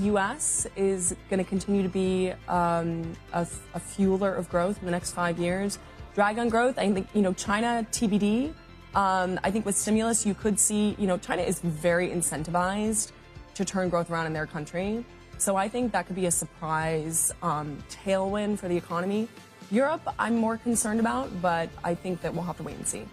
U.S. is going to continue to be a fueler of growth in the next 5 years. Drag on growth, I think, China, TBD. I think with stimulus, you could see, China is very incentivized to turn growth around in their country. So I think that could be a surprise tailwind for the economy. Europe, I'm more concerned about, but I think that we'll have to wait and see.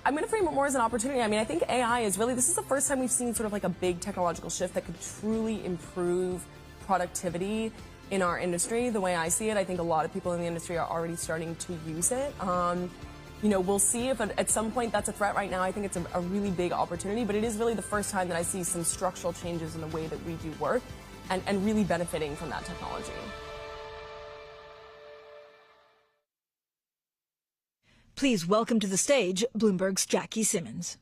I'm going to frame it more as an opportunity. I mean, I think AI is really, this is the first time we've seen sort of like a big technological shift that could truly improve productivity in our industry. The way I see it, I think a lot of people in the industry are already starting to use it. We'll see if at some point that's a threat. Right now, I think it's a really big opportunity, but it is really the first time that I see some structural changes in the way that we do work and really benefiting from that technology. Please welcome to the stage Bloomberg's Jackie Simmons.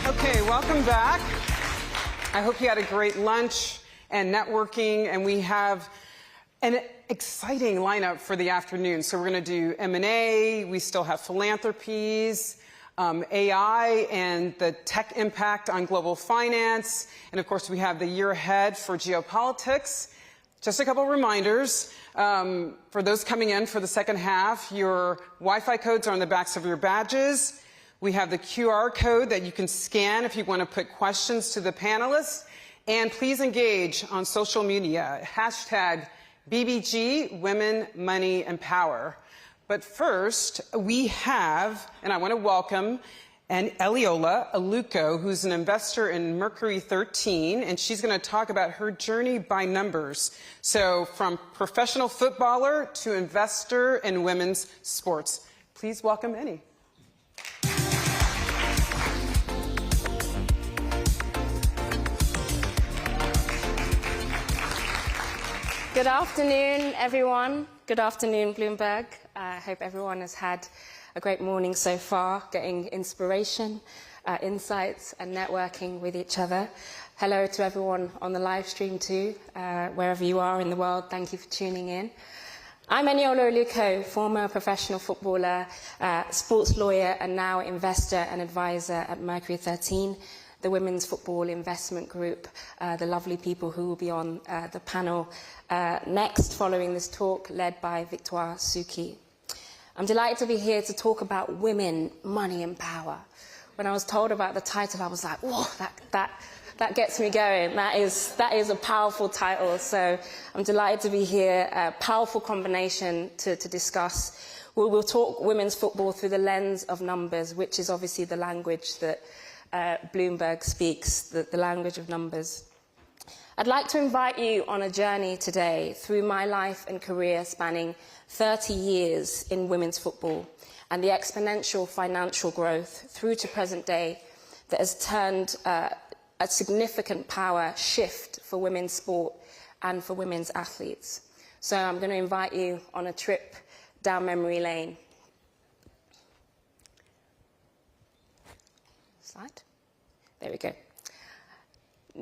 Okay, welcome back. I hope you had a great lunch and networking, and we have an exciting lineup for the afternoon. So we're going to do M&A, we still have philanthropies, AI and the tech impact on global finance, and of course we have the year ahead for geopolitics. Just a couple reminders. For those coming in for the second half, your Wi-Fi codes are on the backs of your badges. We have the QR code that you can scan if you want to put questions to the panelists. And please engage on social media, hashtag BBG, Women, Money, and Power. But first, we have, and I want to welcome Eliola Aluko, who's an investor in Mercury 13, and she's going to talk about her journey by numbers. So from professional footballer to investor in women's sports. Please welcome Annie. Good afternoon, everyone. Good afternoon, Bloomberg. I hope everyone has had a great morning so far, getting inspiration, insights, and networking with each other. Hello to everyone on the live stream too, wherever you are in the world. Thank you for tuning in. I'm Eniola Aluko, former professional footballer, sports lawyer, and now investor and advisor at Mercury 13, the Women's Football Investment Group, the lovely people who will be on the panel next following this talk, led by Victoire Suki. I'm delighted to be here to talk about women, money and power. When I was told about the title, I was like, whoa, that gets me going. That is a powerful title. So I'm delighted to be here. A powerful combination to discuss. We'll talk women's football through the lens of numbers, which is obviously the language that Bloomberg speaks, the language of numbers. I'd like to invite you on a journey today through my life and career spanning 30 years in women's football and the exponential financial growth through to present day that has turned a significant power shift for women's sport and for women's athletes. So I'm going to invite you on a trip down memory lane. Slide. There we go.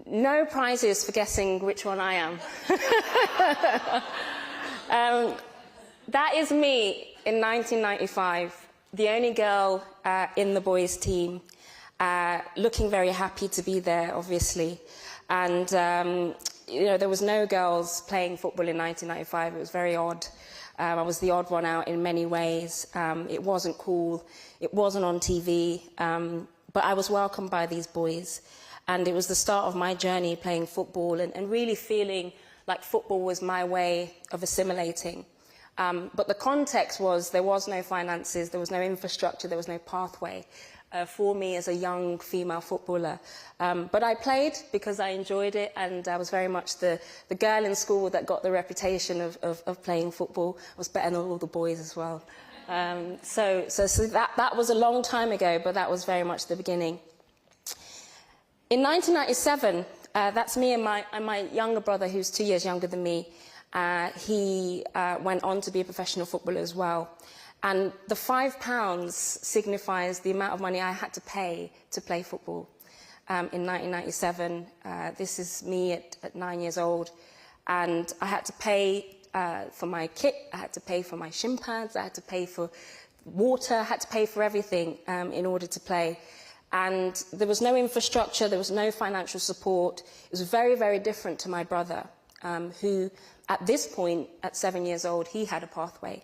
No prizes for guessing which one I am. That is me in 1995, the only girl in the boys' team, looking very happy to be there, obviously. And, there was no girls playing football in 1995. It was very odd. I was the odd one out in many ways. It wasn't cool. It wasn't on TV. But I was welcomed by these boys. And it was the start of my journey playing football and really feeling like football was my way of assimilating. But the context was there was no finances, there was no infrastructure, there was no pathway for me as a young female footballer. But I played because I enjoyed it, and I was very much the girl in school that got the reputation of playing football. I was better than all the boys as well. So that was a long time ago, but that was very much the beginning. In 1997, that's me and my younger brother, who's 2 years younger than me. He went on to be a professional footballer as well. And the £5 signifies the amount of money I had to pay to play football. In 1997, this is me at 9 years old. And I had to pay for my kit, I had to pay for my shin pads, I had to pay for water, I had to pay for everything in order to play. And there was no infrastructure, there was no financial support. It was very, very different to my brother, who at this point, at 7 years old, he had a pathway.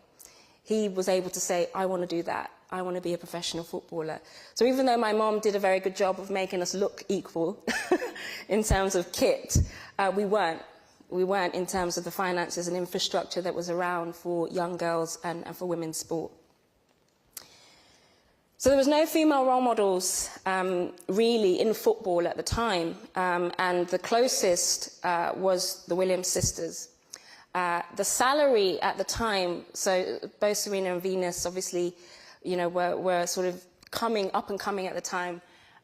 He was able to say, I want to do that. I want to be a professional footballer. So even though my mom did a very good job of making us look equal in terms of kit, we weren't. We weren't in terms of the finances and infrastructure that was around for young girls and for women's sport. So there was no female role models really in football at the time, and the closest was the Williams sisters. The salary at the time, so both Serena and Venus obviously, you know, were sort of coming up and coming at the time,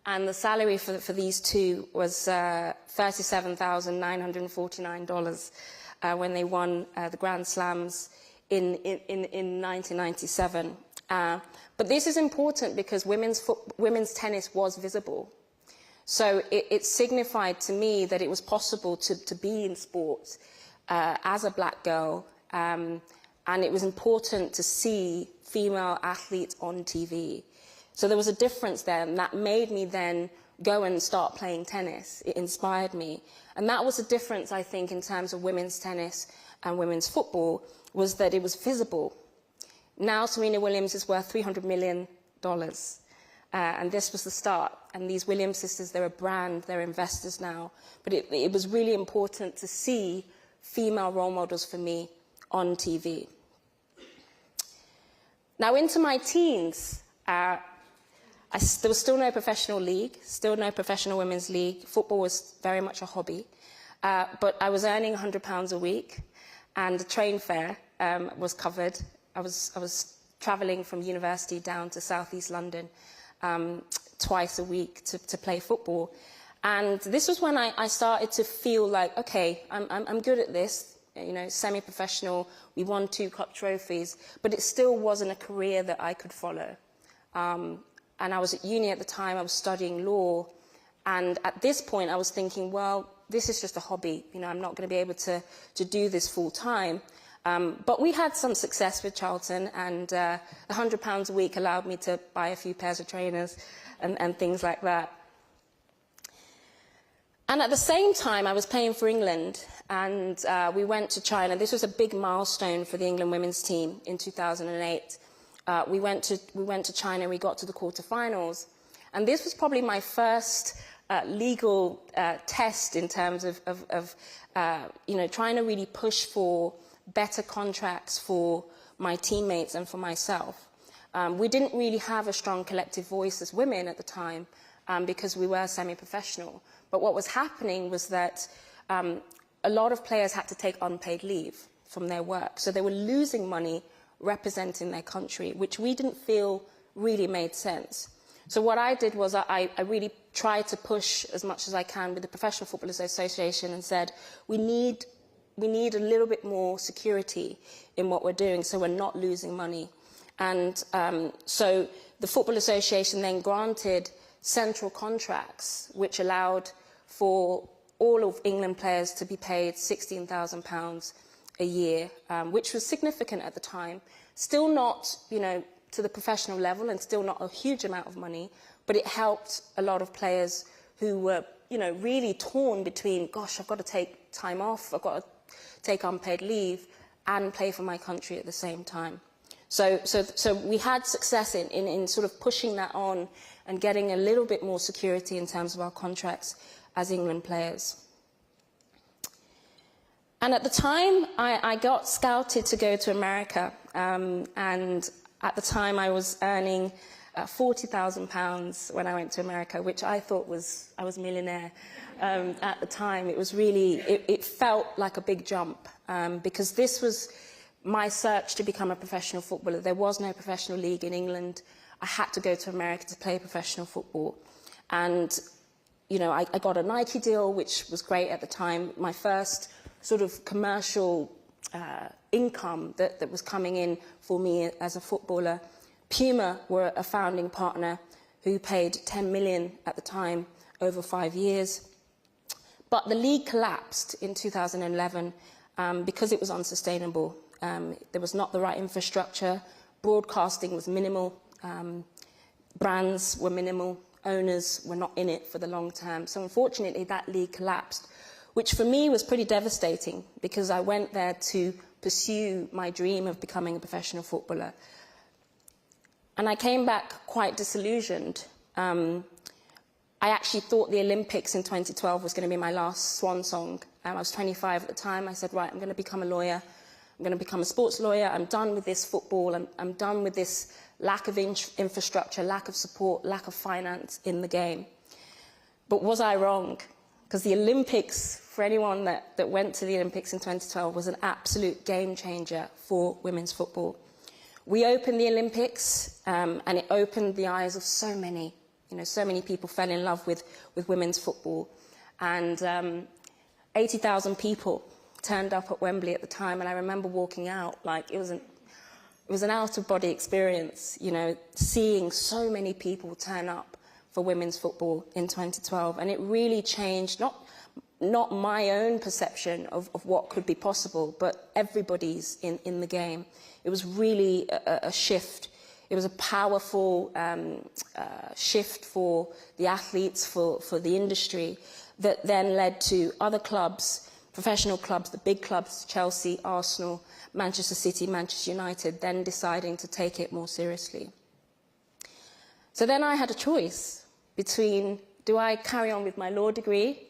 and the salary for these two was $37,949 when they won the Grand Slams in 1997. But this is important because women's tennis was visible. So it signified to me that it was possible to be in sports as a black girl, and it was important to see female athletes on TV. So there was a difference there, and that made me then go and start playing tennis. It inspired me. And that was the difference, I think, in terms of women's tennis and women's football, was that it was visible. Now Serena Williams is worth $300 million. And this was the start. And these Williams sisters, they're a brand, they're investors now. But it was really important to see female role models for me on TV. Now into my teens, there was still no professional league, still no professional women's league. Football was very much a hobby. But I was earning £100 a week, and the train fare was covered. I was travelling from university down to southeast London twice a week to play football. And this was when I started to feel like, okay, I'm good at this, you know, semi-professional. We won 2 cup trophies, but it still wasn't a career that I could follow. And I was at uni at the time, I was studying law. And at this point, I was thinking, well, this is just a hobby. You know, I'm not going to be able to do this full time. But we had some success with Charlton, and £100 a week allowed me to buy a few pairs of trainers and things like that. And at the same time, I was playing for England, and we went to China. This was a big milestone for the England women's team in 2008. We went to China, we got to the quarterfinals. And this was probably my first legal test in terms of you know, trying to really push for better contracts for my teammates and for myself. We didn't really have a strong collective voice as women at the time because we were semi-professional. But what was happening was that a lot of players had to take unpaid leave from their work. So they were losing money representing their country, which we didn't feel really made sense. So what I did was I really tried to push as much as I can with the Professional Footballers Association and said, we need a little bit more security in what we're doing so we're not losing money. And so the Football Association then granted central contracts, which allowed for all of England players to be paid £16,000 a year, which was significant at the time. Still not, you know, to the professional level, and still not a huge amount of money, but it helped a lot of players who were, you know, really torn between, gosh, I've got to take time off, I've got to take unpaid leave and play for my country at the same time. So we had success in sort of pushing that on and getting a little bit more security in terms of our contracts as England players. And at the time, I got scouted to go to America, and at the time I was earning £40,000 when I went to America, which I thought I was millionaire. At the time, it was really, it felt like a big jump, because this was my search to become a professional footballer. There was no professional league in England. I had to go to America to play professional football. And, you know, I got a Nike deal, which was great at the time. My first sort of commercial income that was coming in for me as a footballer. Puma were a founding partner who paid $10 million at the time over 5 years. But the league collapsed in 2011 because it was unsustainable. There was not the right infrastructure, broadcasting was minimal, brands were minimal, owners were not in it for the long term. So unfortunately that league collapsed, which for me was pretty devastating because I went there to pursue my dream of becoming a professional footballer. And I came back quite disillusioned. I actually thought the Olympics in 2012 was going to be my last swan song. I was 25 at the time. I said, right, I'm going to become a lawyer. I'm going to become a sports lawyer. I'm done with this football. I'm done with this lack of infrastructure, lack of support, lack of finance in the game. But was I wrong? Because the Olympics, for anyone that went to the Olympics in 2012, was an absolute game changer for women's football. We opened the Olympics, and it opened the eyes of so many. You know, so many people fell in love with women's football. And 80,000 people turned up at Wembley at the time, and I remember walking out like it was an out-of-body experience, you know, seeing so many people turn up for women's football in 2012. And it really changed, not my own perception of what could be possible, but everybody's in the game. It was really a shift. It was a powerful shift for the athletes, for the industry, that then led to other clubs, professional clubs, the big clubs, Chelsea, Arsenal, Manchester City, Manchester United, then deciding to take it more seriously. So then I had a choice between, do I carry on with my law degree,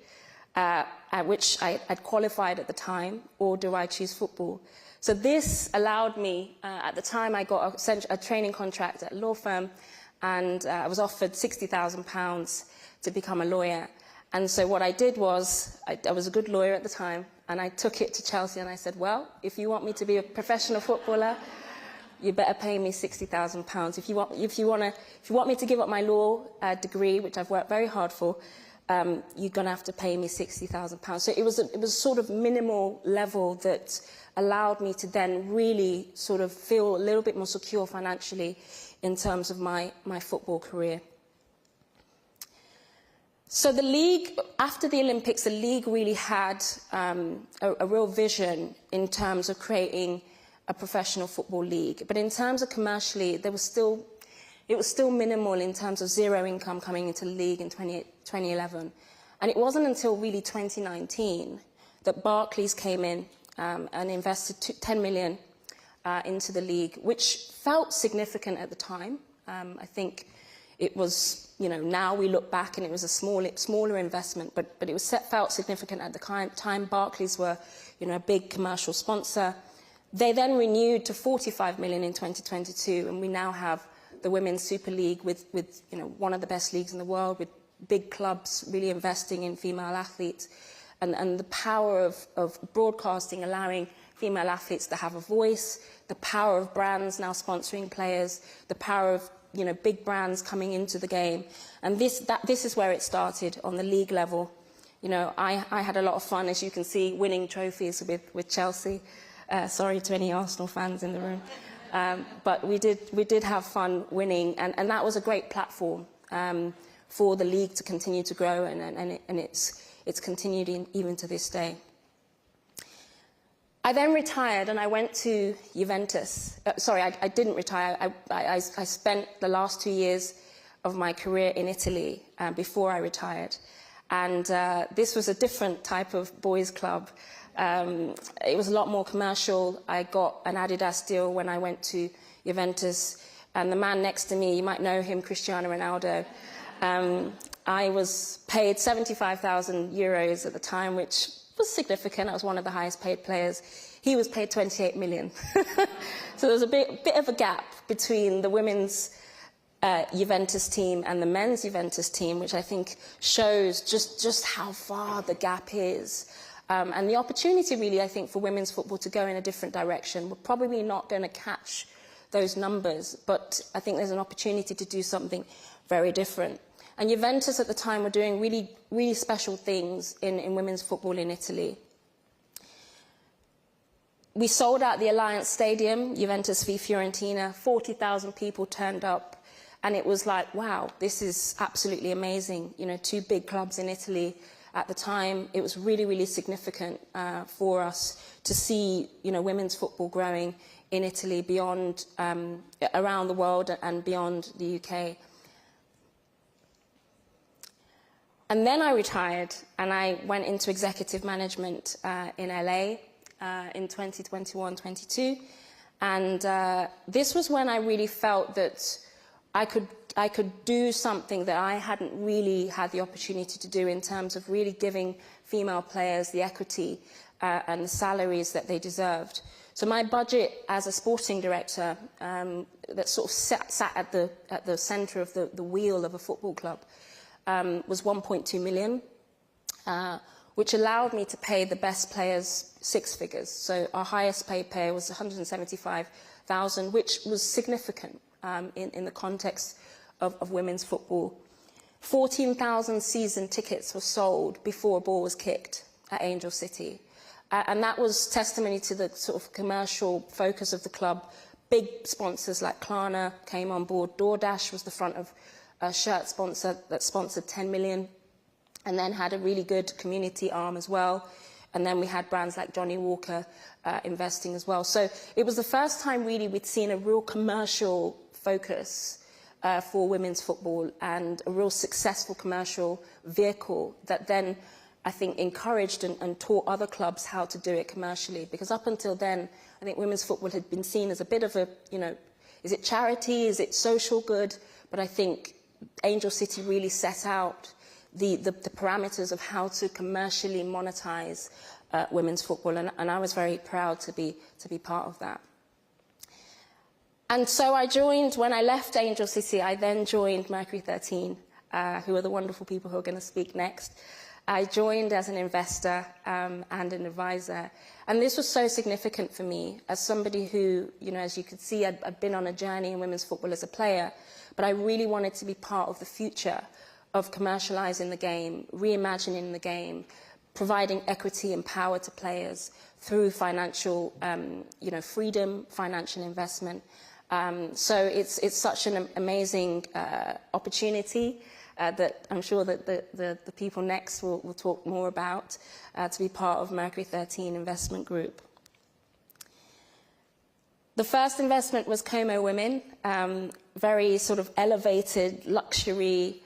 at which I'd qualified at the time, or do I choose football? So this allowed me, at the time I got a training contract at a law firm, and I was offered £60,000 to become a lawyer. And so what I did was, I was a good lawyer at the time, and I took it to Chelsea and I said, well, if you want me to be a professional footballer, you better pay me £60,000. If you want me to give up my law degree, which I've worked very hard for, you're going to have to pay me £60,000. So it was sort of minimal level that allowed me to then really sort of feel a little bit more secure financially in terms of my football career. So the league, after the Olympics, the league really had a real vision in terms of creating a professional football league. But in terms of commercially, it was still minimal in terms of zero income coming into the league in 2011. And it wasn't until really 2019 that Barclays came in and invested $10 million into the league, which felt significant at the time. I think it was, you know, now we look back and it was a smaller investment, but it felt significant at the time. Barclays were, you know, a big commercial sponsor. They then renewed to $45 million in 2022, and we now have the Women's Super League with you know, one of the best leagues in the world, with big clubs really investing in female athletes, and the power of broadcasting, allowing female athletes to have a voice, the power of brands now sponsoring players, the power of, you know, big brands coming into the game. And this is where it started on the league level. You know, I had a lot of fun, as you can see, winning trophies with Chelsea. Sorry to any Arsenal fans in the room. But we did have fun winning, and that was a great platform for the league to continue to grow, and it's continued even to this day. I then retired and I went to Juventus. Sorry, I didn't retire. I spent the last 2 years of my career in Italy before I retired. And this was a different type of boys' club. It was a lot more commercial. I got an Adidas deal when I went to Juventus. And the man next to me, you might know him, Cristiano Ronaldo. I was paid 75,000 euros at the time, which was significant. I was one of the highest paid players. He was paid 28 million. So there was a bit of a gap between the women's Juventus team and the men's Juventus team, which I think shows just how far the gap is. And the opportunity really, I think, for women's football to go in a different direction. We're probably not going to catch those numbers, but I think there's an opportunity to do something very different. And Juventus at the time were doing really, really special things in women's football in Italy. We sold out the Alliance Stadium, Juventus v Fiorentina. 40,000 people turned up, and it was like, wow, this is absolutely amazing. You know, two big clubs in Italy at the time, it was really, really significant for us to see, women's football growing in Italy, beyond, around the world and beyond the UK. And then I retired and I went into executive management in LA in 2021-22. And this was when I really felt that I could do something that I hadn't really had the opportunity to do, in terms of really giving female players the equity and the salaries that they deserved. So my budget as a sporting director, that sort of sat at the centre of the wheel of a football club, was 1.2 million, which allowed me to pay the best players 6 figures. So our highest paid player was 175,000, which was significant in the context of women's football. 14,000 season tickets were sold before a ball was kicked at Angel City. And that was testimony to the sort of commercial focus of the club. Big sponsors like Klarna came on board. DoorDash was the front of a shirt sponsor that sponsored 10 million, and then had a really good community arm as well. And then we had brands like Johnny Walker investing as well. So it was the first time really we'd seen a real commercial focus for women's football, and a real successful commercial vehicle that then, I think, encouraged and taught other clubs how to do it commercially. Because up until then, I think women's football had been seen as a bit of a, is it charity, is it social good? But I think Angel City really set out the parameters of how to commercially monetize women's football, and I was very proud to be part of that. And so I joined, when I left Angel City, I then joined Mercury 13, who are the wonderful people who are going to speak next. I joined as an investor and an advisor, and this was so significant for me as somebody who, as you could see, I'd been on a journey in women's football as a player, but I really wanted to be part of the future of commercializing the game, reimagining the game, providing equity and power to players through financial, freedom, financial investment. So it's such an amazing opportunity that I'm sure that the people next will talk more about, to be part of Mercury 13 Investment Group. The first investment was Como Women, very sort of elevated luxury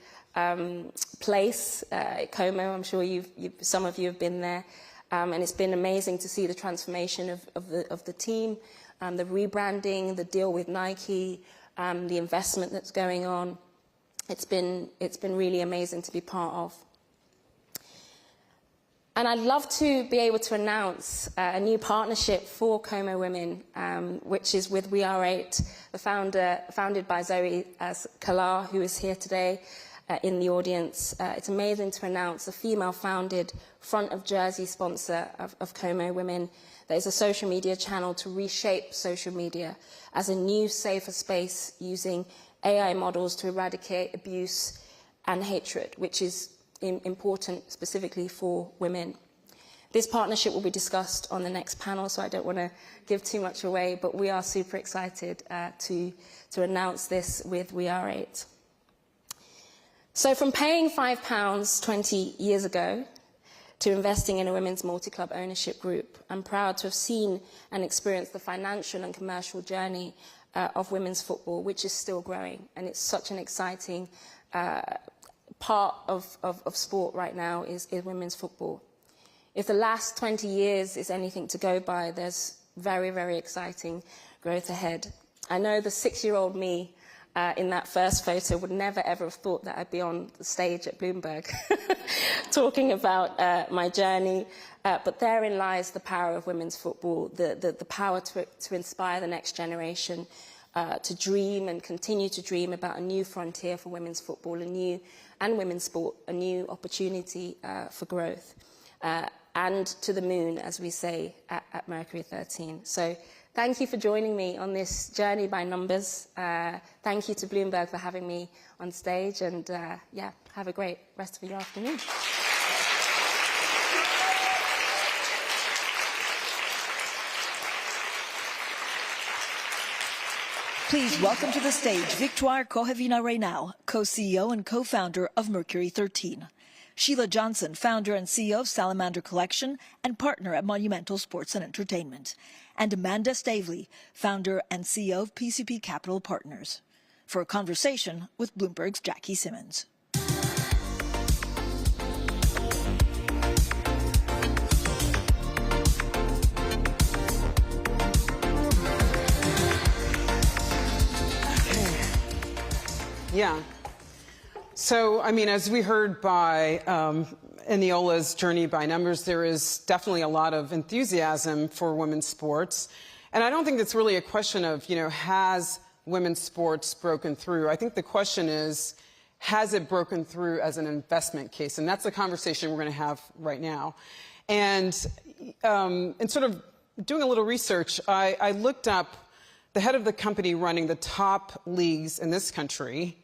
place. Como, I'm sure some of you have been there, and it's been amazing to see the transformation of the team, the rebranding, the deal with Nike, the investment that's going on. It's been really amazing to be part of. And I'd love to be able to announce a new partnership for Como Women, which is with We Are 8, founded by Zoe Kalar, who is here today in the audience. It's amazing to announce a female-founded front-of-jersey sponsor of Como Women. There is a social media channel to reshape social media as a new, safer space using AI models to eradicate abuse and hatred, which is important specifically for women. This partnership will be discussed on the next panel, so I don't want to give too much away, but we are super excited to announce this with We Are 8. So from paying £5 20 years ago to investing in a women's multi-club ownership group, I'm proud to have seen and experienced the financial and commercial journey of women's football, which is still growing, and it's such an exciting part of sport right now is women's football. If the last 20 years is anything to go by, there's very, very exciting growth ahead. I know the 6-year-old me in that first photo would never ever have thought that I'd be on the stage at Bloomberg talking about my journey, but therein lies the power of women's football, the power to inspire the next generation to dream and continue to dream about a new frontier for women's football, and women's sport, a new opportunity for growth, and to the moon, as we say at Mercury 13. So thank you for joining me on this journey by numbers. Thank you to Bloomberg for having me on stage, and have a great rest of your afternoon. Please welcome to the stage Victoire Kohevina-Reynal, co-CEO and co-founder of Mercury 13. Sheila Johnson, founder and CEO of Salamander Collection and partner at Monumental Sports and Entertainment, and Amanda Stavely, founder and CEO of PCP Capital Partners, for a conversation with Bloomberg's Jackie Simmons. Yeah. So, I mean, as we heard by Eniola's Journey by Numbers, there is definitely a lot of enthusiasm for women's sports. And I don't think it's really a question of, has women's sports broken through? I think the question is, has it broken through as an investment case? And that's the conversation we're going to have right now. And sort of doing a little research, I looked up the head of the company running the top leagues in this country,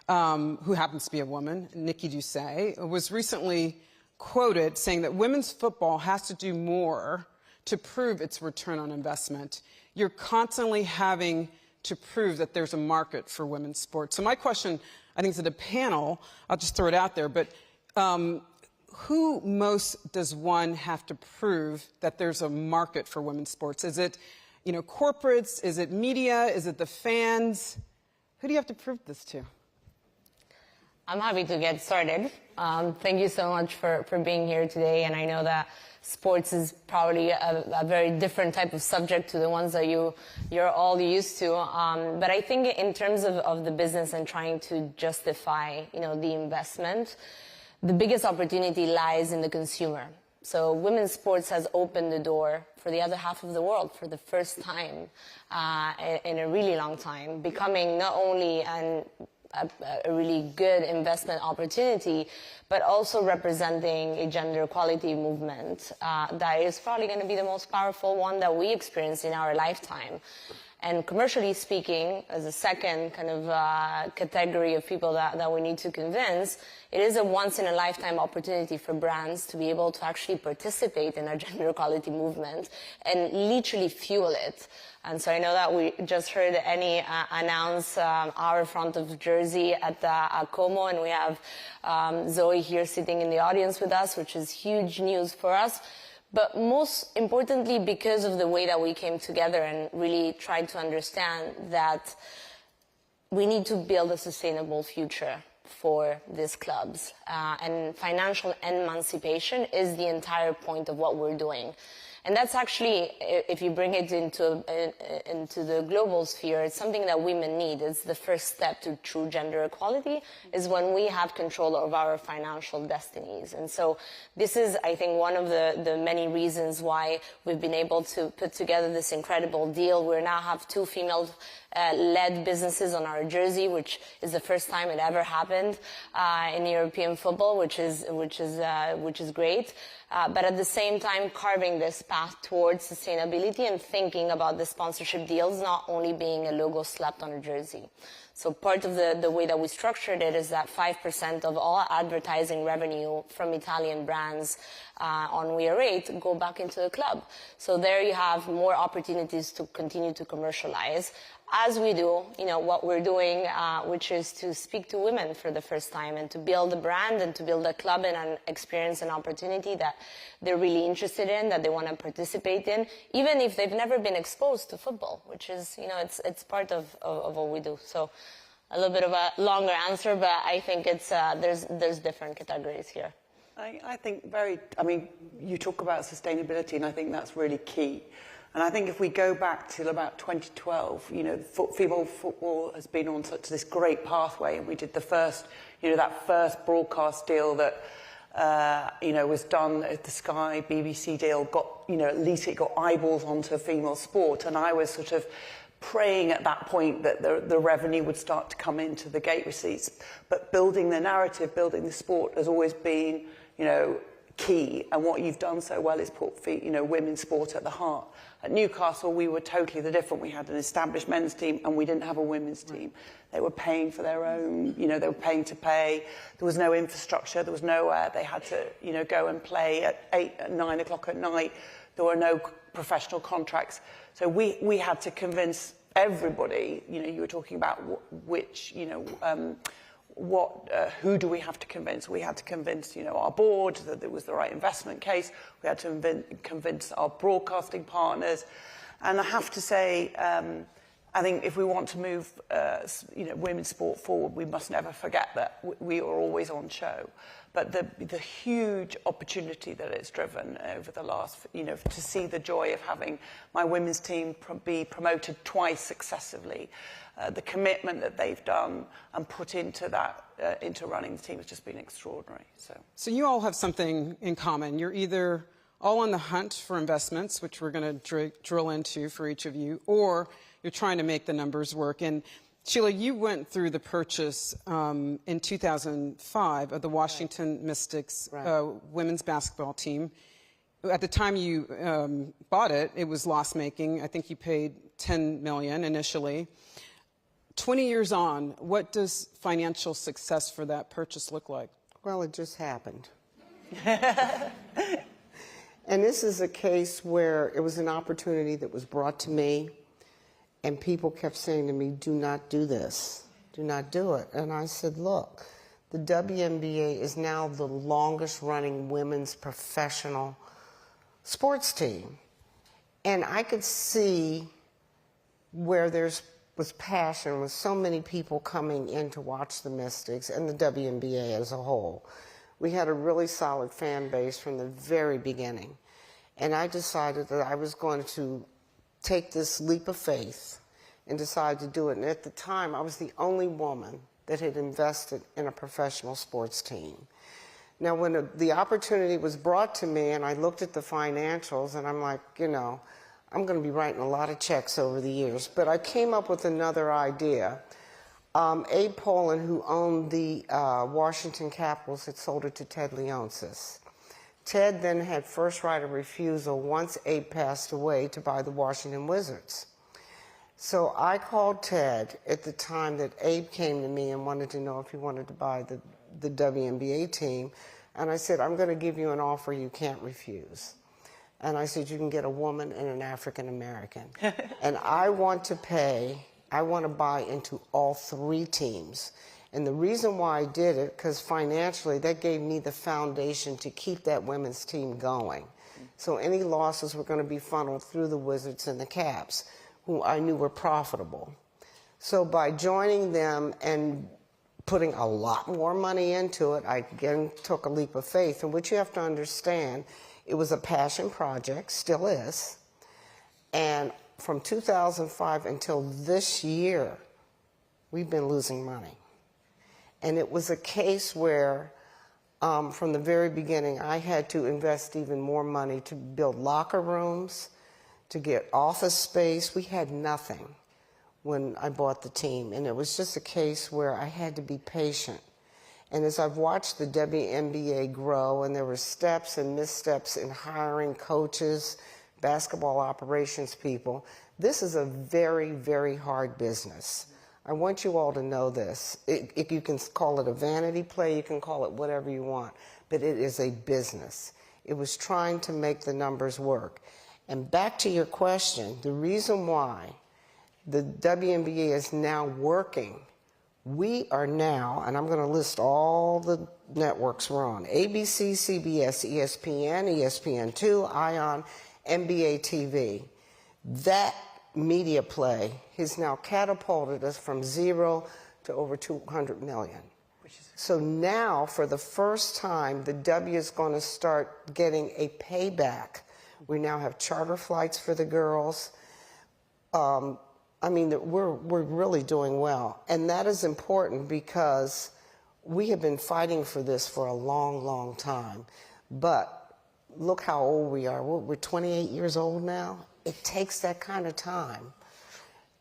who happens to be a woman, Nikki Doucet, was recently quoted saying that women's football has to do more to prove its return on investment. You're constantly having to prove that there's a market for women's sports. So my question, I think, to the panel, I'll just throw it out there, but who most does one have to prove that there's a market for women's sports? Is it, corporates? Is it media? Is it the fans? Who do you have to prove this to? I'm happy to get started. Thank you so much for being here today. And I know that sports is probably a very different type of subject to the ones that you're all used to. But I think in terms of the business and trying to justify, the investment, the biggest opportunity lies in the consumer. So women's sports has opened the door for the other half of the world for the first time in a really long time, becoming not only a really good investment opportunity, but also representing a gender equality movement that is probably going to be the most powerful one that we experience in our lifetime. And commercially speaking, as a second kind of category of people that we need to convince, it is a once-in-a-lifetime opportunity for brands to be able to actually participate in our gender equality movement and literally fuel it. And so I know that we just heard Annie announce our front of jersey at Como, and we have Zoe here sitting in the audience with us, which is huge news for us. But most importantly, because of the way that we came together and really tried to understand that we need to build a sustainable future for these clubs. And financial emancipation is the entire point of what we're doing. And that's actually, if you bring it into the global sphere, it's something that women need. It's the first step to true gender equality, is when we have control of our financial destinies. And so this is, I think, one of the many reasons why we've been able to put together this incredible deal. We now have 2 female-led businesses on our jersey, which is the first time it ever happened in European football, which is great. But at the same time, carving this path towards sustainability and thinking about the sponsorship deals not only being a logo slapped on a jersey. So part of the way that we structured it is that 5% of all advertising revenue from Italian brands on We Are 8 go back into the club. So there you have more opportunities to continue to commercialize, as we do, what we're doing, which is to speak to women for the first time and to build a brand and to build a club and an experience and opportunity that they're really interested in, that they want to participate in, even if they've never been exposed to football, which is, it's part of what we do. So a little bit of a longer answer, but I think it's there's different categories here. I think you talk about sustainability, and I think that's really key. And I think if we go back till about 2012, female football has been on such this great pathway, and we did the first, that first broadcast deal that, was done at the Sky BBC deal, got, at least it got eyeballs onto female sport. And I was sort of praying at that point that the revenue would start to come into the gate receipts. But building the narrative, building the sport has always been, key. And what you've done so well is put, women's sport at the heart. At Newcastle, we were totally different. We had an established men's team, and we didn't have a women's team. They were paying for their own, they were paying to pay. There was no infrastructure. There was nowhere. They had to, go and play at 8, 9 o'clock at night. There were no professional contracts. So we had to convince everybody, you were talking about which, who do we have to convince? We had to convince, our board that it was the right investment case. We had to convince our broadcasting partners. And I have to say, I think if we want to move, women's sport forward, we must never forget that we are always on show. But the huge opportunity that it's driven over the last, to see the joy of having my women's team be promoted twice successively, the commitment that they've done and put into that, into running the team has just been extraordinary. So you all have something in common. You're either all on the hunt for investments, which we're going to drill into for each of you, or you're trying to make the numbers work. And Sheila, you went through the purchase in 2005 of the Washington Mystics women's basketball team. At the time you bought it, it was loss-making. I think you paid $10 million initially. 20 years on, what does financial success for that purchase look like? Well, it just happened. And this is a case where it was an opportunity that was brought to me, and people kept saying to me, do not do this, do not do it. And I said, look, the WNBA is now the longest running women's professional sports team. And I could see where was passion with so many people coming in to watch the Mystics and the WNBA as a whole. We had a really solid fan base from the very beginning. And I decided that I was going to take this leap of faith and decide to do it. And at the time, I was the only woman that had invested in a professional sports team. Now, when the opportunity was brought to me and I looked at the financials, and I'm like, I'm going to be writing a lot of checks over the years. But I came up with another idea. Abe Pollin, who owned the Washington Capitals, had sold it to Ted Leonsis. Ted then had first right of refusal once Abe passed away to buy the Washington Wizards. So I called Ted at the time that Abe came to me and wanted to know if he wanted to buy the WNBA team. And I said, I'm going to give you an offer you can't refuse. And I said, you can get a woman and an African American. And I want to buy into all three teams. And the reason why I did it, because financially, that gave me the foundation to keep that women's team going. So any losses were going to be funneled through the Wizards and the Caps, who I knew were profitable. So by joining them and putting a lot more money into it, I again took a leap of faith. And what you have to understand, it was a passion project, still is. And from 2005 until this year, we've been losing money. And it was a case where, from the very beginning, I had to invest even more money to build locker rooms, to get office space. We had nothing when I bought the team. And it was just a case where I had to be patient. And as I've watched the WNBA grow, and there were steps and missteps in hiring coaches, basketball operations people, this is a very, very hard business. I want you all to know this. You can call it a vanity play, you can call it whatever you want, but it is a business. It was trying to make the numbers work. And back to your question, the reason why the WNBA is now working, we are now, and I'm going to list all the networks we're on, ABC, CBS, ESPN, ESPN2, ION, NBA TV. That media play has now catapulted us from 0 to over 200 million. So now, for the first time, the W is going to start getting a payback. We now have charter flights for the girls. I mean, we're really doing well. And that is important because we have been fighting for this for a long, long time. But look how old we are. We're 28 years old now. It takes that kind of time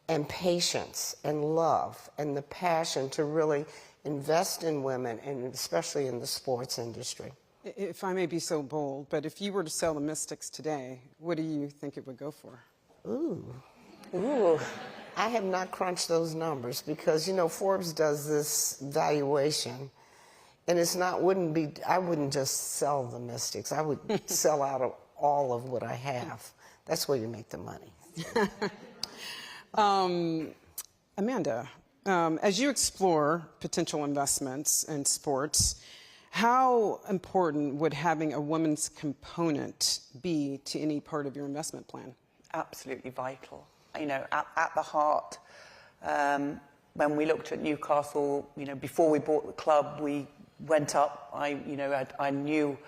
and patience and love and the passion to really invest in women, and especially in the sports industry. If I may be so bold, but if you were to sell the Mystics today, what do you think it would go for? Ooh. I have not crunched those numbers because, Forbes does this valuation, and I wouldn't just sell the Mystics. I would sell out of all of what I have. That's where you make the money. Amanda, As you explore potential investments in sports, how important would having a women's component be to any part of your investment plan? Absolutely vital. You know, at the heart, when we looked at Newcastle, you know, before we bought the club, we went up. I knew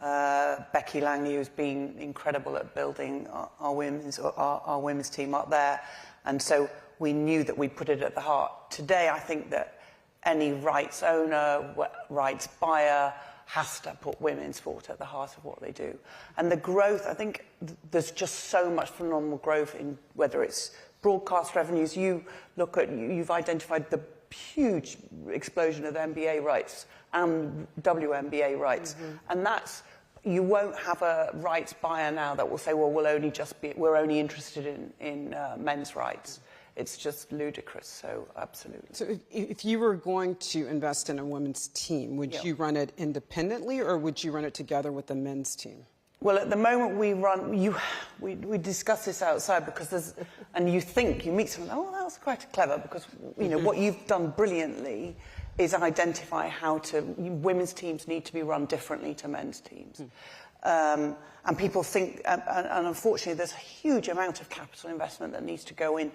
Becky Langley, who's been incredible at building our women's team up there, and so we knew that we put it at the heart. Today, I think that any rights owner, rights buyer has to put women's sport at the heart of what they do. And the growth, I think there's just so much phenomenal growth in whether it's broadcast revenues. You've identified the huge explosion of NBA rights and WNBA rights. And that's, you won't have a rights buyer now that will say, well, we're only interested in men's rights. It's just ludicrous, so absolutely. So if you were going to invest in a women's team, would you run it independently or would you run it together with the men's team? Well, at the moment we discuss this outside because and you meet someone, oh, that was quite clever, because, you know, what you've done brilliantly is identify women's teams need to be run differently to men's teams. And people think, and unfortunately, there's a huge amount of capital investment that needs to go into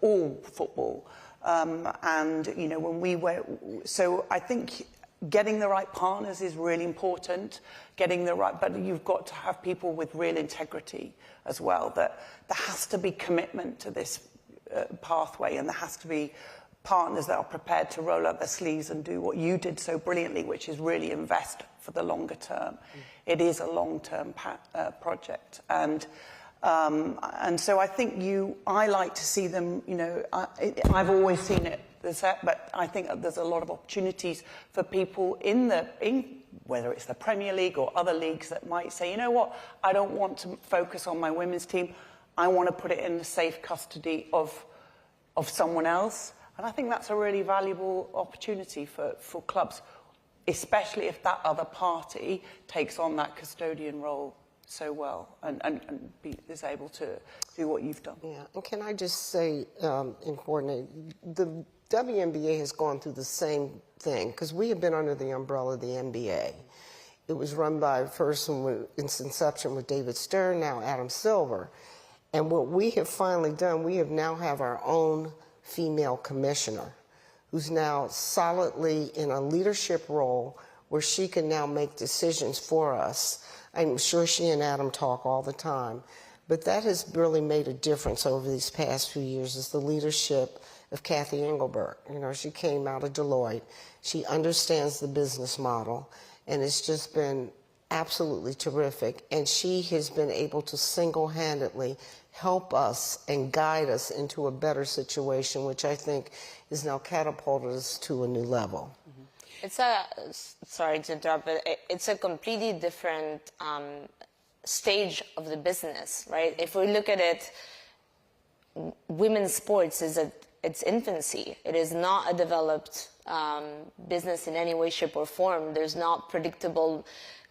all football. And, you know, so I think getting the right partners is really important, but you've got to have people with real integrity as well, that there has to be commitment to this pathway, and there has to be partners that are prepared to roll up their sleeves and do what you did so brilliantly, which is really invest for the longer term. It is a long-term project, and so I think I like to see them. You know, I've always seen it, but I think there's a lot of opportunities for people in whether it's the Premier League or other leagues that might say, you know what, I don't want to focus on my women's team. I want to put it in the safe custody of someone else. And I think that's a really valuable opportunity for clubs, especially if that other party takes on that custodian role so well and is able to do what you've done. Yeah, and can I just say, in coordinate, the WNBA has gone through the same thing, because we have been under the umbrella of the NBA. It was run by first in its inception with David Stern, now Adam Silver. And what we have finally done, we now have our own female commissioner who's now solidly in a leadership role where she can now make decisions for us. I'm sure she and Adam talk all the time, but that has really made a difference over these past few years, is the leadership of Kathy Engelbert. You know, she came out of Deloitte. She understands the business model, and it's just been absolutely terrific. And she has been able to single-handedly help us and guide us into a better situation, which I think is now catapulted us to a new level. It's sorry to interrupt, but it's a completely different stage of the business, right? If we look at it, women's sports is at its infancy. It is not a developed business in any way, shape, or form. There's not predictable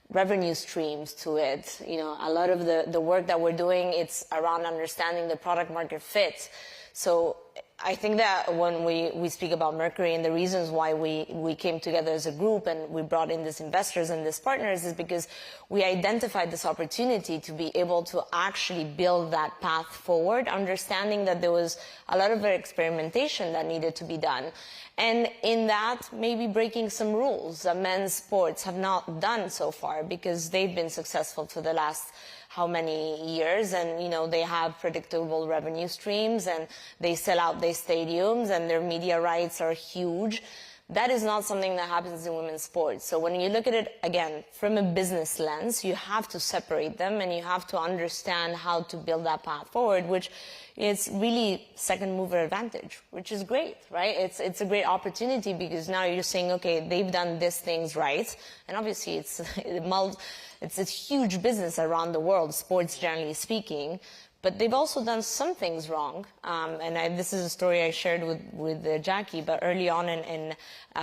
revenue streams to it. You know, a lot of the work that we're doing, it's around understanding the product market fit. So I think that when we speak about Mercury and the reasons why we came together as a group and we brought in these investors and these partners is because we identified this opportunity to be able to actually build that path forward, understanding that there was a lot of experimentation that needed to be done. And in that, maybe breaking some rules that men's sports have not done so far, because they've been successful for the last how many years, and you know, they have predictable revenue streams and they sell out their stadiums and their media rights are huge. That is not something that happens in women's sports. So when you look at it, again, from a business lens, you have to separate them and you have to understand how to build that path forward, which is really second mover advantage, which is great, right? It's a great opportunity because now you're saying, okay, they've done these things right. And obviously it's a huge business around the world, sports generally speaking. But they've also done some things wrong. This is a story I shared with Jackie, but early on in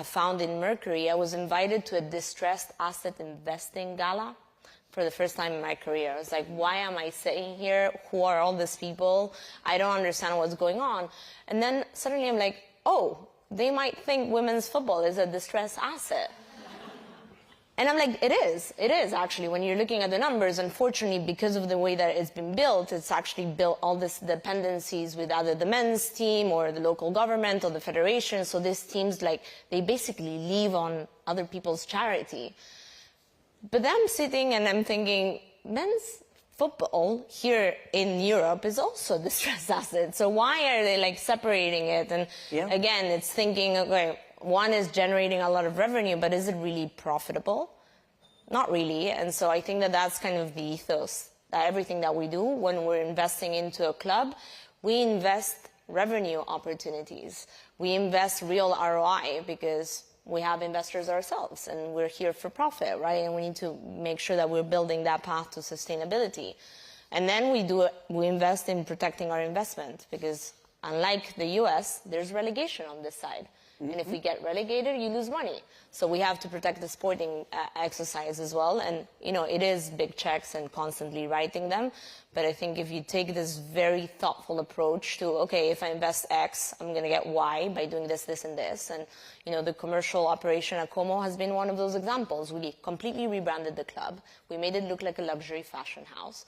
found in Mercury, I was invited to a distressed asset investing gala for the first time in my career. I was like, why am I sitting here? Who are all these people? I don't understand what's going on. And then suddenly I'm like, oh, they might think women's football is a distressed asset. And I'm like, it is actually, when you're looking at the numbers. Unfortunately, because of the way that it's been built, it's actually built all these dependencies with either the men's team or the local government or the federation. So these teams, like, they basically live on other people's charity. But I'm sitting and I'm thinking, men's football here in Europe is also a distressed asset. So why are they like separating it? And again, it's thinking, okay, one is generating a lot of revenue, but is it really profitable? Not really. And so I think that that's kind of the ethos, that everything that we do when we're investing into a club, we invest revenue opportunities. We invest real ROI because we have investors ourselves and we're here for profit, right? And we need to make sure that we're building that path to sustainability. And then we invest in protecting our investment because unlike the US, there's relegation on this side. And if we get relegated, you lose money. So we have to protect the sporting exercise as well. And, you know, it is big checks and constantly writing them. But I think if you take this very thoughtful approach to, okay, if I invest X, I'm going to get Y by doing this, this, and this. And, you know, the commercial operation at Como has been one of those examples. We completely rebranded the club. We made it look like a luxury fashion house.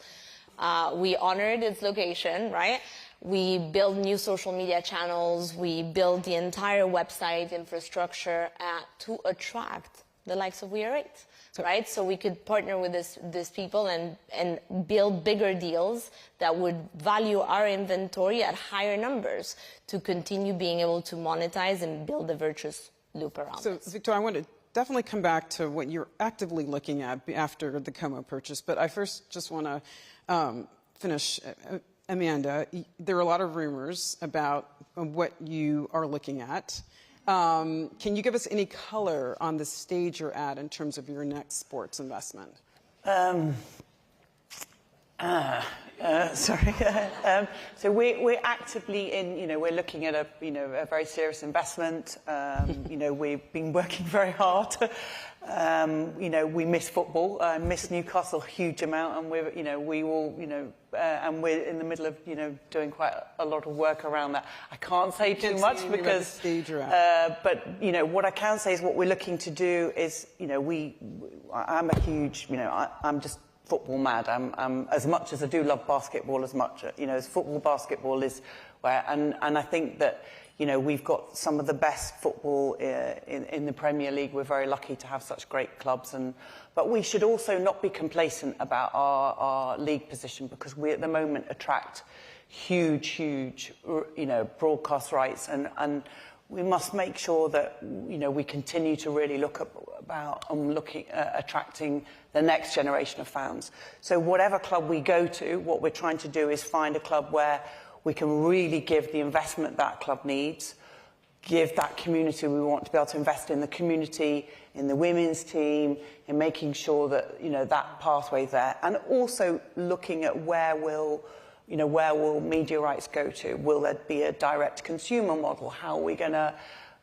We honored its location, right? We build new social media channels. We build the entire website infrastructure to attract the likes of We Are Eight, right? So we could partner with these people and build bigger deals that would value our inventory at higher numbers to continue being able to monetize and build a virtuous loop around this. So, Victor, I want to definitely come back to what you're actively looking at after the Como purchase, but I first just want to finish. Amanda, there are a lot of rumors about what you are looking at. Can you give us any color on the stage you're at in terms of your next sports investment? Sorry. So we're actively in, we're looking at a very serious investment. We've been working very hard. We miss football, miss Newcastle a huge amount, and we will, and we're in the middle of, doing quite a lot of work around that. I can't say too much because, but what I can say is what we're looking to do is, I'm a huge, I'm just football mad. I'm as much as I do love basketball, as much, as football, basketball is where, and I think that, we've got some of the best football in the Premier League. We're very lucky to have such great clubs, but we should also not be complacent about our league position because we at the moment attract huge, broadcast rights, and we must make sure that, we continue to really look about looking at attracting the next generation of fans. So whatever club we go to, what we're trying to do is find a club where we can really give the investment that club needs, give that community, we want to be able to invest in the community, in the women's team, in making sure that, that pathway's there. And also looking at where will media rights go to? Will there be a direct consumer model? How are we going to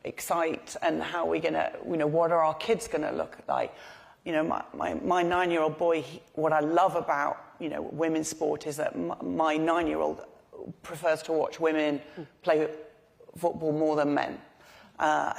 excite and how are we going to, what are our kids going to look like? My 9-year-old boy, what I love about, women's sport is that my 9-year-old prefers to watch women play football more than men.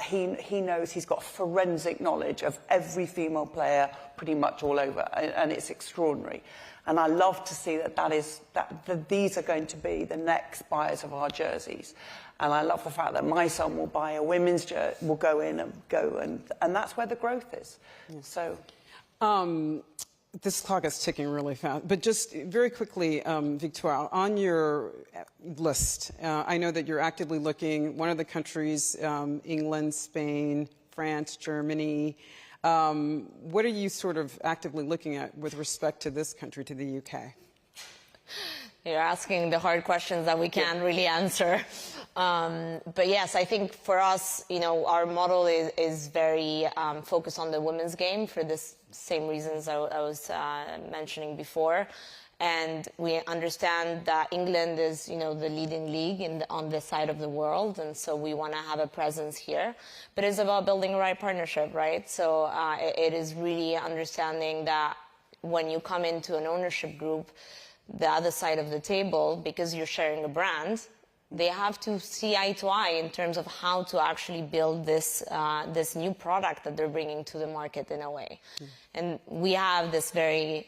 He knows, he's got forensic knowledge of every female player pretty much all over, and it's extraordinary. And I love to see that these are going to be the next buyers of our jerseys. And I love the fact that my son will buy a women's jersey, will go in and that's where the growth is. Yeah. So. This clock is ticking really fast, but just very quickly, Victoire, on your list, I know that you're actively looking, one of the countries, England, Spain, France, Germany. What are you sort of actively looking at with respect to this country, to the UK? You're asking the hard questions that we can't really answer. But yes, I think for us, our model is very focused on the women's game for this same reasons I was mentioning before. And we understand that England is, the leading league on this side of the world. And so we want to have a presence here. But it's about building the right partnership, right? So it is really understanding that when you come into an ownership group, the other side of the table, because you're sharing a brand, they have to see eye to eye in terms of how to actually build this this new product that they're bringing to the market in a way. And we have this very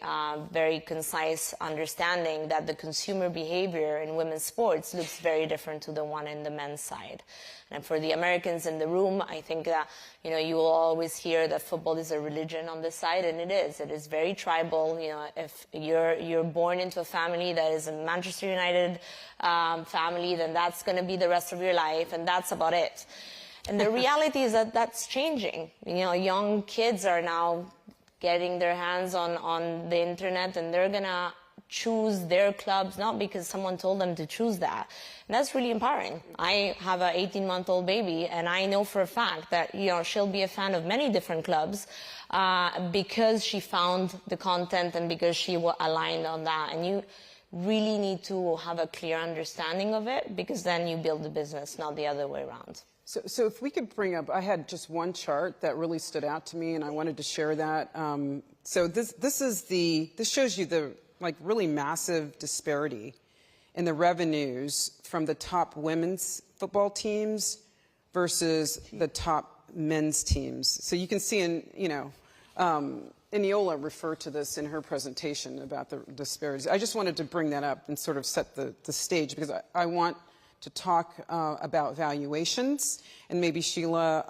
very concise understanding that the consumer behavior in women's sports looks very different to the one in the men's side. And for the Americans in the room, I think that, you know, you will always hear that football is a religion on this side, and it is. It is very tribal. You know, if you're born into a family that is a Manchester United family, then that's going to be the rest of your life, and that's about it. And the reality is that that's changing. You know, young kids are now getting their hands on the internet, and they're going to choose their clubs, not because someone told them to choose that. And that's really empowering. I have an 18-month-old baby, and I know for a fact that, you know, she'll be a fan of many different clubs because she found the content and because she aligned on that. And you really need to have a clear understanding of it, because then you build the business, not the other way around. So if we could bring up, I had just one chart that really stood out to me, and I wanted to share that. So this shows you the really massive disparity in the revenues from the top women's football teams versus the top men's teams. So you can see Eniola referred to this in her presentation about the disparities. I just wanted to bring that up and sort of set the stage, because I want to talk about valuations, and maybe Sheila,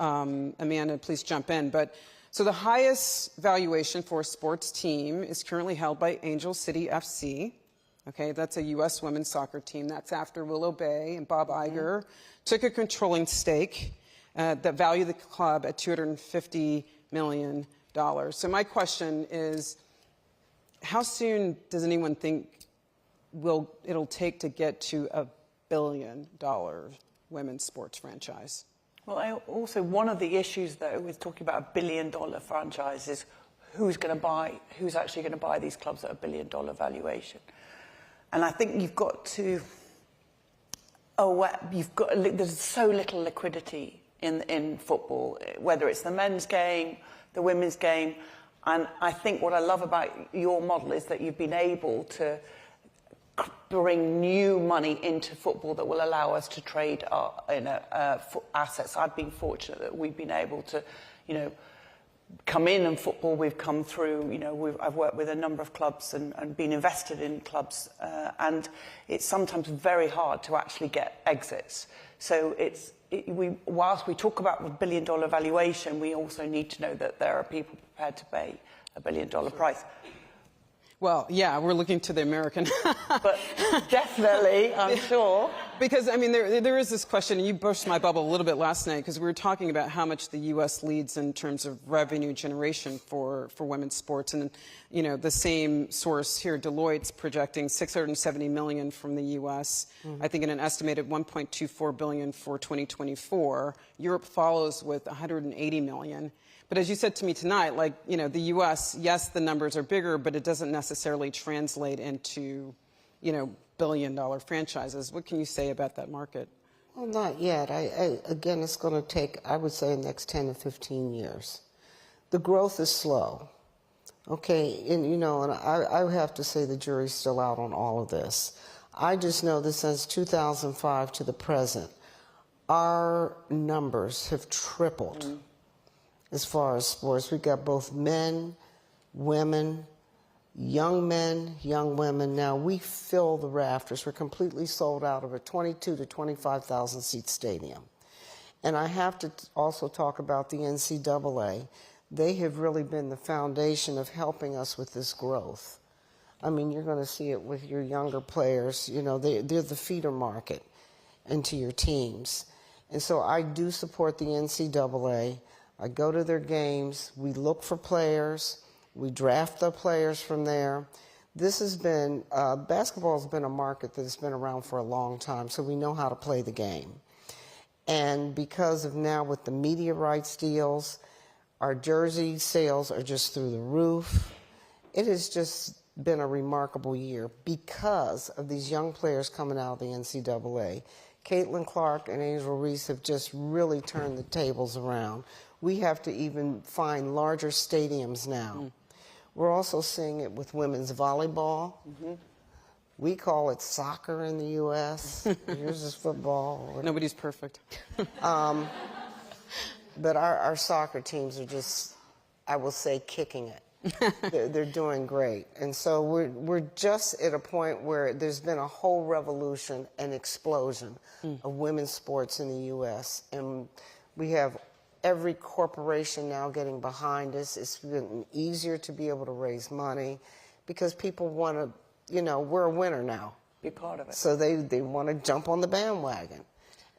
Amanda, please jump in. But so the highest valuation for a sports team is currently held by Angel City FC. Okay, that's a U.S. women's soccer team. That's after Willow Bay and Bob Iger took a controlling stake that valued the club at $250 million. So my question is, how soon does anyone think it'll take to get to $1 billion women's sports franchise? Well, one of the issues, though, with talking about $1 billion franchise is who's actually going to buy these clubs at $1 billion valuation. And I think you've got to, there's so little liquidity in football, whether it's the men's game, the women's game. And I think what I love about your model is that you've been able to bring new money into football that will allow us to trade our assets. I've been fortunate that we've been able to, come in football. We've come through, I've worked with a number of clubs and been invested in clubs, and it's sometimes very hard to actually get exits. So whilst we talk about the $1 billion valuation, we also need to know that there are people prepared to pay a $1 billion price. Well, yeah, we're looking to the American. But definitely, I'm sure. Because, I mean, there is this question, and you burst my bubble a little bit last night, because we were talking about how much the U.S. leads in terms of revenue generation for women's sports. And, the same source here, Deloitte's projecting $670 million from the U.S., I think in an estimated $1.24 billion for 2024. Europe follows with $180 million. But as you said to me tonight, the U.S., yes, the numbers are bigger, but it doesn't necessarily translate into, billion-dollar franchises. What can you say about that market? Well, not yet. Again, it's going to take, I would say, the next 10 to 15 years. The growth is slow. Okay, and I have to say the jury's still out on all of this. I just know that since 2005 to the present, our numbers have tripled. As far as sports, we've got both men, women, young men, young women. Now, we fill the rafters. We're completely sold out of a 22 to 25,000 seat stadium. And I have to also talk about the NCAA. They have really been the foundation of helping us with this growth. I mean, you're going to see it with your younger players. They're the feeder market into your teams. And so I do support the NCAA. I go to their games, we look for players, we draft the players from there. This has been, basketball has been a market that has been around for a long time, so we know how to play the game. And because of now with the media rights deals, our jersey sales are just through the roof. It has just been a remarkable year because of these young players coming out of the NCAA. Caitlin Clark and Angel Reese have just really turned the tables around. We have to even find larger stadiums now. We're also seeing it with women's volleyball. We call it soccer in the U.S. Yours is football. Nobody's perfect. But our soccer teams are just, I will say, kicking it. They're doing great. And so we're just at a point where there's been a whole revolution and explosion of women's sports in the U.S. And we have every corporation now getting behind us. It's been easier to be able to raise money because people want to, you know, we're a winner now. Be part of it. So they want to jump on the bandwagon.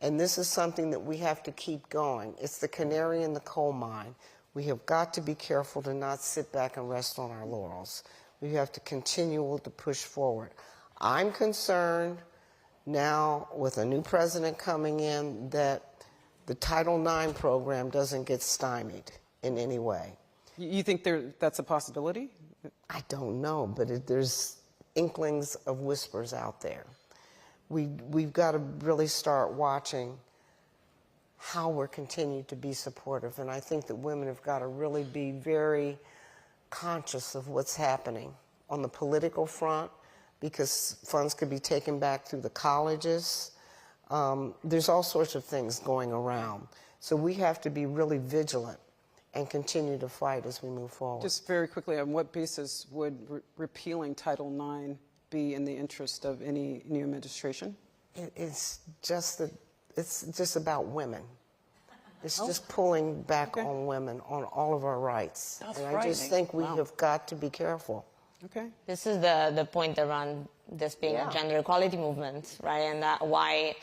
And this is something that we have to keep going. It's the canary in the coal mine. We have got to be careful to not sit back and rest on our laurels. We have to continue to push forward. I'm concerned now with a new president coming in that the Title IX program doesn't get stymied in any way. You think that's a possibility? I don't know, but there's inklings of whispers out there. We've got to really start watching how we're continuing to be supportive. And I think that women have got to really be very conscious of what's happening on the political front, because funds could be taken back through the colleges. There's all sorts of things going around. So we have to be really vigilant and continue to fight as we move forward. Just very quickly, on what basis would repealing Title IX be in the interest of any new administration? It's just about women. It's just pulling back on women, on all of our rights. That's and I frightening. just think we have got to be careful. Okay. This is the point around this being a gender equality movement, right? And that why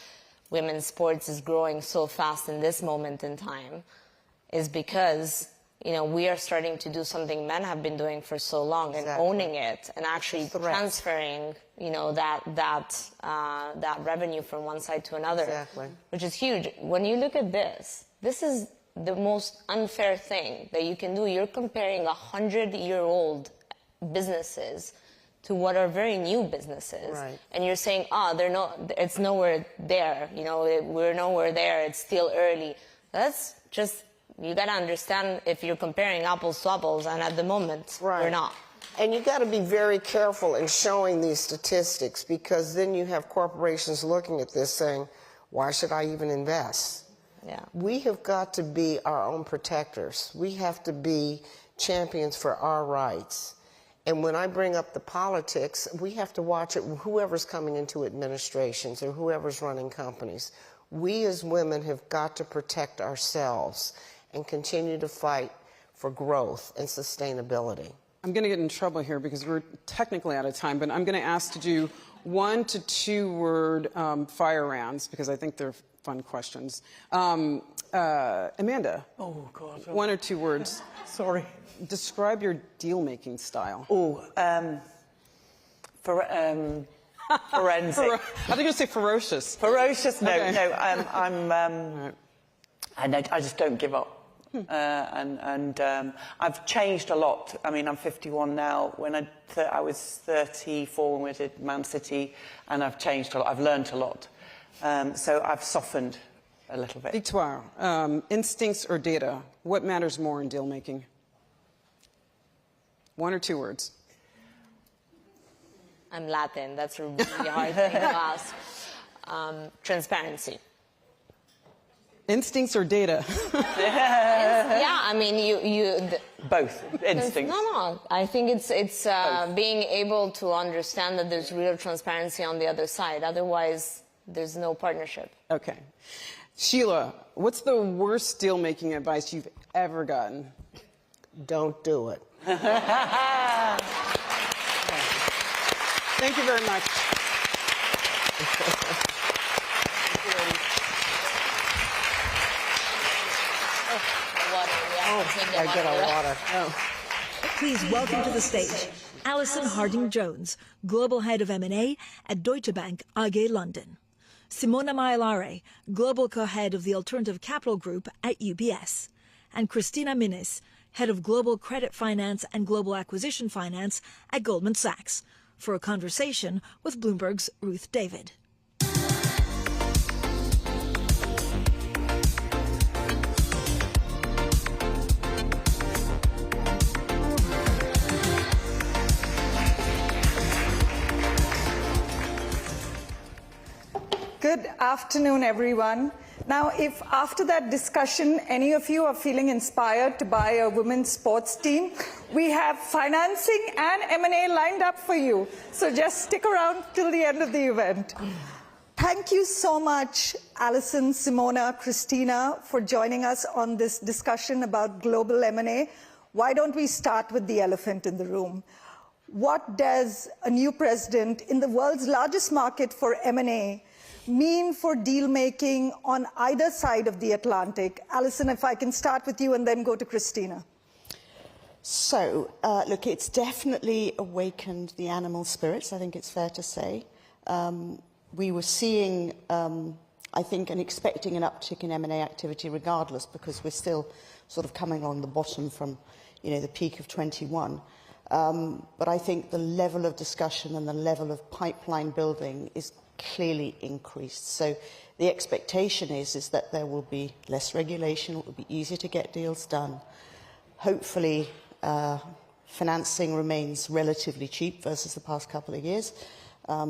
women's sports is growing so fast in this moment in time is because, you know, we are starting to do something men have been doing for so long and owning it and actually transferring, you know, that revenue from one side to another, which is huge. When you look at this is the most unfair thing that you can do. You're comparing 100-year-old businesses to what are very new businesses, and you're saying, it's nowhere there. You know, we're nowhere there. It's still early. That's just. You got to understand if you're comparing apples to apples, and at the moment, we're not. And you got to be very careful in showing these statistics, because then you have corporations looking at this saying, why should I even invest? Yeah. We have got to be our own protectors. We have to be champions for our rights. And when I bring up the politics, we have to watch it, whoever's coming into administrations or whoever's running companies. We as women have got to protect ourselves and continue to fight for growth and sustainability. I'm going to get in trouble here because we're technically out of time, but I'm going to ask to do 1 to 2 word fire rounds because I think they're fun questions. Amanda. Oh, God. 1 or 2 words. Sorry. Describe your deal-making style. Forensic. I think you're going to say ferocious. Ferocious? No, Okay. no. I just don't give up. I've changed a lot. I mean, I'm 51 now. When I was 34 when we did Man City, and I've changed a lot. I've learned a lot. So I've softened a little bit. Victoire, instincts or data? What matters more in deal making? 1 or 2 words. I'm Latin. That's a really hard thing to ask. Transparency. Instincts or data? Yeah, I mean, both instincts. No. I think it's being able to understand that there's real transparency on the other side. Otherwise, there's no partnership. Okay. Sheila, what's the worst deal-making advice you've ever gotten? Don't do it. Thank you very much. I get a water. Please welcome to the stage Alison Harding-Jones, Global Head of M&A at Deutsche Bank AG London. Simona Mailare, Global Co-Head of the Alternative Capital Group at UBS. And Christina Minnis, Head of Global Credit Finance and Global Acquisition Finance at Goldman Sachs, for a conversation with Bloomberg's Ruth David. Good afternoon, everyone. Now, if after that discussion, any of you are feeling inspired to buy a women's sports team, we have financing and M&A lined up for you. So just stick around till the end of the event. Thank you so much, Alison, Simona, Christina, for joining us on this discussion about global M&A. Why don't we start with the elephant in the room? What does a new president in the world's largest market for M&A mean for deal-making on either side of the Atlantic? Alison, if I can start with you and then go to Christina. So, look, it's definitely awakened the animal spirits, I think it's fair to say. We were seeing, I think, and expecting an uptick in M&A activity regardless, because we're still sort of coming along the bottom from, the peak of 21. But I think the level of discussion and the level of pipeline building is clearly increased. So the expectation is that there will be less regulation, it will be easier to get deals done. Hopefully, financing remains relatively cheap versus the past couple of years.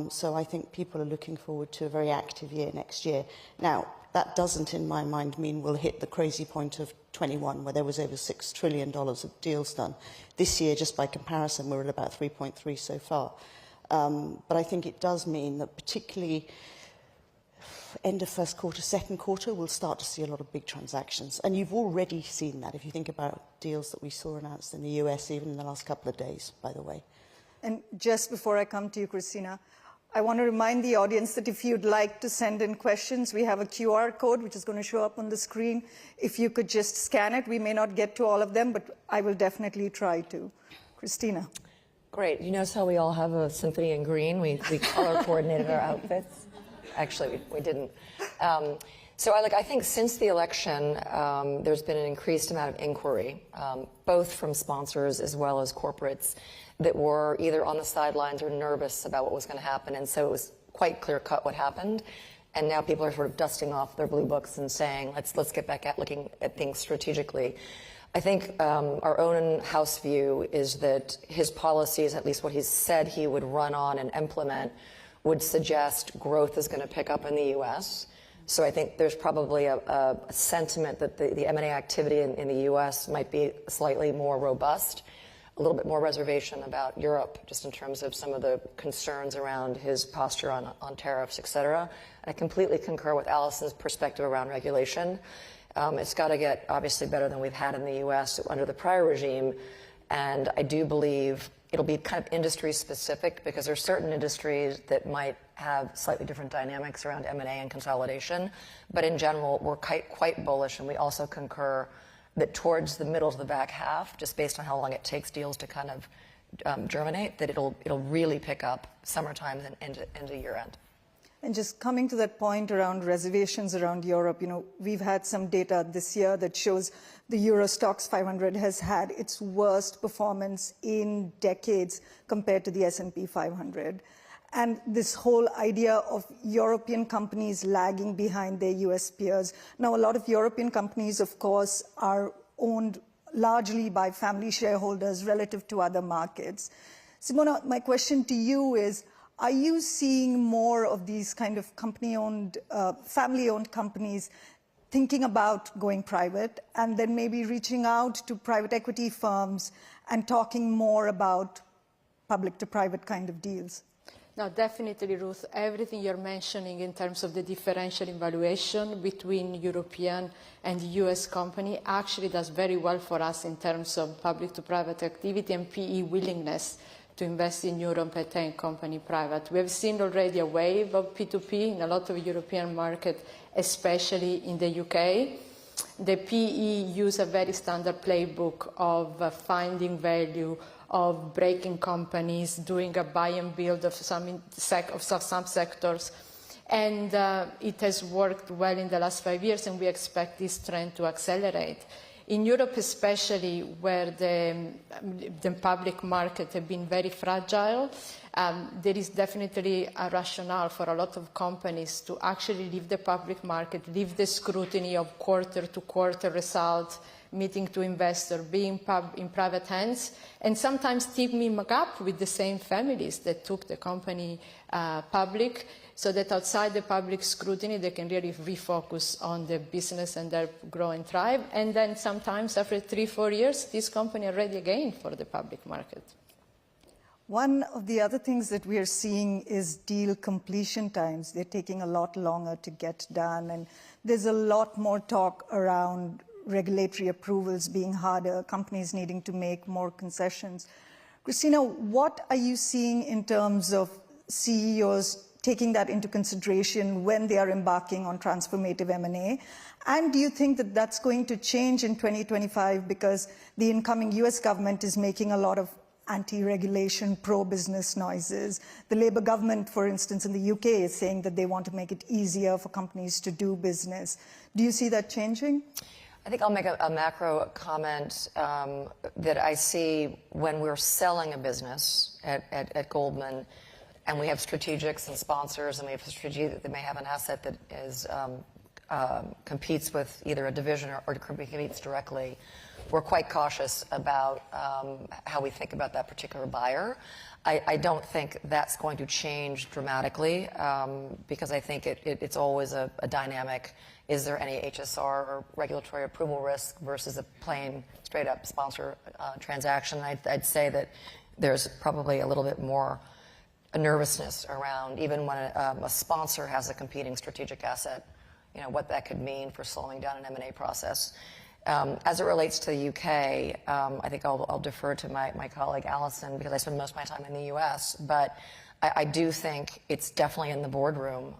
So I think people are looking forward to a very active year next year. Now, that doesn't, in my mind, mean we'll hit the crazy point of 21, where there was over $6 trillion of deals done. This year, just by comparison, we're at about 3.3 so far. But I think it does mean that particularly end of first quarter, second quarter, we'll start to see a lot of big transactions. And you've already seen that if you think about deals that we saw announced in the US even in the last couple of days, by the way. And just before I come to you, Christina, I want to remind the audience that if you'd like to send in questions, we have a QR code which is going to show up on the screen. If you could just scan it, we may not get to all of them, but I will definitely try to. Christina. Great. You notice how we all have a symphony in green? We color coordinated our outfits. Actually, we didn't. So I think since the election, there's been an increased amount of inquiry, both from sponsors as well as corporates, that were either on the sidelines or nervous about what was going to happen. And so it was quite clear-cut what happened. And now people are sort of dusting off their blue books and saying, let's get back at looking at things strategically. I think our own House view is that his policies, at least what he's said he would run on and implement, would suggest growth is going to pick up in the U.S. So I think there's probably a sentiment that the M&A activity in the U.S. might be slightly more robust, a little bit more reservation about Europe, just in terms of some of the concerns around his posture on tariffs, et cetera. I completely concur with Alison's perspective around regulation. It's got to get, obviously, better than we've had in the U.S. under the prior regime. And I do believe it'll be kind of industry-specific, because there are certain industries that might have slightly different dynamics around M&A and consolidation. But in general, we're quite bullish, and we also concur that towards the middle to the back half, just based on how long it takes deals to kind of germinate, that it'll really pick up summertime and into year-end. And just coming to that point around reservations around Europe, we've had some data this year that shows the Euro Stoxx 500 has had its worst performance in decades compared to the S&P 500. And this whole idea of European companies lagging behind their US peers. Now, a lot of European companies, of course, are owned largely by family shareholders relative to other markets. Simona, my question to you is, are you seeing more of these kind of company-owned, family-owned companies thinking about going private and then maybe reaching out to private equity firms and talking more about public-to-private kind of deals? No, definitely, Ruth. Everything you're mentioning in terms of the differential in valuation between European and US company actually does very well for us in terms of public-to-private activity and PE willingness to invest in Europe and take company private. We have seen already a wave of P2P in a lot of European markets, especially in the UK. The PE use a very standard playbook of finding value, of breaking companies, doing a buy and build of some sectors. And it has worked well in the last 5 years, and we expect this trend to accelerate. In Europe especially, where the public market have been very fragile, there is definitely a rationale for a lot of companies to actually leave the public market, leave the scrutiny of quarter-to-quarter results, meeting to investor, being in private hands, and sometimes teaming up with the same families that took the company public, so that outside the public scrutiny, they can really refocus on the business and their grow and thrive. And then sometimes after 3-4 years, this company are ready again for the public market. One of the other things that we are seeing is deal completion times. They're taking a lot longer to get done, and there's a lot more talk around regulatory approvals being harder, companies needing to make more concessions. Christina, what are you seeing in terms of CEOs taking that into consideration when they are embarking on transformative M&A? And do you think that that's going to change in 2025 because the incoming US government is making a lot of anti-regulation, pro-business noises? The Labour government, for instance, in the UK is saying that they want to make it easier for companies to do business. Do you see that changing? I think I'll make a macro comment that I see when we're selling a business at Goldman, and we have strategics and sponsors, and we have a strategic that may have an asset that is competes with either a division or competes directly. We're quite cautious about how we think about that particular buyer. I don't think that's going to change dramatically because I think it's always a dynamic. Is there any HSR or regulatory approval risk versus a plain, straight-up sponsor transaction? I'd say that there's probably a little bit more a nervousness around even when a sponsor has a competing strategic asset, what that could mean for slowing down an M&A process. As it relates to the UK, I think I'll defer to my colleague Alison because I spend most of my time in the US, but I do think it's definitely in the boardroom.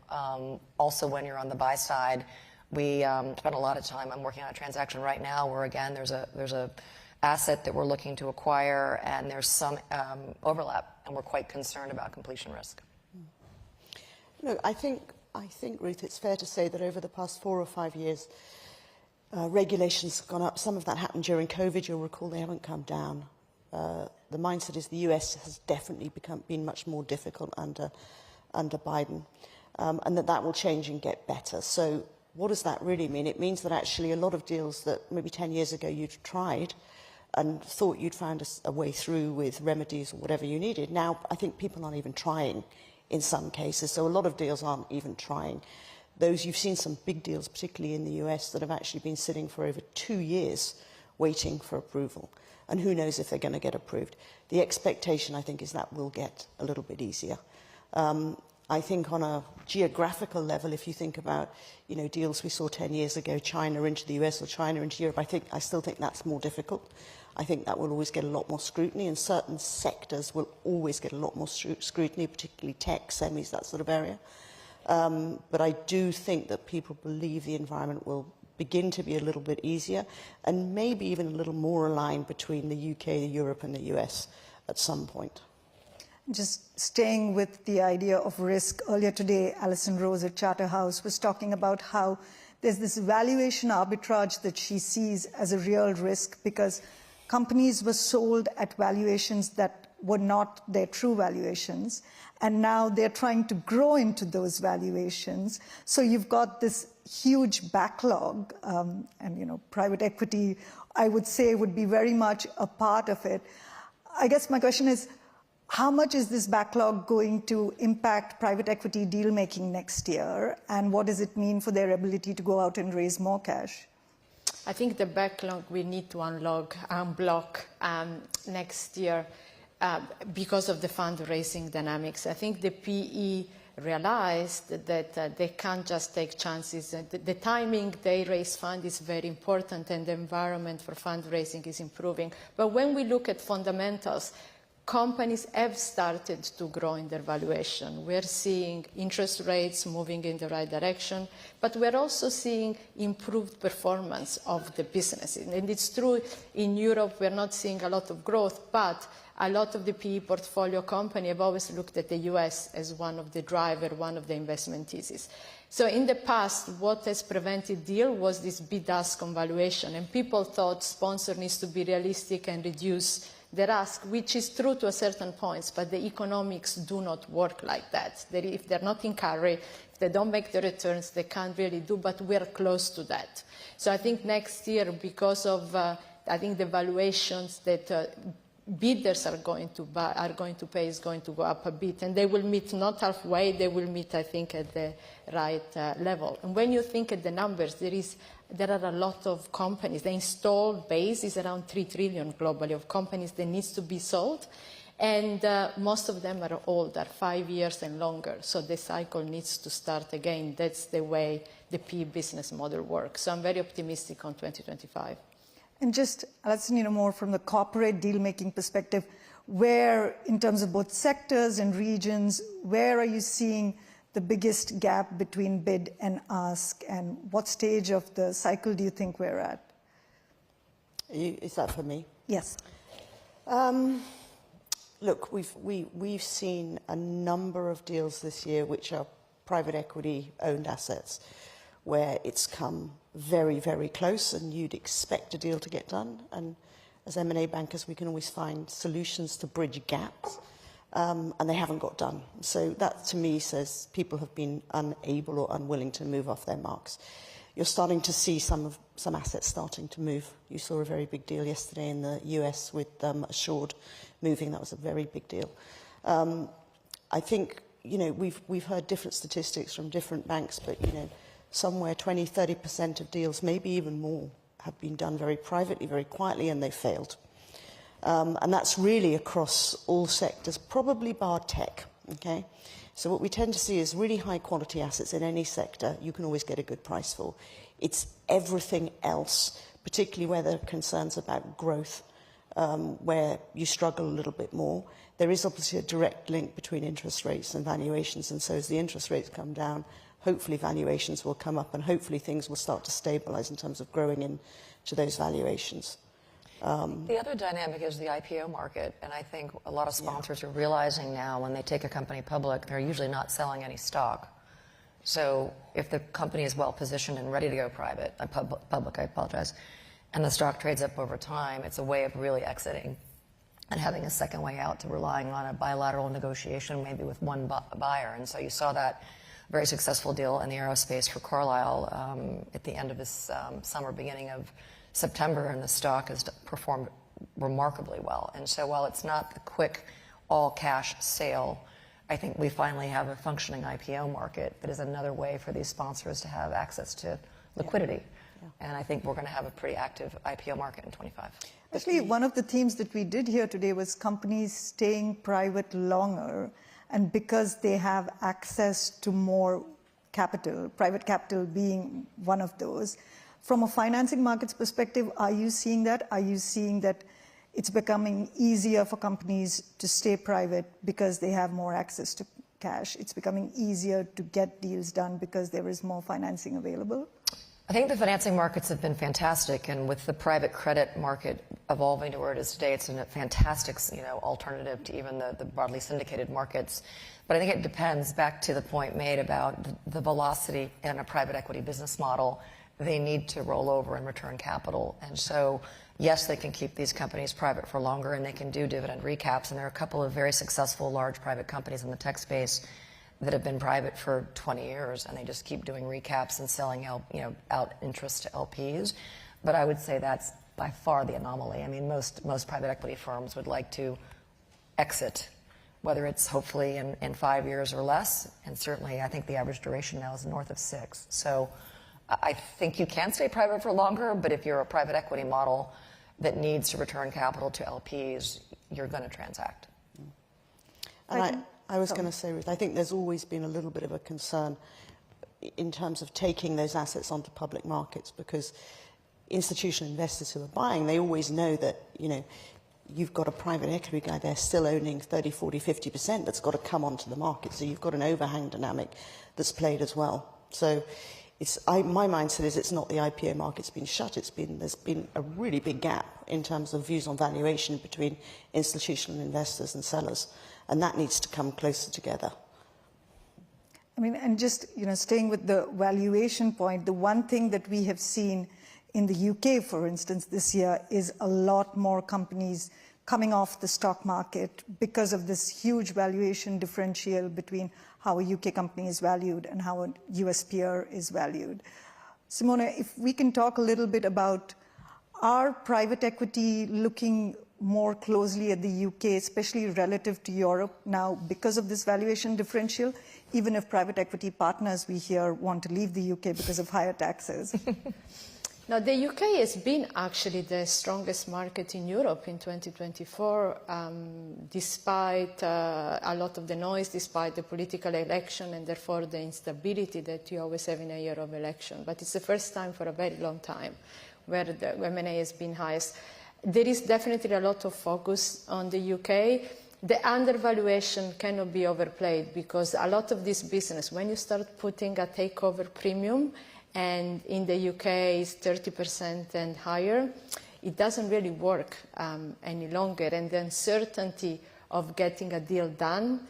Also, when you're on the buy side, we spend a lot of time. I'm working on a transaction right now where, again, there's a asset that we're looking to acquire, and there's some overlap, and we're quite concerned about completion risk. Look, I think, Ruth, it's fair to say that over the past 4 or 5 years, regulations have gone up. Some of that happened during COVID. You'll recall they haven't come down. The mindset is the US has definitely been much more difficult under Biden, and that will change and get better. So what does that really mean? It means that actually a lot of deals that maybe 10 years ago you'd tried and thought you'd found a way through with remedies or whatever you needed, now I think people aren't even trying in some cases. So a lot of deals aren't even trying. You've seen some big deals, particularly in the US, that have actually been sitting for over 2 years waiting for approval. And who knows if they're going to get approved. The expectation, I think, is that will get a little bit easier. I think on a geographical level, if you think about, deals we saw 10 years ago, China into the US or China into Europe, I still think that's more difficult. I think that will always get a lot more scrutiny, and certain sectors will always get a lot more scrutiny, particularly tech, semis, that sort of area. But I do think that people believe the environment will begin to be a little bit easier and maybe even a little more aligned between the UK, Europe and the US at some point. Just staying with the idea of risk, earlier today, Alison Rose at Charterhouse was talking about how there's this valuation arbitrage that she sees as a real risk because companies were sold at valuations that were not their true valuations, and now they're trying to grow into those valuations. So you've got this huge backlog, and private equity, I would say, would be very much a part of it. I guess my question is, how much is this backlog going to impact private equity deal-making next year, and what does it mean for their ability to go out and raise more cash? I think the backlog we need to unblock next year because of the fundraising dynamics. I think the PE realized that they can't just take chances. The timing they raise fund is very important, and the environment for fundraising is improving. But when we look at fundamentals, companies have started to grow in their valuation. We're seeing interest rates moving in the right direction, but we're also seeing improved performance of the businesses. And it's true in Europe, we're not seeing a lot of growth, but a lot of the PE portfolio company have always looked at the US as one of the drivers, one of the investment theses. So in the past, what has prevented deal was this bid-ask on valuation, and people thought sponsor needs to be realistic and reduce the ask, which is true to a certain point, but the economics do not work like that. If they're not in carry, if They don't make the returns, they can't really do, but we're close to that. So I think next year, because of, I think the valuations that bidders are going to pay is going to go up a bit, and they will meet not halfway, they will meet, I think, at the right level. And when you think at the numbers, there are a lot of companies. The installed base is around 3 trillion globally of companies that needs to be sold, and most of them are older, 5 years and longer. So the cycle needs to start again. That's the way the PE business model works. So I'm very optimistic on 2025. And just, let's know more from the corporate deal-making perspective, where, in terms of both sectors and regions, where are you seeing the biggest gap between bid and ask, and what stage of the cycle do you think we're at? Is that for me? Yes. Look, we've seen a number of deals this year which are private equity-owned assets, where it's come very, very close, and you'd expect a deal to get done. And as M&A bankers, we can always find solutions to bridge gaps, and they haven't got done. So that, to me, says people have been unable or unwilling to move off their marks. You're starting to see some assets starting to move. You saw a very big deal yesterday in the US with Assured moving. That was a very big deal. I think, we've heard different statistics from different banks, but, somewhere 20-30% of deals, maybe even more, have been done very privately, very quietly, and they failed. And that's really across all sectors, probably bar tech, okay? So what we tend to see is really high-quality assets in any sector you can always get a good price for. It's everything else, particularly where there are concerns about growth, where you struggle a little bit more. There is obviously a direct link between interest rates and valuations, and so as the interest rates come down, hopefully valuations will come up, and hopefully things will start to stabilize in terms of growing into those valuations. The other dynamic is the IPO market, and I think a lot of sponsors are realizing now when they take a company public, they're usually not selling any stock. So if the company is well positioned and ready to go private, public, I apologize, and the stock trades up over time, it's a way of really exiting and having a second way out to relying on a bilateral negotiation, maybe with one buyer. And so you saw that very successful deal in the aerospace for Carlyle at the end of this summer, beginning of September, and the stock has performed remarkably well. And so while it's not the quick all-cash sale, I think we finally have a functioning IPO market that is another way for these sponsors to have access to liquidity. And I think we're going to have a pretty active IPO market in 25. Actually, one of the themes that we did here today was companies staying private longer, and because they have access to more capital, private capital being one of those. From a financing markets perspective, are you seeing that? Are you seeing that it's becoming easier for companies to stay private because they have more access to cash? It's becoming easier to get deals done because there is more financing available? I think the financing markets have been fantastic, and with the private credit market evolving to where it is today, it's a fantastic, alternative to even the broadly syndicated markets. But I think it depends, back to the point made about the velocity in a private equity business model. They need to roll over and return capital. And so, yes, they can keep these companies private for longer, and they can do dividend recaps. And there are a couple of very successful large private companies in the tech space that have been private for 20 years, and they just keep doing recaps and selling out interest to LPs. But I would say that's by far the anomaly. I mean, most private equity firms would like to exit, whether it's hopefully in 5 years or less. And certainly, I think the average duration now is north of 6. So I think you can stay private for longer, but if you're a private equity model that needs to return capital to LPs, you're going to transact. And I was going to say, Ruth, I think there's always been a little bit of a concern in terms of taking those assets onto public markets, because institutional investors who are buying, they always know that, you've got a private equity guy there still owning 30, 40, 50% that's got to come onto the market. So you've got an overhang dynamic that's played as well. So my mindset is it's not the IPO market's been shut. There's been a really big gap in terms of views on valuation between institutional investors and sellers, and that needs to come closer together. I mean, and just staying with the valuation point, the one thing that we have seen in the UK, for instance, this year is a lot more companies coming off the stock market because of this huge valuation differential between how a UK company is valued and how a US peer is valued. Simona, if we can talk a little bit about, are private equity looking more closely at the UK, especially relative to Europe now because of this valuation differential, even if private equity partners we hear want to leave the UK because of higher taxes? Now, the UK has been actually the strongest market in Europe in 2024, despite a lot of the noise, despite the political election and therefore the instability that you always have in a year of election. But it's the first time for a very long time where the M&A has been highest. There is definitely a lot of focus on the UK. The undervaluation cannot be overplayed because a lot of this business, when you start putting a takeover premium, and in the UK is 30% and higher, it doesn't really work any longer. And the uncertainty of getting a deal done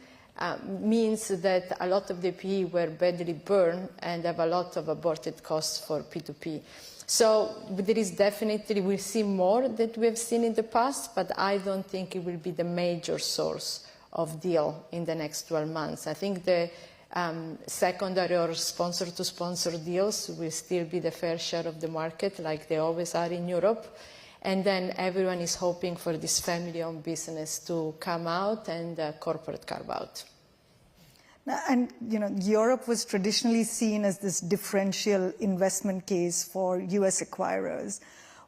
means that a lot of the PE were badly burned and have a lot of aborted costs for P2P. So there is definitely, we'll see more that we have seen in the past, but I don't think it will be the major source of deal in the next 12 months. I think the secondary or sponsor-to-sponsor deals will still be the fair share of the market, like they always are in Europe. And then everyone is hoping for this family-owned business to come out and corporate carve-out. And, you know, Europe was traditionally seen as this differential investment case for US acquirers.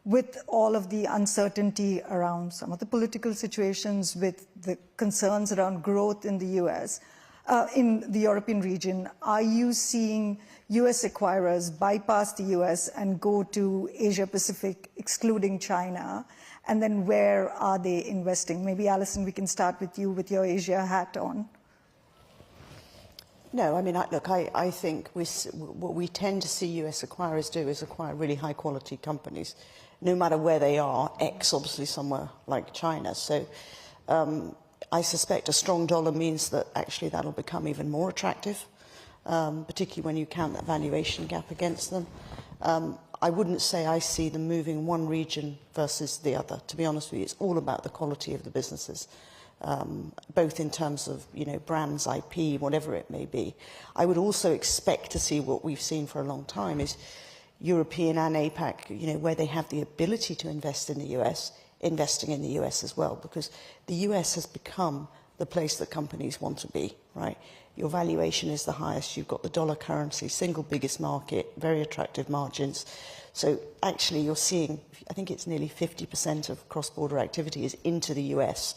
With all of the uncertainty around some of the political situations, with the concerns around growth in the US, in the European region, are you seeing US acquirers bypass the US and go to Asia Pacific, excluding China? And then where are they investing? Maybe, Alison, we can start with you with your Asia hat on. No, I mean, I think what we tend to see US acquirers do is acquire really high-quality companies, no matter where they are, obviously somewhere like China. So I suspect a strong dollar means that actually that'll become even more attractive, particularly when you count that valuation gap against them. I wouldn't say I see them moving one region versus the other. To be honest with you, it's all about the quality of the businesses, both in terms of, you know, brands, IP, whatever it may be. I would also expect to see what we've seen for a long time is European and APAC, you know, where they have the ability to invest in the US, investing in the US as well, because the US has become the place that companies want to be, right? Your valuation is the highest, you've got the dollar currency, single biggest market, very attractive margins. So actually you're seeing, I think it's nearly 50% of cross-border activity is into the US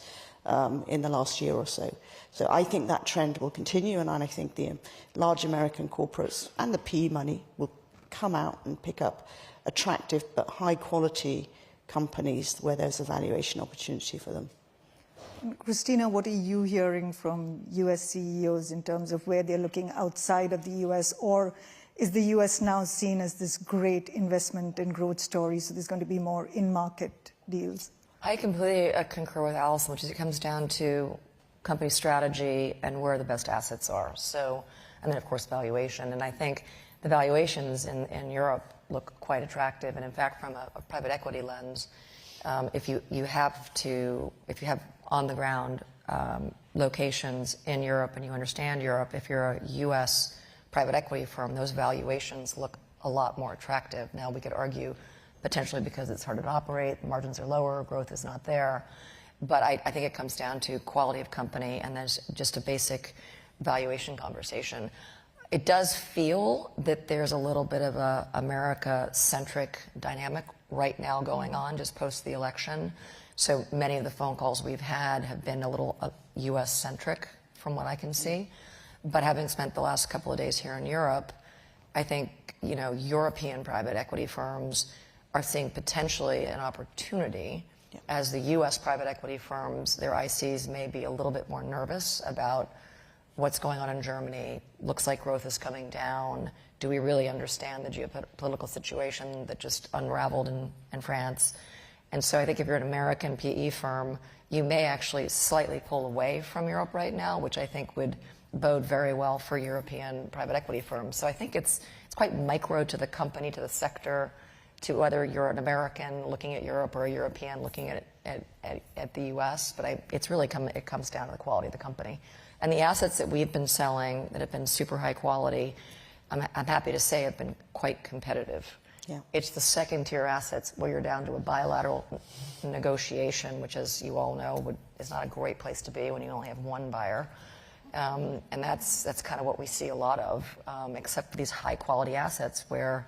in the last year or so. So I think that trend will continue, and I think the large American corporates and the PE money will come out and pick up attractive but high quality companies where there's a valuation opportunity for them. Christina, what are you hearing from US CEOs in terms of where they're looking outside of the US, or is the US now seen as this great investment and growth story, so there's going to be more in-market deals? I completely concur with Alison, which is it comes down to company strategy and where the best assets are. So, and then of course valuation. And I think the valuations in Europe look quite attractive. And in fact, from a private equity lens, if you have on the ground locations in Europe and you understand Europe, if you're a US private equity firm, those valuations look a lot more attractive. Now we could argue potentially because it's harder to operate, margins are lower, growth is not there. But I think it comes down to quality of company and there's just a basic valuation conversation. It does feel that there's a little bit of a America-centric dynamic right now going on just post the election. So many of the phone calls we've had have been a little US-centric from what I can see. But having spent the last couple of days here in Europe, I think, you know, European private equity firms are seeing potentially an opportunity as the US private equity firms, their ICs may be a little bit more nervous about what's going on in Germany. Looks like growth is coming down. Do we really understand the geopolitical situation that just unraveled in France? And so I think if you're an American PE firm, you may actually slightly pull away from Europe right now, which I think would bode very well for European private equity firms. So I think it's quite micro to the company, to the sector, to whether you're an American looking at Europe or a European looking at at the U.S., but it's really it comes down to the quality of the company. And the assets that we've been selling that have been super high quality, I'm happy to say have been quite competitive. Yeah. It's the second-tier assets where you're down to a bilateral negotiation, which, as you all know, is not a great place to be when you only have one buyer. And that's kind of what we see a lot of, except for these high-quality assets where,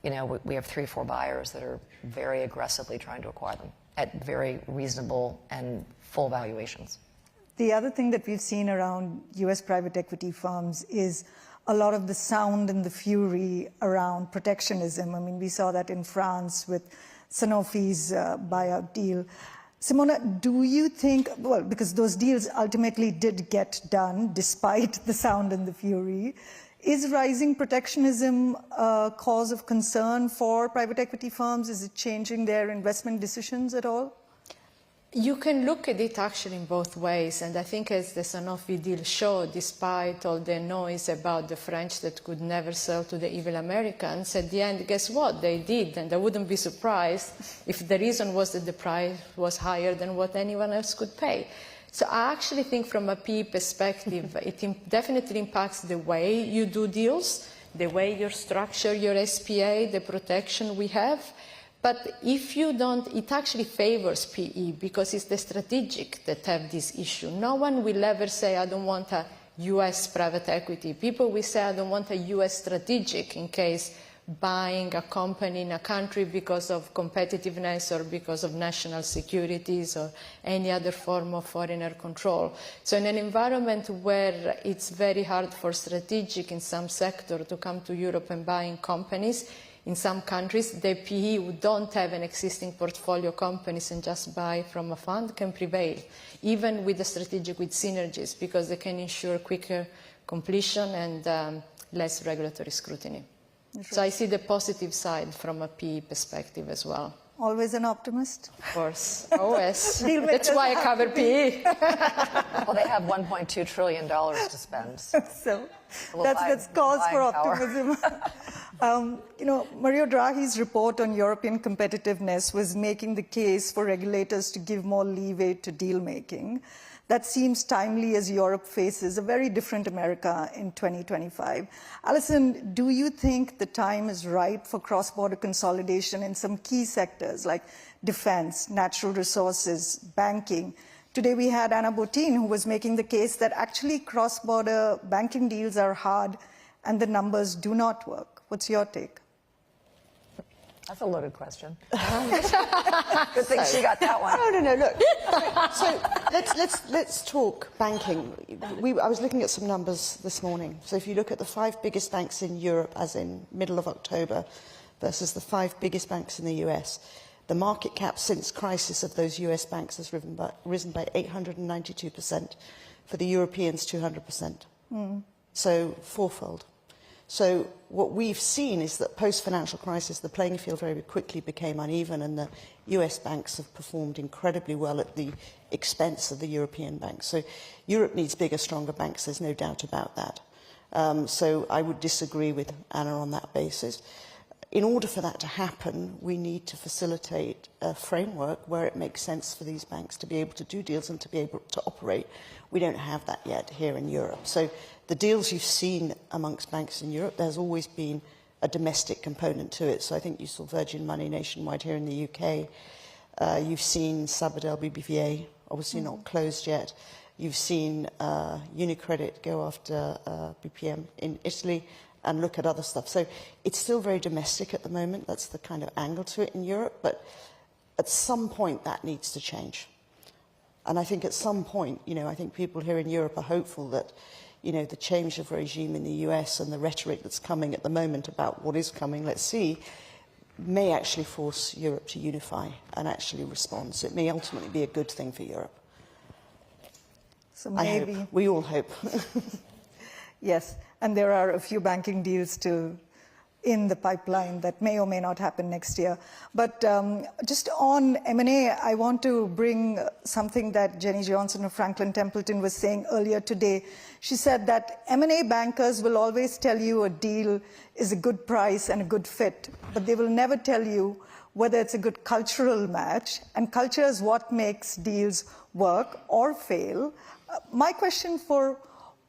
we have 3 or 4 buyers that are very aggressively trying to acquire them at very reasonable and full valuations. The other thing that we've seen around U.S. private equity firms is a lot of the sound and the fury around protectionism. I mean, we saw that in France with Sanofi's buyout deal. Simona, do you think, well, because those deals ultimately did get done despite the sound and the fury, is rising protectionism a cause of concern for private equity firms? Is it changing their investment decisions at all? You can look at it actually in both ways, and I think as the Sanofi deal showed, despite all the noise about the French that could never sell to the evil Americans, at the end, guess what? They did, and I wouldn't be surprised if the reason was that the price was higher than what anyone else could pay. So I actually think from a PE perspective, it definitely impacts the way you do deals, the way you structure your SPA, the protection we have. But if you don't, it actually favors PE because it's the strategic that have this issue. No one will ever say, I don't want a US private equity. People will say, I don't want a US strategic in case buying a company in a country because of competitiveness or because of national securities or any other form of foreigner control. So in an environment where it's very hard for strategic in some sector to come to Europe and buying companies, in some countries, the PE who don't have an existing portfolio companies and just buy from a fund can prevail, even with the strategic with synergies, because they can ensure quicker completion and less regulatory scrutiny. So I see the positive side from a PE perspective as well. Always an optimist? Of course, always. That's why I cover PE. Well, they have $1.2 trillion to spend. So that's cause for optimism. Mario Draghi's report on European competitiveness was making the case for regulators to give more leeway to deal making. That seems timely as Europe faces a very different America in 2025. Alison, do you think the time is right for cross-border consolidation in some key sectors like defense, natural resources, banking? Today we had Anna Botín, who was making the case that actually cross-border banking deals are hard and the numbers do not work. What's your take? That's a loaded question. Good thing she got that one. No, look. So let's talk banking. I was looking at some numbers this morning. So if you look at the 5 biggest banks in Europe as in middle of October versus the 5 biggest banks in the US, the market cap since crisis of those US banks has risen by 892%. For the Europeans, 200%. So fourfold. So what we've seen is that post-financial crisis, the playing field very quickly became uneven, and the US banks have performed incredibly well at the expense of the European banks. So Europe needs bigger, stronger banks, there's no doubt about that. So I would disagree with Anna on that basis. In order for that to happen, we need to facilitate a framework where it makes sense for these banks to be able to do deals and to be able to operate. We don't have that yet here in Europe. So the deals you've seen amongst banks in Europe, there's always been a domestic component to it. So I think you saw Virgin Money Nationwide here in the UK. You've seen Sabadell BBVA, obviously not closed yet. You've seen UniCredit go after BPM in Italy and look at other stuff. So it's still very domestic at the moment. That's the kind of angle to it in Europe. But at some point, that needs to change. And I think at some point, I think people here in Europe are hopeful that, the change of regime in the US and the rhetoric that's coming at the moment about what is coming, let's see, may actually force Europe to unify and actually respond. So it may ultimately be a good thing for Europe. So maybe. I hope. We all hope. Yes, and there are a few banking deals in the pipeline that may or may not happen next year. But just on M&A, I want to bring something that Jenny Johnson of Franklin Templeton was saying earlier today. She said that M&A bankers will always tell you a deal is a good price and a good fit, but they will never tell you whether it's a good cultural match, and culture is what makes deals work or fail. My question for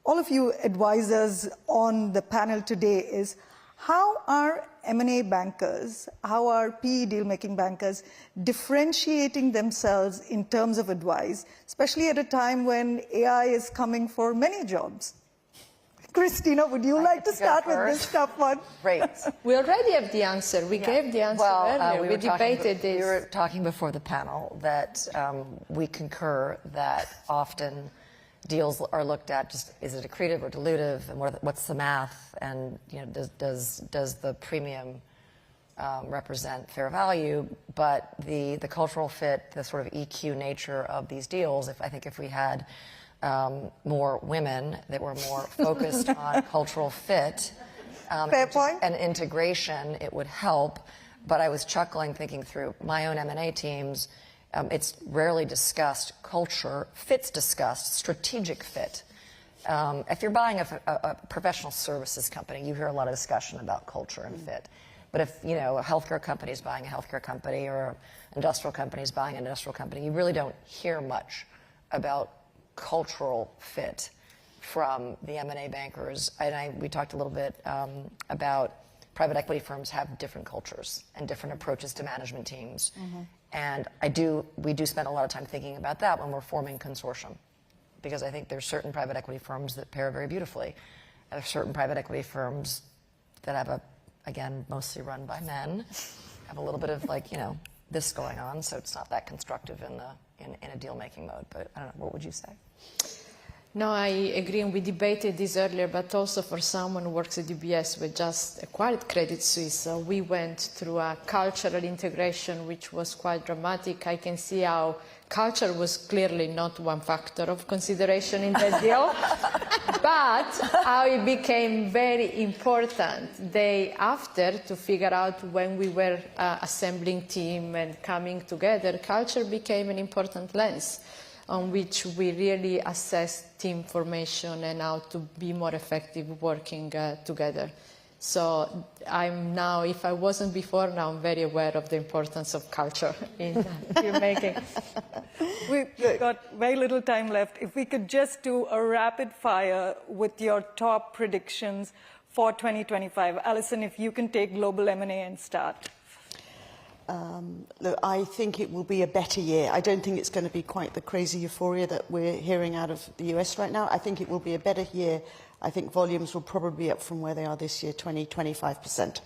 all of you advisors on the panel today is, how are M&A bankers, how are PE deal-making bankers differentiating themselves in terms of advice, especially at a time when AI is coming for many jobs? Christina, would you like to start with this tough one? Great. We already have the answer. We gave the answer earlier. We debated this. We were talking before the panel that we concur that often deals are looked at just, is it accretive or dilutive, and what's the math, and does the premium represent fair value? But the cultural fit, the sort of EQ nature of these deals, I think if we had more women that were more focused on cultural fit and integration, it would help. But I was chuckling thinking through my own M&A teams. It's rarely discussed. Culture, fit's discussed, strategic fit. If you're buying a professional services company, you hear a lot of discussion about culture and fit. But if a healthcare company is buying a healthcare company, or an industrial company is buying an industrial company, you really don't hear much about cultural fit from the M&A bankers. And we talked a little bit about private equity firms have different cultures and different approaches to management teams. Mm-hmm. And we do spend a lot of time thinking about that when we're forming consortium, because I think there's certain private equity firms that pair very beautifully. And there's certain private equity firms that have again, mostly run by men, have a little bit of this going on, so it's not that constructive in a deal-making mode. But I don't know, what would you say? No, I agree, and we debated this earlier, but also for someone who works at UBS, we just acquired Credit Suisse. We went through a cultural integration which was quite dramatic. I can see how culture was clearly not one factor of consideration in that deal, but how it became very important day after to figure out when we were assembling team and coming together. Culture became an important lens on which we really assess team formation and how to be more effective working together. So I'm now, if I wasn't before, now I'm very aware of the importance of culture in deal making. We've got very little time left. If we could just do a rapid fire with your top predictions for 2025. Alison, if you can take global M&A and start. Look, I think it will be a better year. I don't think it's going to be quite the crazy euphoria that we're hearing out of the US right now. I think it will be a better year. I think volumes will probably be up from where they are this year, 20-25%.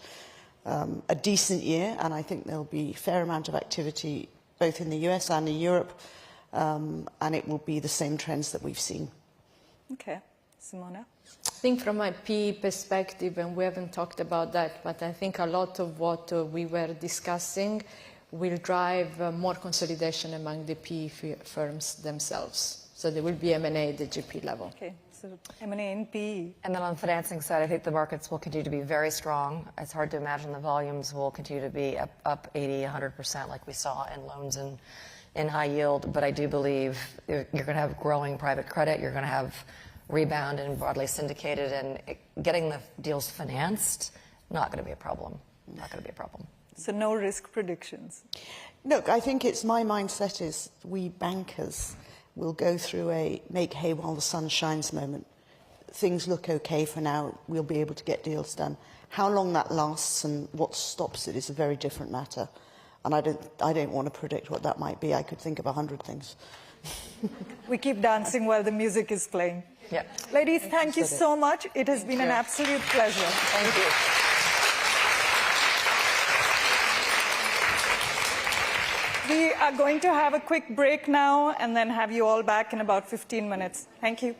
A decent year, and I think there'll be a fair amount of activity both in the US and in Europe, and it will be the same trends that we've seen. Okay. Simona? I think from my PE perspective, and we haven't talked about that, but I think a lot of what we were discussing will drive more consolidation among the PE firms themselves. So there will be M&A at the GP level. Okay, so M&A in PE. And then on the financing side, I think the markets will continue to be very strong. It's hard to imagine the volumes will continue to be up 80, 100% like we saw in loans and in high yield. But I do believe you're going to have growing private credit. You're going to have rebound and broadly syndicated, and getting the deals financed, not going to be a problem. Not going to be a problem. So no risk predictions. Look, I think it's my mindset is we bankers will go through a make hay while the sun shines moment. Things look okay for now. We'll be able to get deals done. How long that lasts and what stops it is a very different matter. And I don't want to predict what that might be. I could think of 100 things. We keep dancing while the music is playing. Yeah. Ladies, thank you so much. It has been an absolute pleasure. Thank you. We are going to have a quick break now and then have you all back in about 15 minutes. Thank you.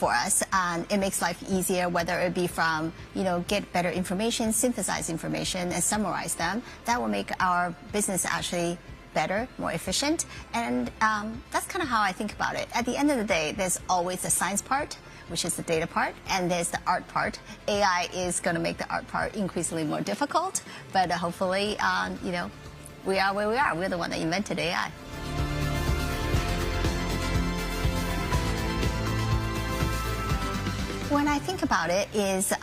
for us, and it makes life easier, whether it be from, get better information, synthesize information, and summarize them. That will make our business actually better, more efficient, and that's kind of how I think about it. At the end of the day, there's always the science part, which is the data part, and there's the art part. AI is going to make the art part increasingly more difficult, but hopefully, we are where we are. We're the one that invented AI. When I think about it is,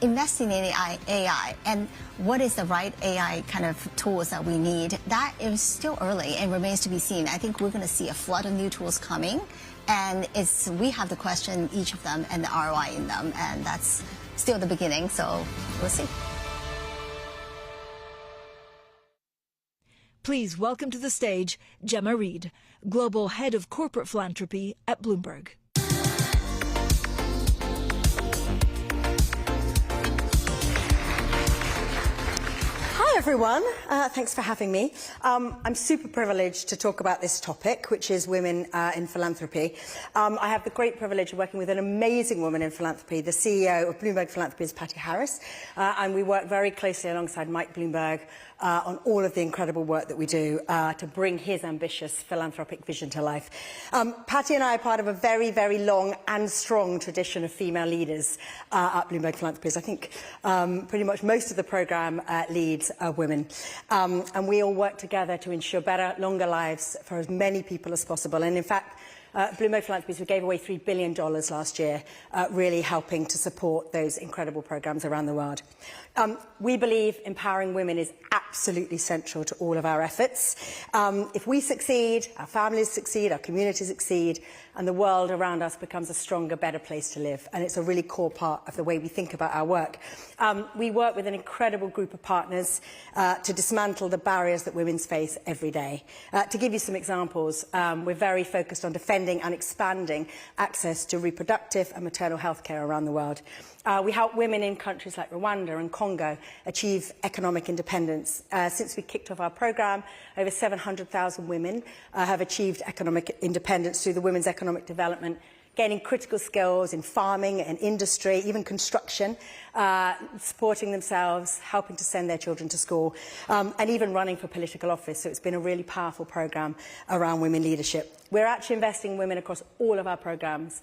investing in AI and what is the right AI kind of tools that we need, that is still early and remains to be seen. I think we're going to see a flood of new tools coming, and we have to question each of them and the ROI in them, and that's still the beginning, so we'll see. Please welcome to the stage Gemma Reed, Global Head of Corporate Philanthropy at Bloomberg. Hi everyone, thanks for having me. I'm super privileged to talk about this topic, which is women in philanthropy. I have the great privilege of working with an amazing woman in philanthropy. The CEO of Bloomberg Philanthropy is Patty Harris, and we work very closely alongside Mike Bloomberg on all of the incredible work that we do to bring his ambitious philanthropic vision to life. Patty and I are part of a very, very long and strong tradition of female leaders at Bloomberg Philanthropies. I think pretty much most of the programme leads are women. And we all work together to ensure better, longer lives for as many people as possible. And in fact, Bloomberg Philanthropies, we gave away $3 billion last year, really helping to support those incredible programmes around the world. We believe empowering women is absolutely central to all of our efforts. If we succeed, our families succeed, our communities succeed, and the world around us becomes a stronger, better place to live. And it's a really core part of the way we think about our work. We work with an incredible group of partners to dismantle the barriers that women face every day. To give you some examples, we're very focused on defending and expanding access to reproductive and maternal health care around the world. We help women in countries like Rwanda and Congo achieve economic independence. Since we kicked off our programme, over 700,000 women have achieved economic independence through the Women's Economic Development, gaining critical skills in farming and industry, even construction, supporting themselves, helping to send their children to school, and even running for political office. So it's been a really powerful programme around women leadership. We're actually investing in women across all of our programmes,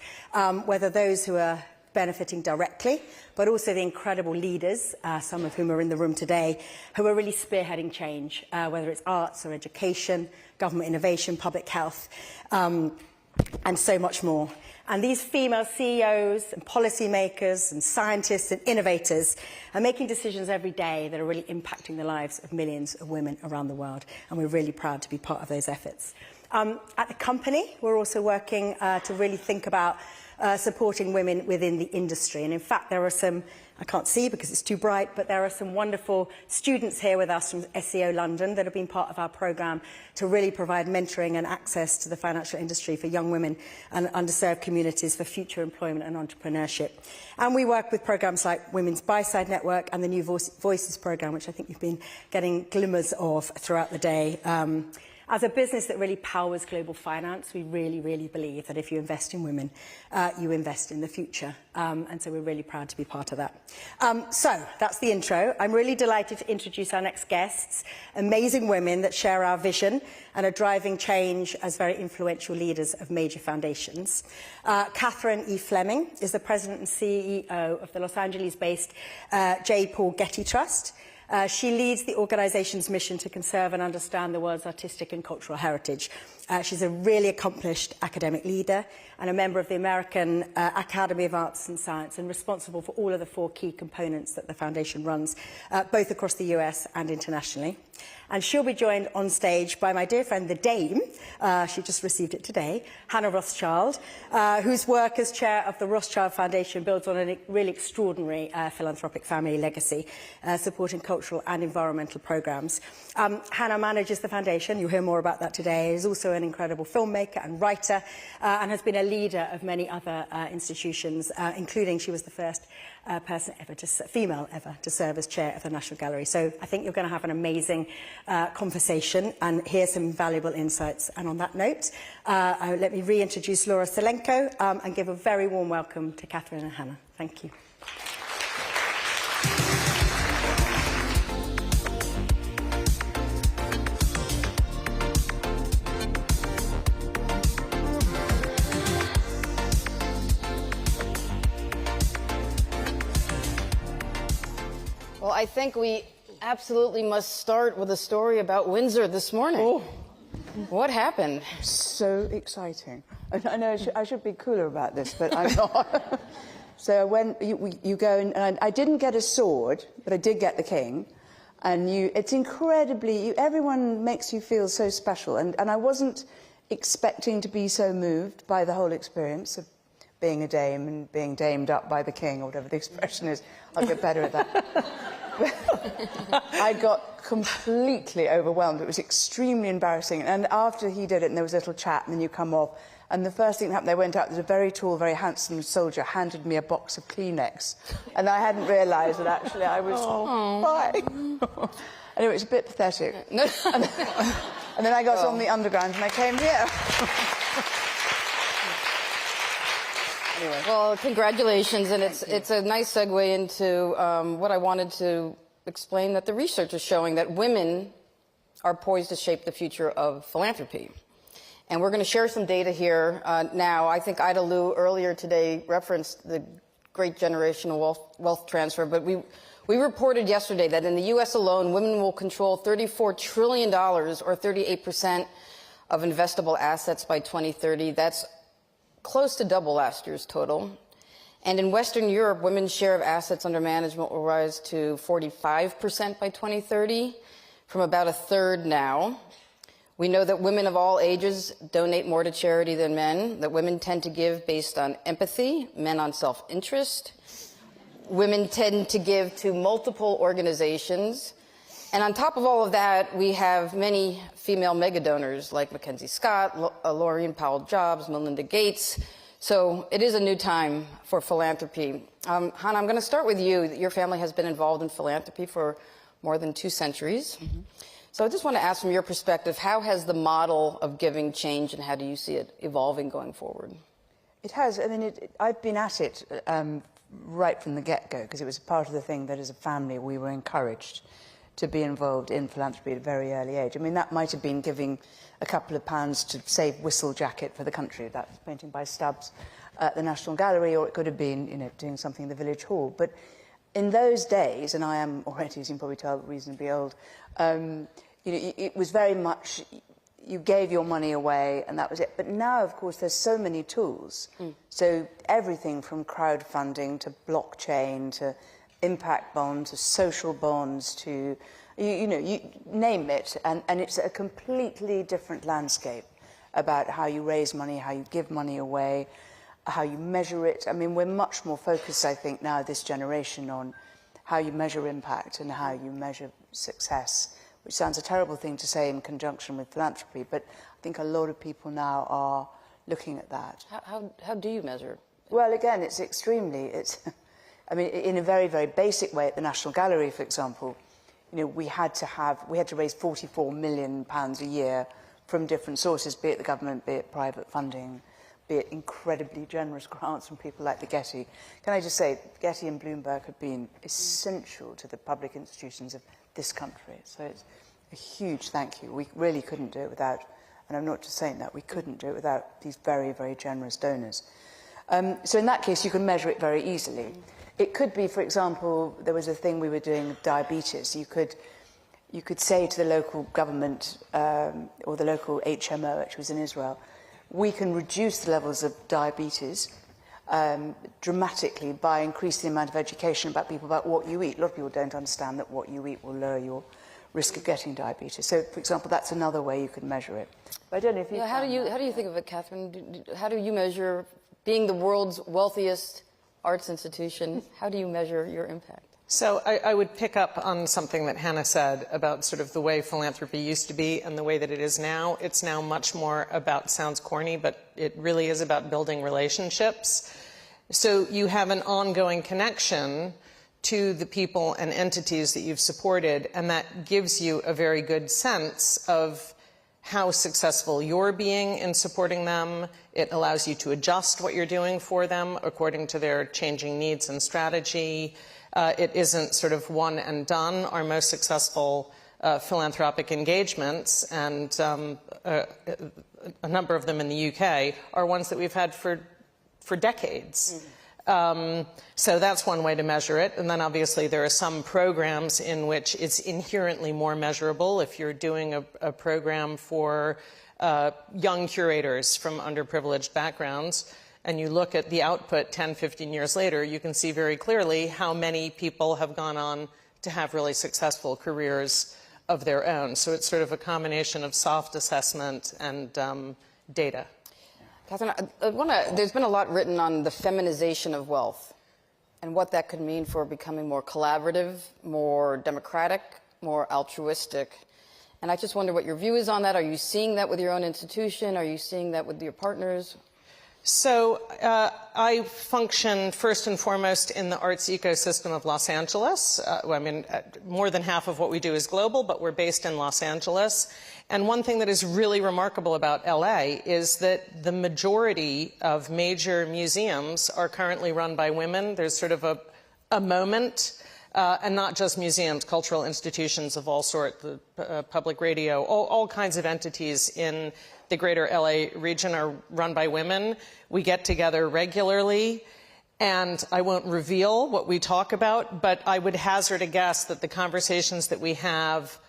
whether those who are benefiting directly, but also the incredible leaders, some of whom are in the room today, who are really spearheading change, whether it's arts or education, government innovation, public health, and so much more. And these female CEOs and policymakers and scientists and innovators are making decisions every day that are really impacting the lives of millions of women around the world. And we're really proud to be part of those efforts. At the company, we're also working to really think about supporting women within the industry. And in fact, there are some, I can't see because it's too bright, but there are some wonderful students here with us from SEO London that have been part of our programme to really provide mentoring and access to the financial industry for young women and underserved communities for future employment and entrepreneurship. And we work with programmes like Women's Buy-Side Network and the New Voices programme, which I think you've been getting glimmers of throughout the day. As a business that really powers global finance, we really, really believe that if you invest in women, you invest in the future. And so we're really proud to be part of that. So that's the intro. I'm really delighted to introduce our next guests, amazing women that share our vision and are driving change as very influential leaders of major foundations. Katherine E. Fleming is the president and CEO of the Los Angeles-based J. Paul Getty Trust. She leads the organisation's mission to conserve and understand the world's artistic and cultural heritage. She's a really accomplished academic leader and a member of the American Academy of Arts and Science, and responsible for all of the 4 key components that the foundation runs, both across the US and internationally. And she'll be joined on stage by my dear friend, the Dame, she just received it today, Hannah Rothschild, whose work as chair of the Rothschild Foundation builds on a really extraordinary philanthropic family legacy, supporting culture agricultural and environmental programmes. Hannah manages the foundation. You'll hear more about that today. Is also an incredible filmmaker and writer, and has been a leader of many other institutions, including she was the first female ever to serve as chair of the National Gallery. So I think you're going to have an amazing conversation and hear some valuable insights. And on that note, let me reintroduce Laura Selenko and give a very warm welcome to Katherine and Hannah. Thank you. Well, I think we absolutely must start with a story about Windsor this morning. Oh. What happened? So exciting. I know I should be cooler about this, but I'm not. So when you go and I didn't get a sword, but I did get the king. And it's incredibly, everyone makes you feel so special. And I wasn't expecting to be so moved by the whole experience of being a dame and being damed up by the king, or whatever the expression is. I'll get better at that. I got completely overwhelmed. It was extremely embarrassing. And after he did it, and there was a little chat, and then you come off, and the first thing that happened, I went out, there's a very tall, very handsome soldier handed me a box of Kleenex. And I hadn't realised that actually I was crying. And it was a bit pathetic. and then I got on the underground and I came here. Anyway. Well, congratulations, and it's a nice segue into what I wanted to explain, that the research is showing that women are poised to shape the future of philanthropy. And we're going to share some data here now. I think Ida Liu earlier today referenced the great generational wealth transfer, but we reported yesterday that in the U.S. alone, women will control $34 trillion, or 38% of investable assets by 2030. That's close to double last year's total. And in Western Europe, women's share of assets under management will rise to 45% by 2030, from about a third now. We know that women of all ages donate more to charity than men, that women tend to give based on empathy, men on self-interest. Women tend to give to multiple organizations. And on top of all of that, we have many female mega donors like Mackenzie Scott, Laureen Powell Jobs, Melinda Gates. So it is a new time for philanthropy. Hannah, I'm going to start with you. Your family has been involved in philanthropy for more than 2 centuries. Mm-hmm. So I just want to ask, from your perspective, how has the model of giving changed, and how do you see it evolving going forward? It has. I mean, I've been at it right from the get-go, because it was part of the thing that as a family we were encouraged to be involved in philanthropy at a very early age. I mean, that might have been giving a couple of pounds to save Whistle Jacket for the country. That was painting by Stubbs at the National Gallery, or it could have been, you know, doing something in the village hall. But in those days, and I am already, as you can probably tell, reasonably old, you know, it was very much, you gave your money away and that was it. But now, of course, there's so many tools. So everything from crowdfunding to blockchain to impact bonds to social bonds to, you name it. And it's a completely different landscape about how you raise money, how you give money away, how you measure it. I mean, we're much more focused, I think, now, this generation, on how you measure impact and how you measure success, which sounds a terrible thing to say in conjunction with philanthropy, but I think a lot of people now are looking at that. How do you measure? Well, again, it's I mean, in a very, very basic way, at the National Gallery, for example, you know, we had to raise £44 million a year from different sources, be it the government, be it private funding, be it incredibly generous grants from people like the Getty. Can I just say, Getty and Bloomberg have been essential to the public institutions of this country. So it's a huge thank you. We really couldn't do it without, and I'm not just saying that, we couldn't do it without these very, very generous donors. So in that case, you can measure it very easily. It could be, for example, there was a thing we were doing with diabetes. You could say to the local government or the local HMO, which was in Israel, we can reduce the levels of diabetes dramatically by increasing the amount of education about people about what you eat. A lot of people don't understand that what you eat will lower your risk of getting diabetes. So, for example, that's another way you can measure it. But I don't know if you. Yeah, how do you think of it, Katherine? How do you measure, being the world's wealthiest arts institution, how do you measure your impact? So I would pick up on something that Hannah said about sort of the way philanthropy used to be and the way that it is now. It's now much more about, sounds corny, but it really is about building relationships. So you have an ongoing connection to the people and entities that you've supported, and that gives you a very good sense of how successful you're being in supporting them. It allows you to adjust what you're doing for them according to their changing needs and strategy. It isn't sort of one and done. Our most successful philanthropic engagements, and a number of them in the UK, are ones that we've had for decades. So that's one way to measure it. And then obviously there are some programs in which it's inherently more measurable. If you're doing a program for young curators from underprivileged backgrounds, and you look at the output 10, 15 years later, you can see very clearly how many people have gone on to have really successful careers of their own. So it's sort of a combination of soft assessment and data. Catherine, there's been a lot written on the feminization of wealth and what that could mean for becoming more collaborative, more democratic, more altruistic. And I just wonder what your view is on that. Are you seeing that with your own institution? Are you seeing that with your partners? So I function first and foremost in the arts ecosystem of Los Angeles. I mean, more than half of what we do is global, but we're based in Los Angeles. And one thing that is really remarkable about LA is that the majority of major museums are currently run by women. There's sort of a moment, and not just museums, cultural institutions of all sorts, public radio, all kinds of entities in the greater LA region are run by women. We get together regularly, and I won't reveal what we talk about, but I would hazard a guess that the conversations that we have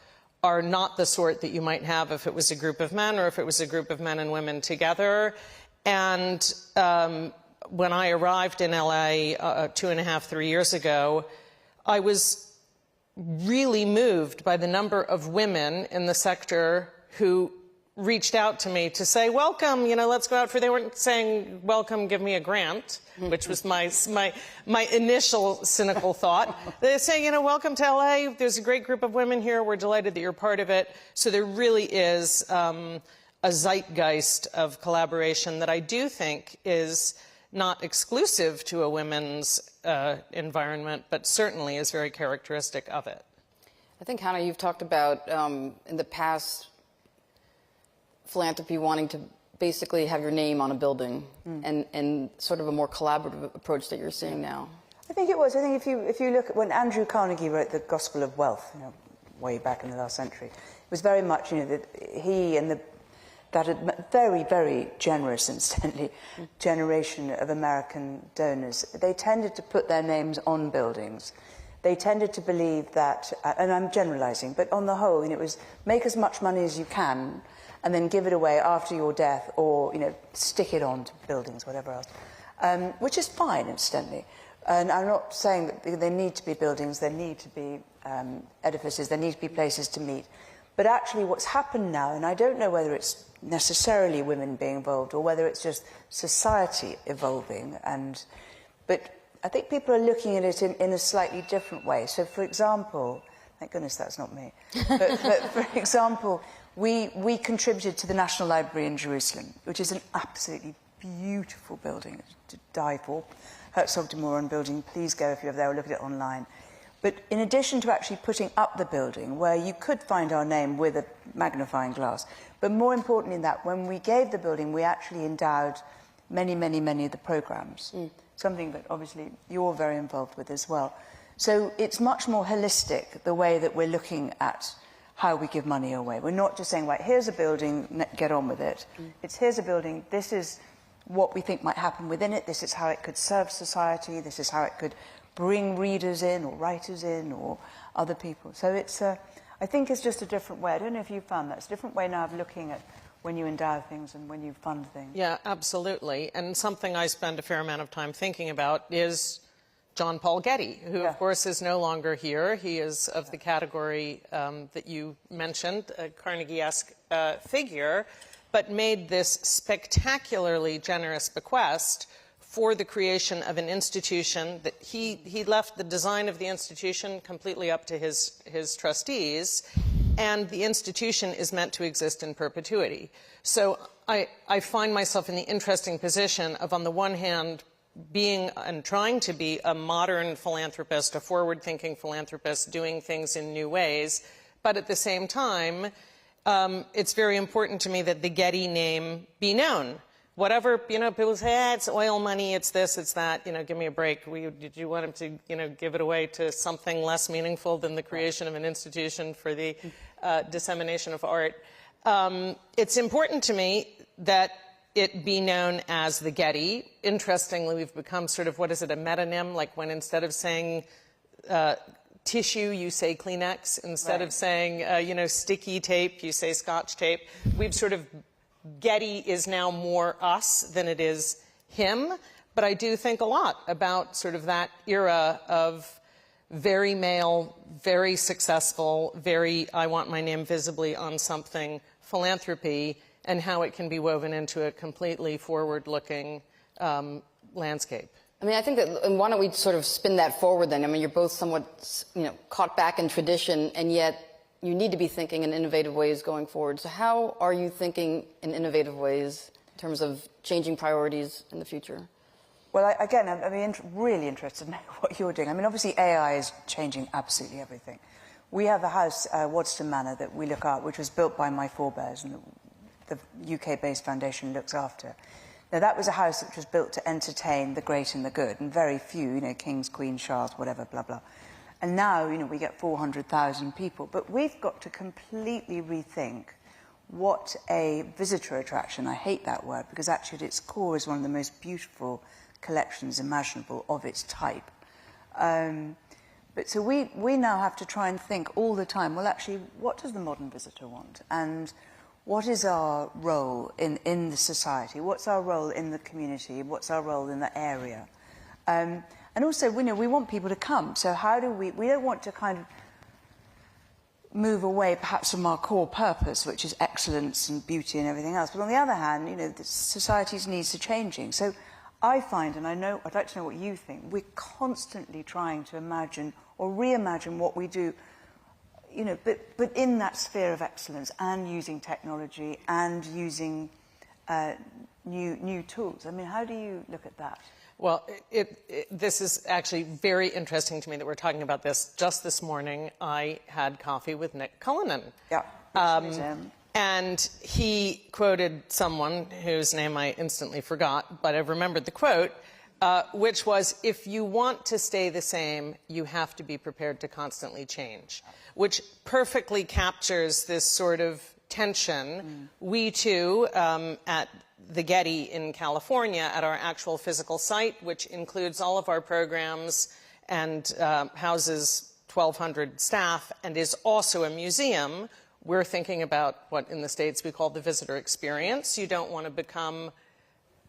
are not the sort that you might have if it was a group of men or if it was a group of men and women together. And when I arrived in LA 2.5, 3 years ago, I was really moved by the number of women in the sector who reached out to me to say, welcome, you know, let's go out for, they weren't saying, welcome, give me a grant, which was my initial cynical thought. They say, you know, welcome to LA, there's a great group of women here, we're delighted that you're part of it. So there really is a zeitgeist of collaboration that I do think is not exclusive to a women's environment, but certainly is very characteristic of it. I think, Hannah, you've talked about in the past philanthropy wanting to basically have your name on a building and sort of a more collaborative approach that you're seeing now. I think it was. I think if you look at when Andrew Carnegie wrote The Gospel of Wealth, you know, way back in the last century, it was very much, you know, that he and that very, very generous, incidentally, generation of American donors, they tended to put their names on buildings. They tended to believe that, and I'm generalizing, but on the whole, you know, it was make as much money as you can and then give it away after your death, or, you know, stick it on to buildings, whatever else, which is fine, incidentally. And I'm not saying that there need to be buildings, there need to be edifices, there need to be places to meet. But actually what's happened now, and I don't know whether it's necessarily women being involved or whether it's just society evolving, but I think people are looking at it in a slightly different way. So, for example, thank goodness that's not me, but for example, we contributed to the National Library in Jerusalem, which is an absolutely beautiful building to die for. Herzog de Meuron building, please go if you're there or look at it online. But in addition to actually putting up the building, where you could find our name with a magnifying glass, but more importantly than that, when we gave the building, we actually endowed many, many, many of the programs, something that obviously you're very involved with as well. So it's much more holistic, the way that we're looking at how we give money away. We're not just saying, right, here's a building, get on with it. It's here's a building, this is what we think might happen within it, this is how it could serve society, this is how it could bring readers in or writers in or other people. So it's, I think it's just a different way. I don't know if you found that. It's a different way now of looking at when you endow things and when you fund things. Yeah, absolutely. And something I spend a fair amount of time thinking about is John Paul Getty, who, of course, is no longer here. He is of the category that you mentioned, a Carnegie-esque figure, but made this spectacularly generous bequest for the creation of an institution that he left the design of the institution completely up to his trustees, and the institution is meant to exist in perpetuity. So I find myself in the interesting position of, on the one hand, being and trying to be a modern philanthropist, a forward-thinking philanthropist, doing things in new ways, but at the same time, it's very important to me that the Getty name be known. Whatever, people say, it's oil money, it's this, it's that, give me a break. Did you want him to, give it away to something less meaningful than the creation of an institution for the dissemination of art? It's important to me that it be known as the Getty. Interestingly, we've become sort of, a metonym, like when instead of saying tissue, you say Kleenex. Instead of saying, sticky tape, you say Scotch tape. We've sort of, Getty is now more us than it is him. But I do think a lot about sort of that era of very male, very successful, very I want my name visibly on something philanthropy, and how it can be woven into a completely forward-looking landscape. I mean, I think that, and why don't we sort of spin that forward then? I mean, you're both somewhat, caught back in tradition, and yet you need to be thinking in innovative ways going forward. So how are you thinking in innovative ways in terms of changing priorities in the future? Well, again, I'm really interested in what you're doing. I mean, obviously, AI is changing absolutely everything. We have a house, Waddesdon Manor, that we look at, which was built by my forebears, and the UK-based foundation looks after. Now, that was a house which was built to entertain the great and the good, and very few, kings, queens, shahs, whatever, blah, blah. And now, we get 400,000 people. But we've got to completely rethink what a visitor attraction, I hate that word, because actually at its core is one of the most beautiful collections imaginable of its type. But so we now have to try and think all the time, well, actually, what does the modern visitor want? And what is our role in the society? What's our role in the community? What's our role in the area? And also, we want people to come. So how do we don't want to kind of move away perhaps from our core purpose, which is excellence and beauty and everything else. But on the other hand, the society's needs are changing. So I find, and I'd like to know what you think, we're constantly trying to imagine or reimagine what we do, but in that sphere of excellence, and using technology and using new tools. I mean, how do you look at that? Well, this is actually very interesting to me that we're talking about this. Just this morning, I had coffee with Nick Cullinan. Yeah. And he quoted someone whose name I instantly forgot, but I've remembered the quote, which was, if you want to stay the same, you have to be prepared to constantly change, which perfectly captures this sort of tension. We, too, at the Getty in California, at our actual physical site, which includes all of our programs and houses 1,200 staff and is also a museum, we're thinking about what in the States we call the visitor experience. You don't want to become,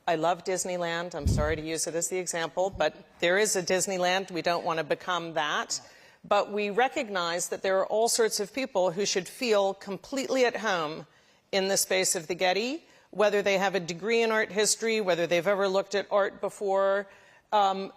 I love Disneyland, I'm sorry to use it as the example, but there is a Disneyland, we don't want to become that. But we recognize that there are all sorts of people who should feel completely at home in the space of the Getty, whether they have a degree in art history, whether they've ever looked at art before.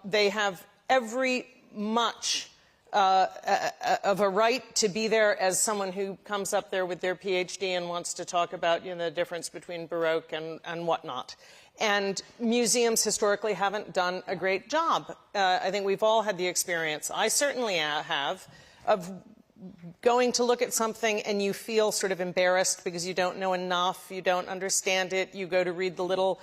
They have every much of a right to be there as someone who comes up there with their PhD and wants to talk about the difference between Baroque and whatnot. And museums historically haven't done a great job. I think we've all had the experience, I certainly have, of going to look at something and you feel sort of embarrassed because you don't know enough, you don't understand it, you go to read the little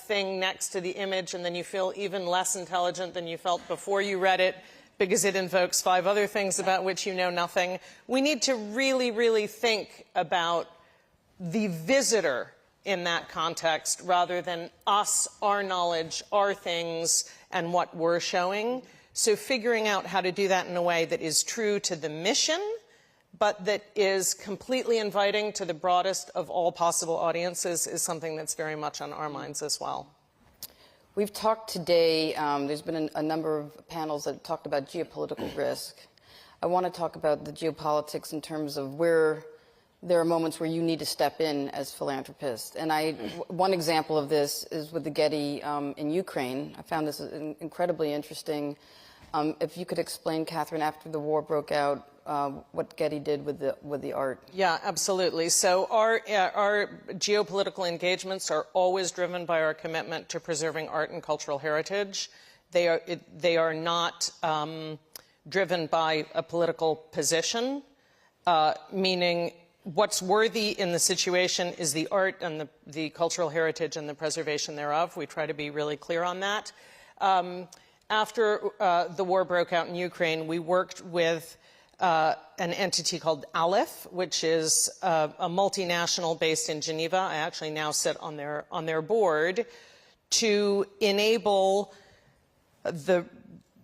thing next to the image and then you feel even less intelligent than you felt before you read it because it invokes 5 other things about which you know nothing. We need to really, really think about the visitor in that context rather than us, our knowledge, our things, and what we're showing. So figuring out how to do that in a way that is true to the mission, but that is completely inviting to the broadest of all possible audiences is something that's very much on our minds as well. We've talked today, there's been a number of panels that have talked about geopolitical risk. I want to talk about the geopolitics in terms of where there are moments where you need to step in as philanthropist. And one example of this is with the Getty in Ukraine. I found this incredibly interesting. If you could explain, Catherine, after the war broke out, what Getty did with the art. Yeah, absolutely. So our geopolitical engagements are always driven by our commitment to preserving art and cultural heritage. They are not driven by a political position, meaning what's worthy in the situation is the art and the cultural heritage and the preservation thereof. We try to be really clear on that. After the war broke out in Ukraine, we worked with an entity called Aleph, which is a multinational based in Geneva. I actually now sit on their board to enable the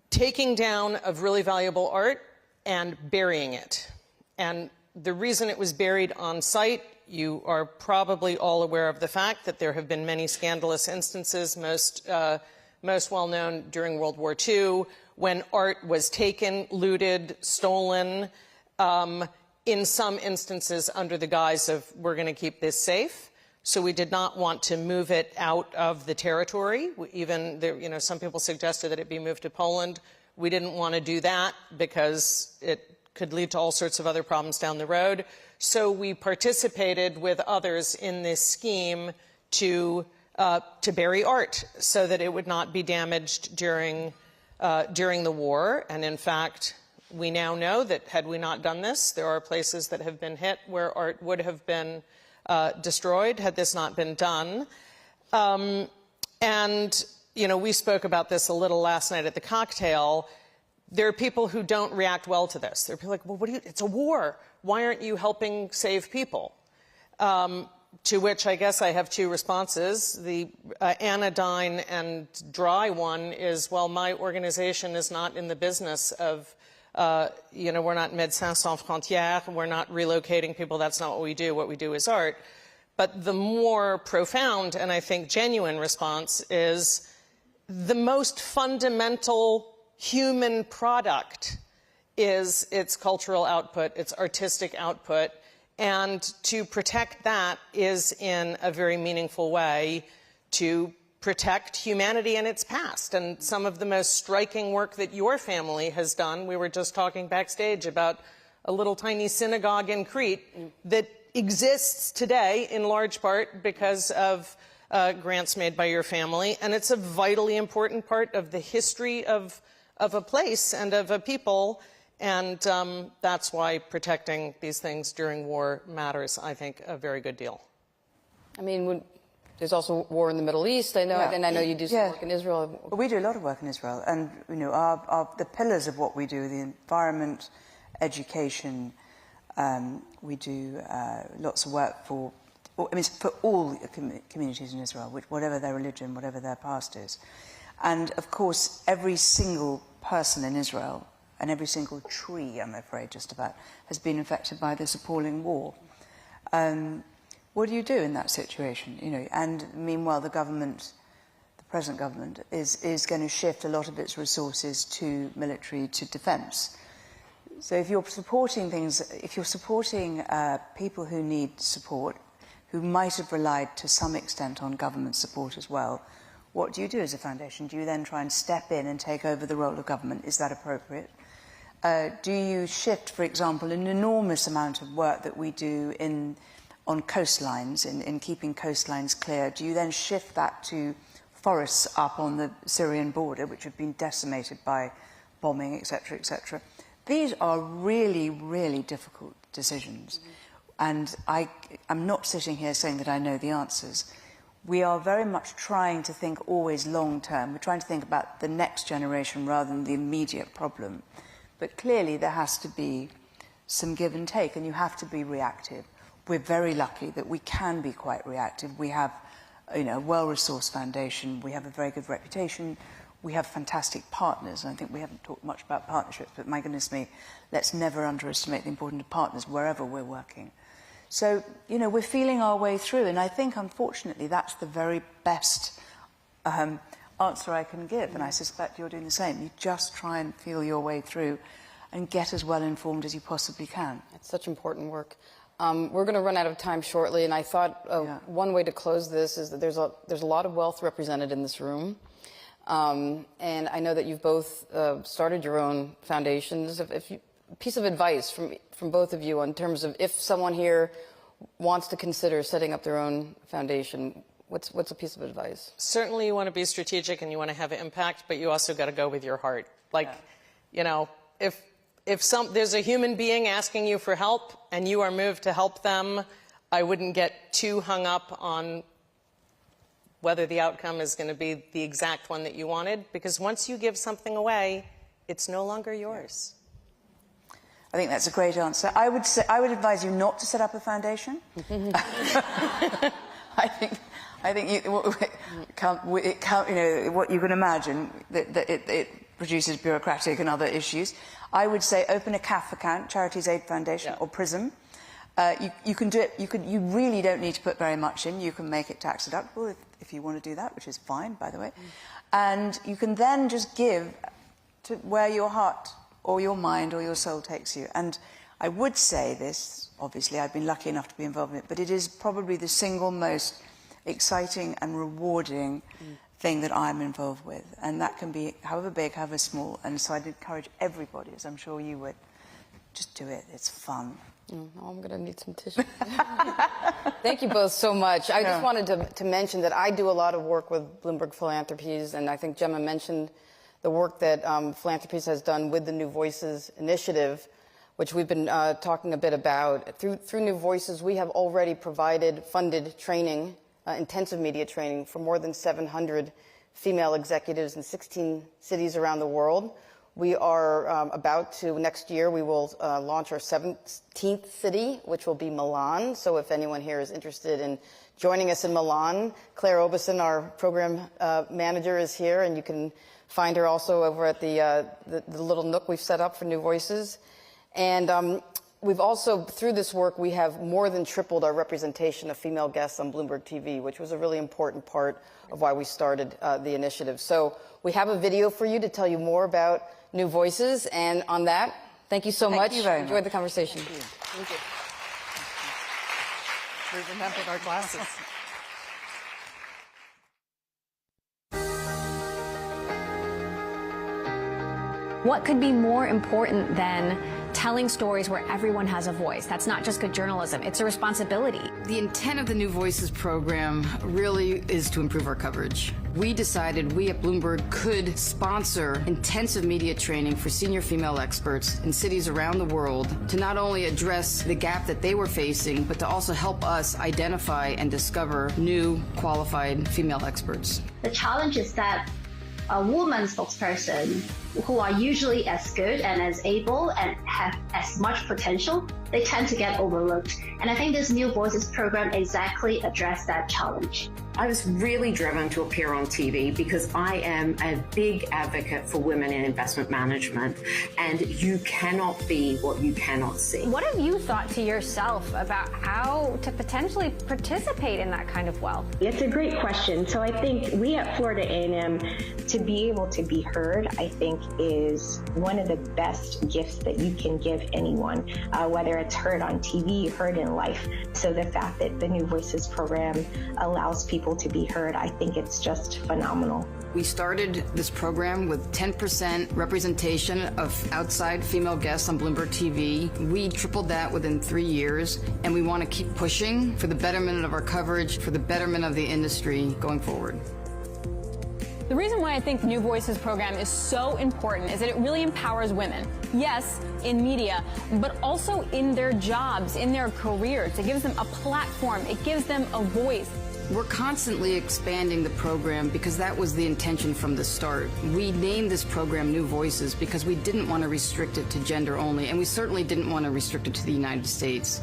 taking down of really valuable art and burying it. And the reason it was buried on site, you are probably all aware of the fact that there have been many scandalous instances, most well known during World War II, when art was taken, looted, stolen, in some instances under the guise of, we're going to keep this safe. So we did not want to move it out of the territory. Some people suggested that it be moved to Poland. We didn't want to do that because it could lead to all sorts of other problems down the road. So we participated with others in this scheme to bury art so that it would not be damaged during the war. And in fact, we now know that had we not done this, there are places that have been hit where art would have been destroyed had this not been done. We spoke about this a little last night at the cocktail. There are people who don't react well to this. They're like, well, it's a war. Why aren't you helping save people? To which I guess I have two responses. The anodyne and dry one is, well, my organization is not in the business of, we're not Médecins Sans Frontières. We're not relocating people. That's not what we do. What we do is art. But the more profound and I think genuine response is the most fundamental human product is its cultural output, its artistic output. And to protect that is, in a very meaningful way, to protect humanity and its past. And some of the most striking work that your family has done, we were just talking backstage about a little tiny synagogue in Crete that exists today in large part because of grants made by your family. And it's a vitally important part of the history of a place and of a people. And that's why protecting these things during war matters, I think, a very good deal. I mean, there's also war in the Middle East, I know, and I know you do some work in Israel. Well, we do a lot of work in Israel, and the pillars of what we do, the environment, education, we do lots of work for all communities in Israel, whatever their religion, whatever their past is. And, of course, every single person in Israel and every single tree, I'm afraid, just about, has been affected by this appalling war. What do you do in that situation? And meanwhile, the present government, is going to shift a lot of its resources to military, to defence. So if you're supporting people who need support, who might have relied to some extent on government support as well, what do you do as a foundation? Do you then try and step in and take over the role of government? Is that appropriate? Do you shift, for example, an enormous amount of work that we do on coastlines, in keeping coastlines clear? Do you then shift that to forests up on the Syrian border, which have been decimated by bombing, etc., etc.? These are really, really difficult decisions. And I'm not sitting here saying that I know the answers. We are very much trying to think always long-term. We're trying to think about the next generation rather than the immediate problem. But clearly there has to be some give and take, and you have to be reactive. We're very lucky that we can be quite reactive. We have a well-resourced foundation. We have a very good reputation. We have fantastic partners. And I think we haven't talked much about partnerships, but my goodness me, let's never underestimate the importance of partners wherever we're working. So, we're feeling our way through, and I think, unfortunately, that's the very best answer I can give, and I suspect you're doing the same. You just try and feel your way through and get as well informed as you possibly can. It's such important work. We're going to run out of time shortly, and I thought one way to close this is that there's a lot of wealth represented in this room. And I know that you've both started your own foundations. Piece of advice from both of you in terms of if someone here wants to consider setting up their own foundation, what's a piece of advice? Certainly you want to be strategic and you want to have an impact, but you also got to go with your heart. Like, you know, if there's a human being asking you for help and you are moved to help them, I wouldn't get too hung up on whether the outcome is going to be the exact one that you wanted, because once you give something away, it's no longer yours. I think that's a great answer. I would advise you not to set up a foundation. I think what you can imagine that it produces bureaucratic and other issues. I would say open a CAF account, Charities Aid Foundation, or PRISM. You can do it. You really don't need to put very much in. You can make it tax deductible if you want to do that, which is fine, by the way. And you can then just give to where your heart or your mind or your soul takes you. And I would say this, obviously, I've been lucky enough to be involved in it, but it is probably the single most exciting and rewarding thing that I'm involved with. And that can be however big, however small. And so I'd encourage everybody, as I'm sure you would, just do it. It's fun. I'm going to need some tissue. Thank you both so much. I just wanted to mention that I do a lot of work with Bloomberg Philanthropies, and I think Gemma mentioned the work that Philanthropies has done with the New Voices initiative, which we've been talking a bit about. Through New Voices, we have already provided funded training, intensive media training, for more than 700 female executives in 16 cities around the world. We are about to, next year, we will launch our 17th city, which will be Milan. So if anyone here is interested in joining us in Milan, Claire Obeson, our program manager, is here, and you can find her also over at the little nook we've set up for New Voices. And we've also, through this work, we have more than tripled our representation of female guests on Bloomberg TV, which was a really important part of why we started the initiative. So we have a video for you to tell you more about New Voices. And on that, thank you so much. Thank you very much. Enjoyed the conversation. Thank you. We remembered our glasses. What could be more important than telling stories where everyone has a voice? That's not just good journalism, it's a responsibility. The intent of the New Voices program really is to improve our coverage. We decided we at Bloomberg could sponsor intensive media training for senior female experts in cities around the world to not only address the gap that they were facing, but to also help us identify and discover new qualified female experts. The challenge is that a woman spokesperson who are usually as good and as able and have as much potential, they tend to get overlooked. And I think this New Voices program exactly addressed that challenge. I was really driven to appear on TV because I am a big advocate for women in investment management, and you cannot be what you cannot see. What have you thought to yourself about how to potentially participate in that kind of wealth? It's a great question. So I think we at Florida A&M, to be able to be heard, I think is one of the best gifts that you can give anyone, whether it's heard on TV, heard in life. So the fact that the New Voices program allows people to be heard, I think it's just phenomenal. We started this program with 10% representation of outside female guests on Bloomberg TV. We tripled that within 3 years, and we want to keep pushing for the betterment of our coverage, for the betterment of the industry going forward. The reason why I think the New Voices program is so important is that it really empowers women. Yes, in media, but also in their jobs, in their careers. It gives them a platform. It gives them a voice. We're constantly expanding the program because that was the intention from the start. We named this program New Voices because we didn't want to restrict it to gender only, and we certainly didn't want to restrict it to the United States.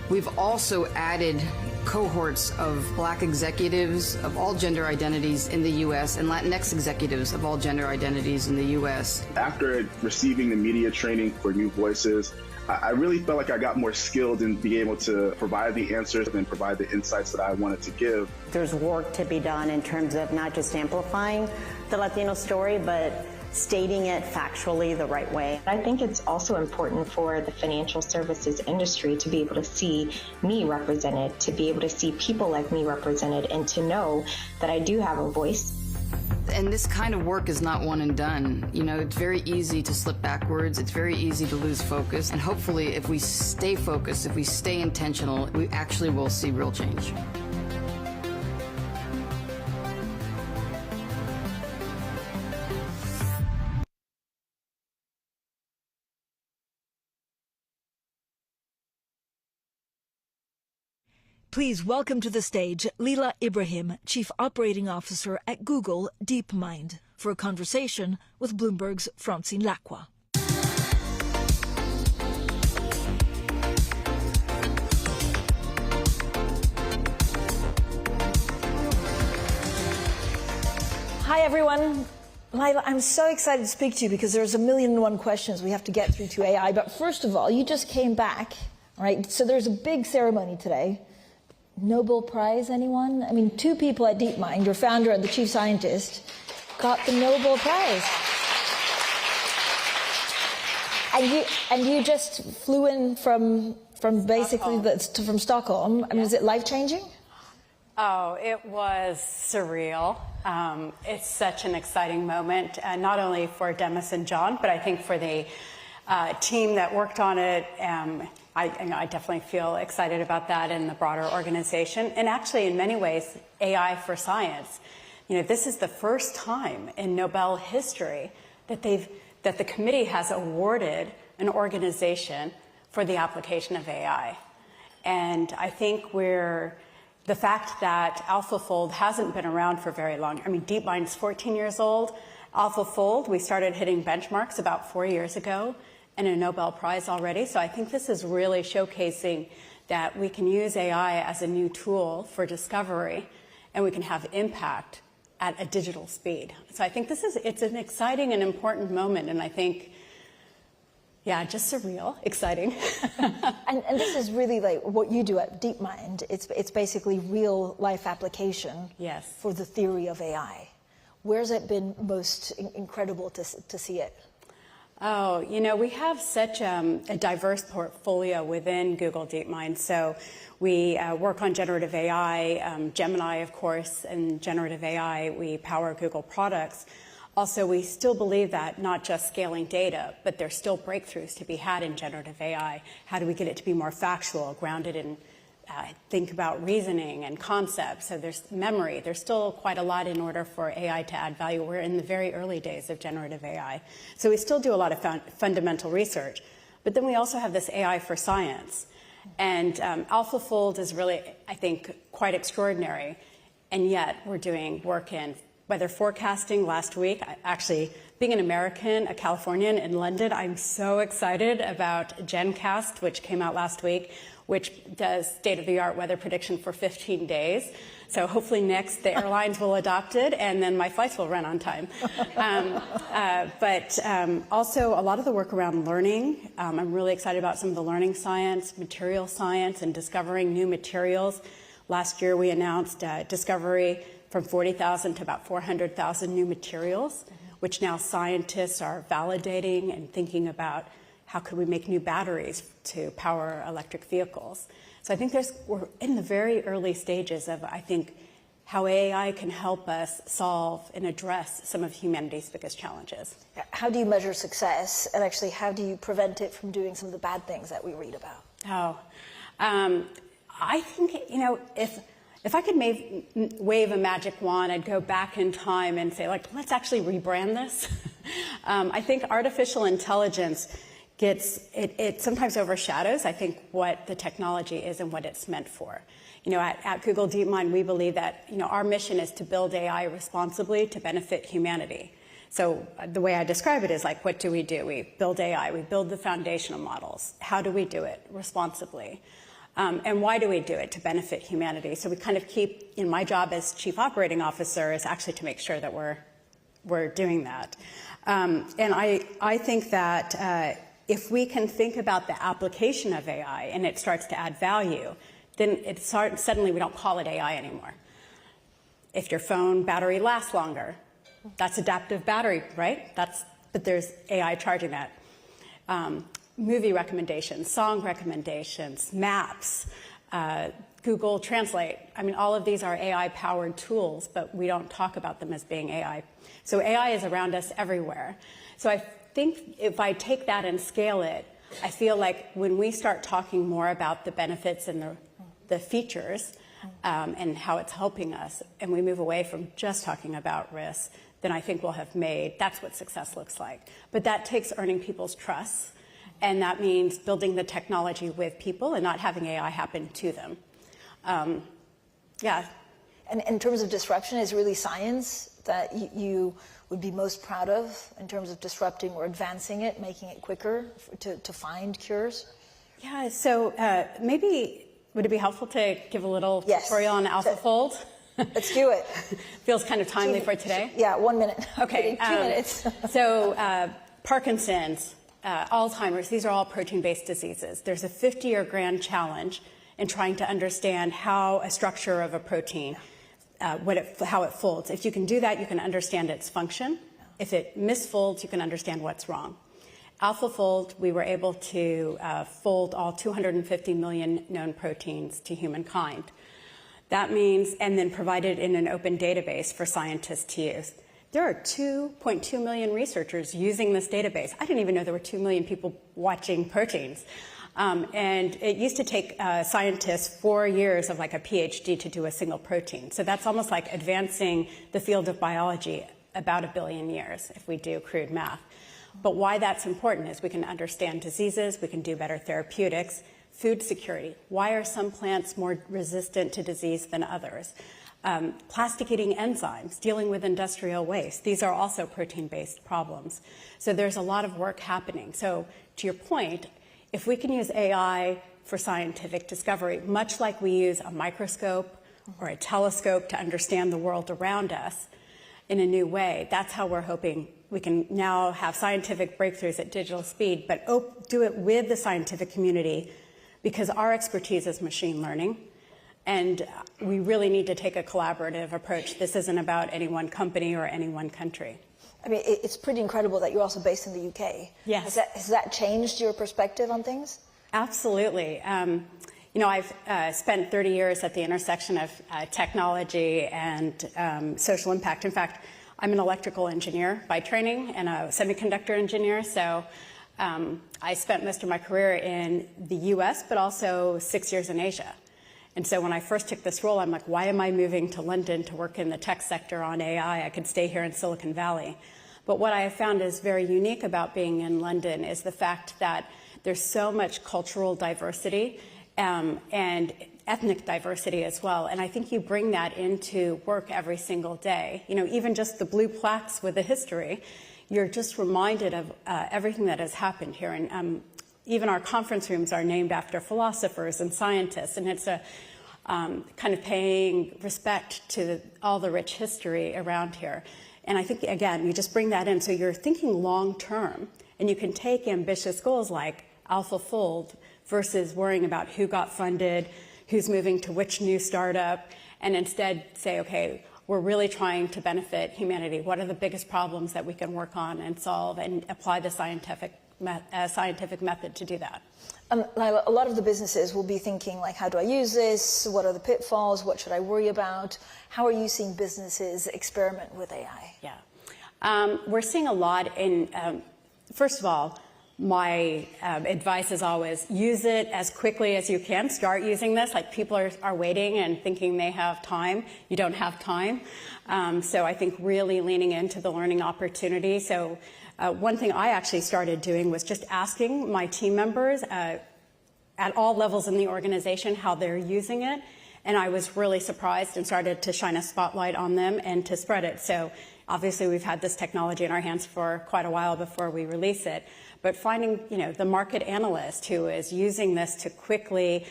We've also added cohorts of Black executives of all gender identities in the U.S. and Latinx executives of all gender identities in the U.S. After receiving the media training for New Voices, I really felt like I got more skilled in being able to provide the answers and provide the insights that I wanted to give. There's work to be done in terms of not just amplifying the Latino story, but stating it factually the right way. I think it's also important for the financial services industry to be able to see me represented, to be able to see people like me represented, and to know that I do have a voice. And this kind of work is not one and done. You know, it's very easy to slip backwards. It's very easy to lose focus. And hopefully, if we stay focused, if we stay intentional, we actually will see real change. Please welcome to the stage Leela Ibrahim, Chief Operating Officer at Google DeepMind, for a conversation with Bloomberg's Francine Lacqua. Hi, everyone. Lila, I'm so excited to speak to you because there's 1,000,001 questions we have to get through to AI. But first of all, you just came back, right? So there's a big ceremony today. Nobel Prize, anyone? I mean, 2 people at DeepMind, your founder and the chief scientist, got the Nobel Prize. And you just flew in from basically from Stockholm. I mean, is it life-changing? Oh, it was surreal. It's such an exciting moment, not only for Demis and John, but I think for the team that worked on it. I definitely feel excited about that and the broader organization. And actually, in many ways, AI for science. You know, this is the first time in Nobel history that the committee has awarded an organization for the application of AI. And I think the fact that AlphaFold hasn't been around for very long. I mean, DeepMind's 14 years old. AlphaFold, we started hitting benchmarks about 4 years ago, and a Nobel Prize already. So I think this is really showcasing that we can use AI as a new tool for discovery, and we can have impact at a digital speed. So I think it's an exciting and important moment, and I think, yeah, just surreal, exciting. and this is really like what you do at DeepMind. It's basically real life application for the theory of AI. Where's it been most incredible to see it? Oh, you know, we have such a diverse portfolio within Google DeepMind. So we work on generative AI, Gemini, of course, and generative AI. We power Google products. Also, we still believe that not just scaling data, but there's still breakthroughs to be had in generative AI. How do we get it to be more factual, grounded in think about reasoning and concepts? So there's memory. There's still quite a lot in order for AI to add value. We're in the very early days of generative AI. So we still do a lot of fundamental research. But then we also have this AI for science. And AlphaFold is really, I think, quite extraordinary. And yet we're doing work in weather forecasting last week. Actually, being an American, a Californian in London, I'm so excited about GenCast, which came out last week, which does state-of-the-art weather prediction for 15 days. So hopefully next the airlines will adopt it, and then my flights will run on time. But also a lot of the work around learning. I'm really excited about some of the learning science, material science, and discovering new materials. Last year we announced discovery from 40,000 to about 400,000 new materials, which now scientists are validating and thinking about how could we make new batteries to power electric vehicles. So I think we're in the very early stages of, I think, how AI can help us solve and address some of humanity's biggest challenges. How do you measure success, and actually how do you prevent it from doing some of the bad things that we read about? I think, you know, if I could wave a magic wand, I'd go back in time and say, like, let's actually rebrand this. I think artificial intelligence it sometimes overshadows, I think, what the technology is and what it's meant for. You know, at Google DeepMind, we believe that, you know, our mission is to build AI responsibly to benefit humanity. So the way I describe it is like, what do? We build AI, we build the foundational models. How do we do it responsibly? And why do we do it? To benefit humanity. So we kind of keep, you know, my job as Chief Operating Officer is actually to make sure that we're doing that. And I think that if we can think about the application of AI and it starts to add value, then suddenly we don't call it AI anymore. If your phone battery lasts longer, That's adaptive battery, right? But there's AI charging that. Movie recommendations, song recommendations, maps, Google Translate. I mean, all of these are AI-powered tools, but we don't talk about them as being AI. So AI is around us everywhere. So I think if I take that and scale it, I feel like when we start talking more about the benefits and the features and how it's helping us, and we move away from just talking about risks, then I think we'll have that's what success looks like. But that takes earning people's trust, and that means building the technology with people and not having AI happen to them. Yeah. And in terms of disruption, is really science that you would be most proud of in terms of disrupting or advancing it, making it quicker to find cures? Yeah, so maybe would it be helpful to give a little tutorial on AlphaFold? Let's do it. Feels kind of timely for today. Yeah, 1 minute. Okay. 2 minutes. So Parkinson's, Alzheimer's, these are all protein-based diseases. There's a 50-year grand challenge in trying to understand how a structure of a protein, how it folds. If you can do that, you can understand its function. If it misfolds, you can understand what's wrong. AlphaFold, we were able to fold all 250 million known proteins to humankind. That means, and then provide it in an open database for scientists to use. There are 2.2 million researchers using this database. I didn't even know there were 2 million people watching proteins. And it used to take scientists 4 years of like a PhD to do a single protein. So that's almost like advancing the field of biology about 1 billion years if we do crude math. But why that's important is we can understand diseases, we can do better therapeutics, food security. Why are some plants more resistant to disease than others? Plastic-eating enzymes, dealing with industrial waste. These are also protein-based problems. So there's a lot of work happening. So to your point, if we can use AI for scientific discovery, much like we use a microscope or a telescope to understand the world around us in a new way, that's how we're hoping we can now have scientific breakthroughs at digital speed, but do it with the scientific community, because our expertise is machine learning, and we really need to take a collaborative approach. This isn't about any one company or any one country. I mean, it's pretty incredible that you're also based in the UK. Yes. Has that changed your perspective on things? Absolutely. You know, I've spent 30 years at the intersection of technology and social impact. In fact, I'm an electrical engineer by training and a semiconductor engineer. So I spent most of my career in the US, but also 6 years in Asia. And so when I first took this role, I'm like, why am I moving to London to work in the tech sector on AI? I could stay here in Silicon Valley. But what I have found is very unique about being in London is the fact that there's so much cultural diversity and ethnic diversity as well. And I think you bring that into work every single day. You know, even just the blue plaques with the history, you're just reminded of everything that has happened here. And even our conference rooms are named after philosophers and scientists. And it's a kind of paying respect to all the rich history around here. And I think, again, you just bring that in. So you're thinking long term, and you can take ambitious goals like AlphaFold versus worrying about who got funded, who's moving to which new startup, and instead say, okay, we're really trying to benefit humanity. What are the biggest problems that we can work on and solve, and apply the scientific method to do that? Lila, a lot of the businesses will be thinking, like, how do I use this? What are the pitfalls? What should I worry about? How are you seeing businesses experiment with AI? Yeah. We're seeing a lot in, first of all, my advice is always use it as quickly as you can. Start using this. Like, people are waiting and thinking they have time. You don't have time. So I think really leaning into the learning opportunity. So one thing I actually started doing was just asking my team members at all levels in the organization how they're using it. And I was really surprised and started to shine a spotlight on them and to spread it. So obviously we've had this technology in our hands for quite a while before we release it. But finding, you know, the market analyst who is using this to quickly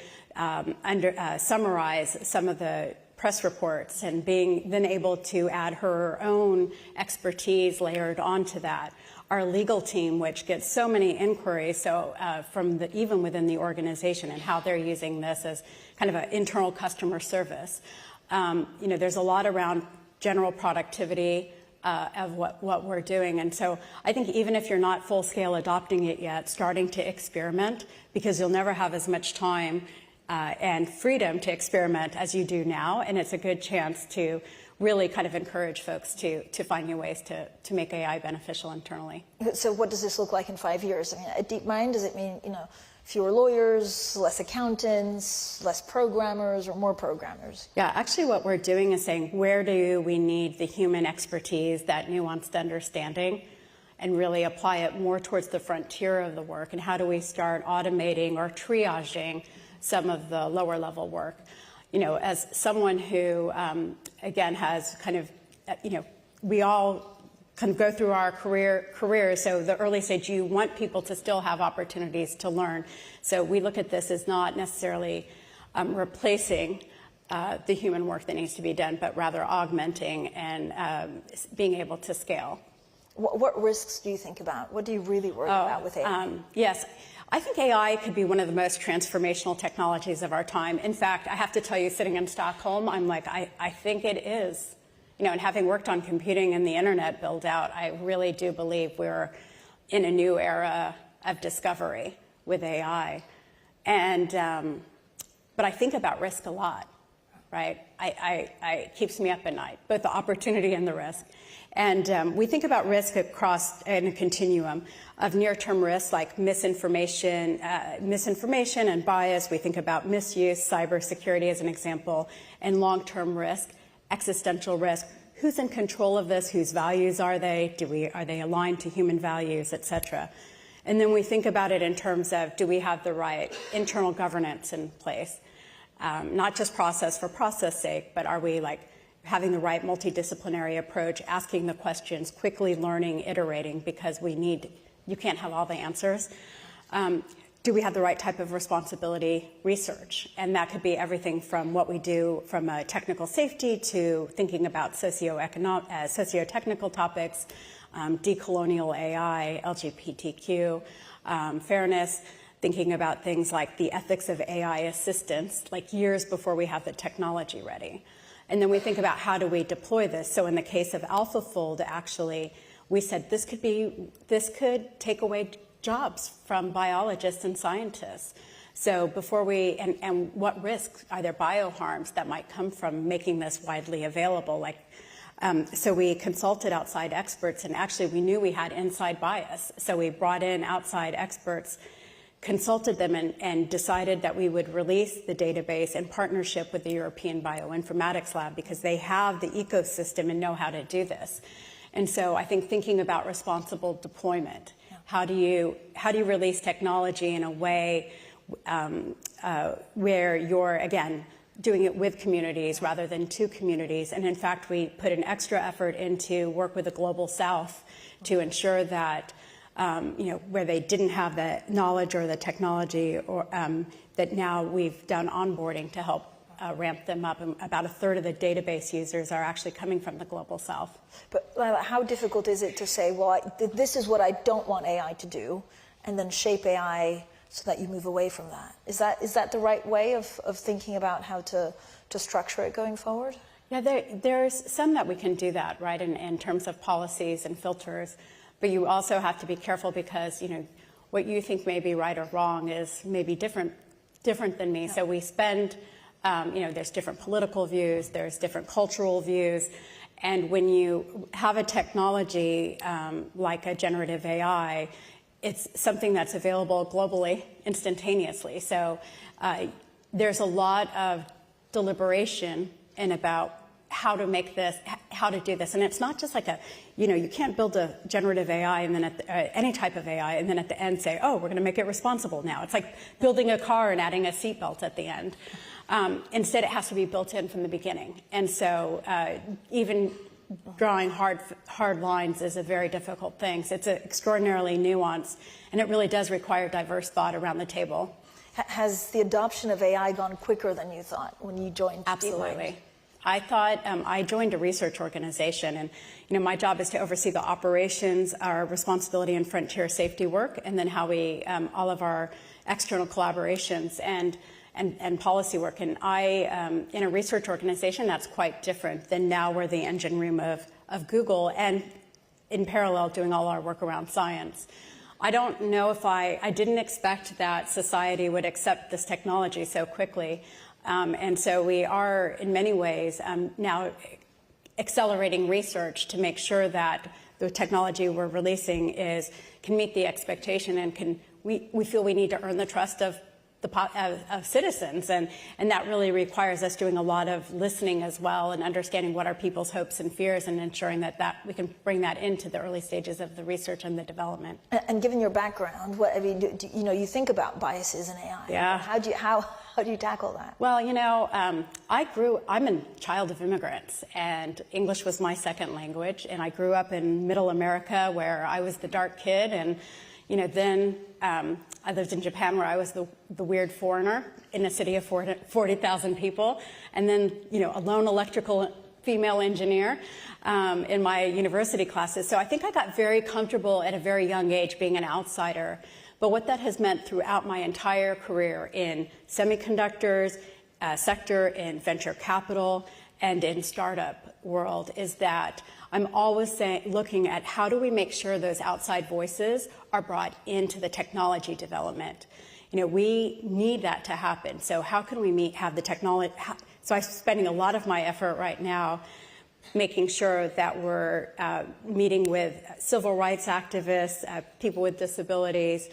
summarize some of the press reports and being then able to add her own expertise layered onto that. Our legal team, which gets so many inquiries, so from even within the organization, and how they're using this as kind of an internal customer service. You know, there's a lot around general productivity, of what we're doing. And so I think even if you're not full scale adopting it yet, starting to experiment, because you'll never have as much time and freedom to experiment as you do now. And it's a good chance to really kind of encourage folks to find new ways to make AI beneficial internally. So what does this look like in 5 years? I mean, at DeepMind, does it mean, fewer lawyers, less accountants, less programmers, or more programmers? Yeah, actually what we're doing is saying, where do we need the human expertise, that nuanced understanding, and really apply it more towards the frontier of the work, and how do we start automating or triaging some of the lower level work? As someone who, again, has kind of, we all kind of go through our careers. So the early stage, you want people to still have opportunities to learn. So we look at this as not necessarily replacing the human work that needs to be done, but rather augmenting and being able to scale. What risks do you think about? What do you really worry about with AI? Yes. I think AI could be one of the most transformational technologies of our time. In fact, I have to tell you, sitting in Stockholm, I'm like, I think it is. And having worked on computing and the internet build out, I really do believe we're in a new era of discovery with AI. And, but I think about risk a lot, right? It keeps me up at night, both the opportunity and the risk. And we think about risk across in a continuum of near-term risks like misinformation and bias. We think about misuse, cybersecurity as an example, and long-term risk, existential risk. Who's in control of this? Whose values are they? Are they aligned to human values, et cetera? And then we think about it in terms of, do we have the right internal governance in place? Not just process for process sake, but are we having the right multidisciplinary approach, asking the questions, quickly learning, iterating, because you can't have all the answers. Do we have the right type of responsibility research? And that could be everything from what we do from a technical safety to thinking about socio-technical topics, decolonial AI, LGBTQ, fairness, thinking about things like the ethics of AI assistance, years before we have the technology ready. And then we think about how do we deploy this. So in the case of AlphaFold, actually, we said this could take away jobs from biologists and scientists. So before and what risks are there bioharms that might come from making this widely available? So we consulted outside experts, and actually we knew we had inside bias. So we brought in outside experts, consulted them, and decided that we would release the database in partnership with the European Bioinformatics Lab, because they have the ecosystem and know how to do this. And so I think thinking about responsible deployment, how do you release technology in a way where you're, again, doing it with communities rather than to communities. And in fact, we put an extra effort into work with the Global South to ensure that where they didn't have the knowledge or the technology, or that now we've done onboarding to help ramp them up. And about a third of the database users are actually coming from the Global South. But Lila, how difficult is it to say, well, this is what I don't want AI to do, and then shape AI so that you move away from that? Is that the right way of thinking about how to structure it going forward? Yeah, there's some that we can do that, right, in terms of policies and filters. But you also have to be careful, because what you think may be right or wrong is maybe different than me. Yeah. So we spend, there's different political views, there's different cultural views, and when you have a technology like a generative AI, it's something that's available globally instantaneously. So there's a lot of deliberation about how to make this, how to do this. And it's not just like you can't build a generative AI and then any type of AI and then at the end say, oh, we're going to make it responsible now. It's like building a car and adding a seatbelt at the end. Instead, it has to be built in from the beginning. And so even drawing hard lines is a very difficult thing. So it's extraordinarily nuanced, and it really does require diverse thought around the table. Has the adoption of AI gone quicker than you thought when you joined? Absolutely. I thought I joined a research organization, and my job is to oversee the operations, our responsibility and frontier safety work, and then how we all of our external collaborations and policy work. And I, in a research organization, that's quite different than now we're the engine room Google, and in parallel doing all our work around science. I don't know if I didn't expect that society would accept this technology so quickly. And so we are, in many ways, now accelerating research to make sure that the technology we're releasing can meet the expectation, and we feel we need to earn the trust of citizens, and that really requires us doing a lot of listening as well, and understanding what are people's hopes and fears, and ensuring that we can bring that into the early stages of the research and the development. And given your background, you think about biases in AI. Yeah. How do you tackle that? Well, I'm a child of immigrants, and English was my second language, and I grew up in middle America where I was the dark kid, and then I lived in Japan where I was the weird foreigner in a city of 40,000 people, and then a lone electrical female engineer in my university classes. So I think I got very comfortable at a very young age being an outsider. But what that has meant throughout my entire career in semiconductors sector, in venture capital, and in startup world is that I'm always looking at how do we make sure those outside voices are brought into the technology development. We need that to happen. So how can we have the technology? So I'm spending a lot of my effort right now making sure that we're meeting with civil rights activists, people with disabilities,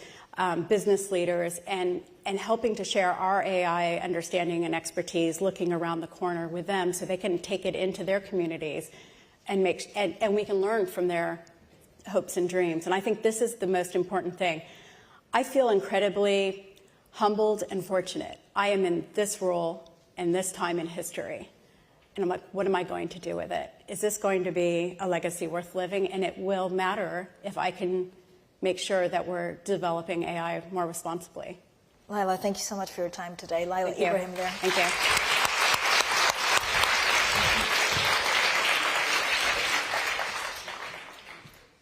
business leaders, and helping to share our AI understanding and expertise, looking around the corner with them so they can take it into their communities and we can learn from their hopes and dreams. And I think this is the most important thing. I feel incredibly humbled and fortunate. I am in this role and this time in history. And I'm like, what am I going to do with it? Is this going to be a legacy worth living? And it will matter if I can make sure that we're developing AI more responsibly. Lila, thank you so much for your time today. Lila Ibrahim there. Thank you.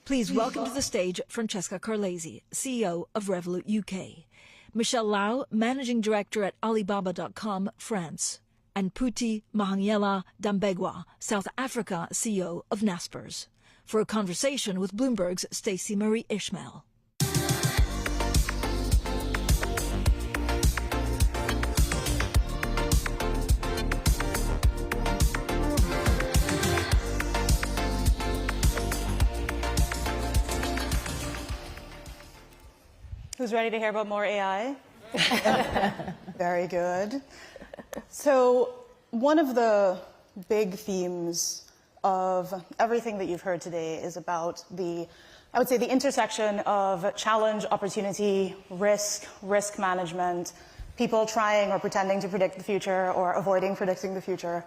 Please welcome to the stage Francesca Carlesi, CEO of Revolut UK, Michelle Lau, Managing Director at Alibaba.com, France, and Phuthi Mahanyela Dambegwa, South Africa CEO of Naspers, for a conversation with Bloomberg's Stacey Marie Ishmael. Who's ready to hear about more AI? Very good. So one of the big themes of everything that you've heard today is about the intersection of challenge, opportunity, risk management, people trying or pretending to predict the future or avoiding predicting the future.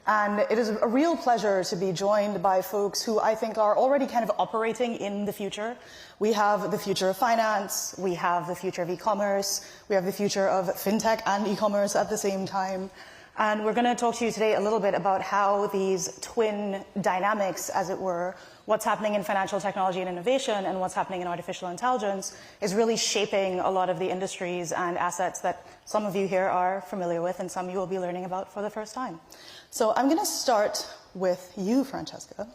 And it is a real pleasure to be joined by folks who I think are already kind of operating in the future. We have the future of finance, we have the future of e-commerce, we have the future of fintech and e-commerce at the same time. And we're going to talk to you today a little bit about how these twin dynamics, as it were, what's happening in financial technology and innovation and what's happening in artificial intelligence is really shaping a lot of the industries and assets that some of you here are familiar with and some you will be learning about for the first time. So I'm going to start with you, Francesca.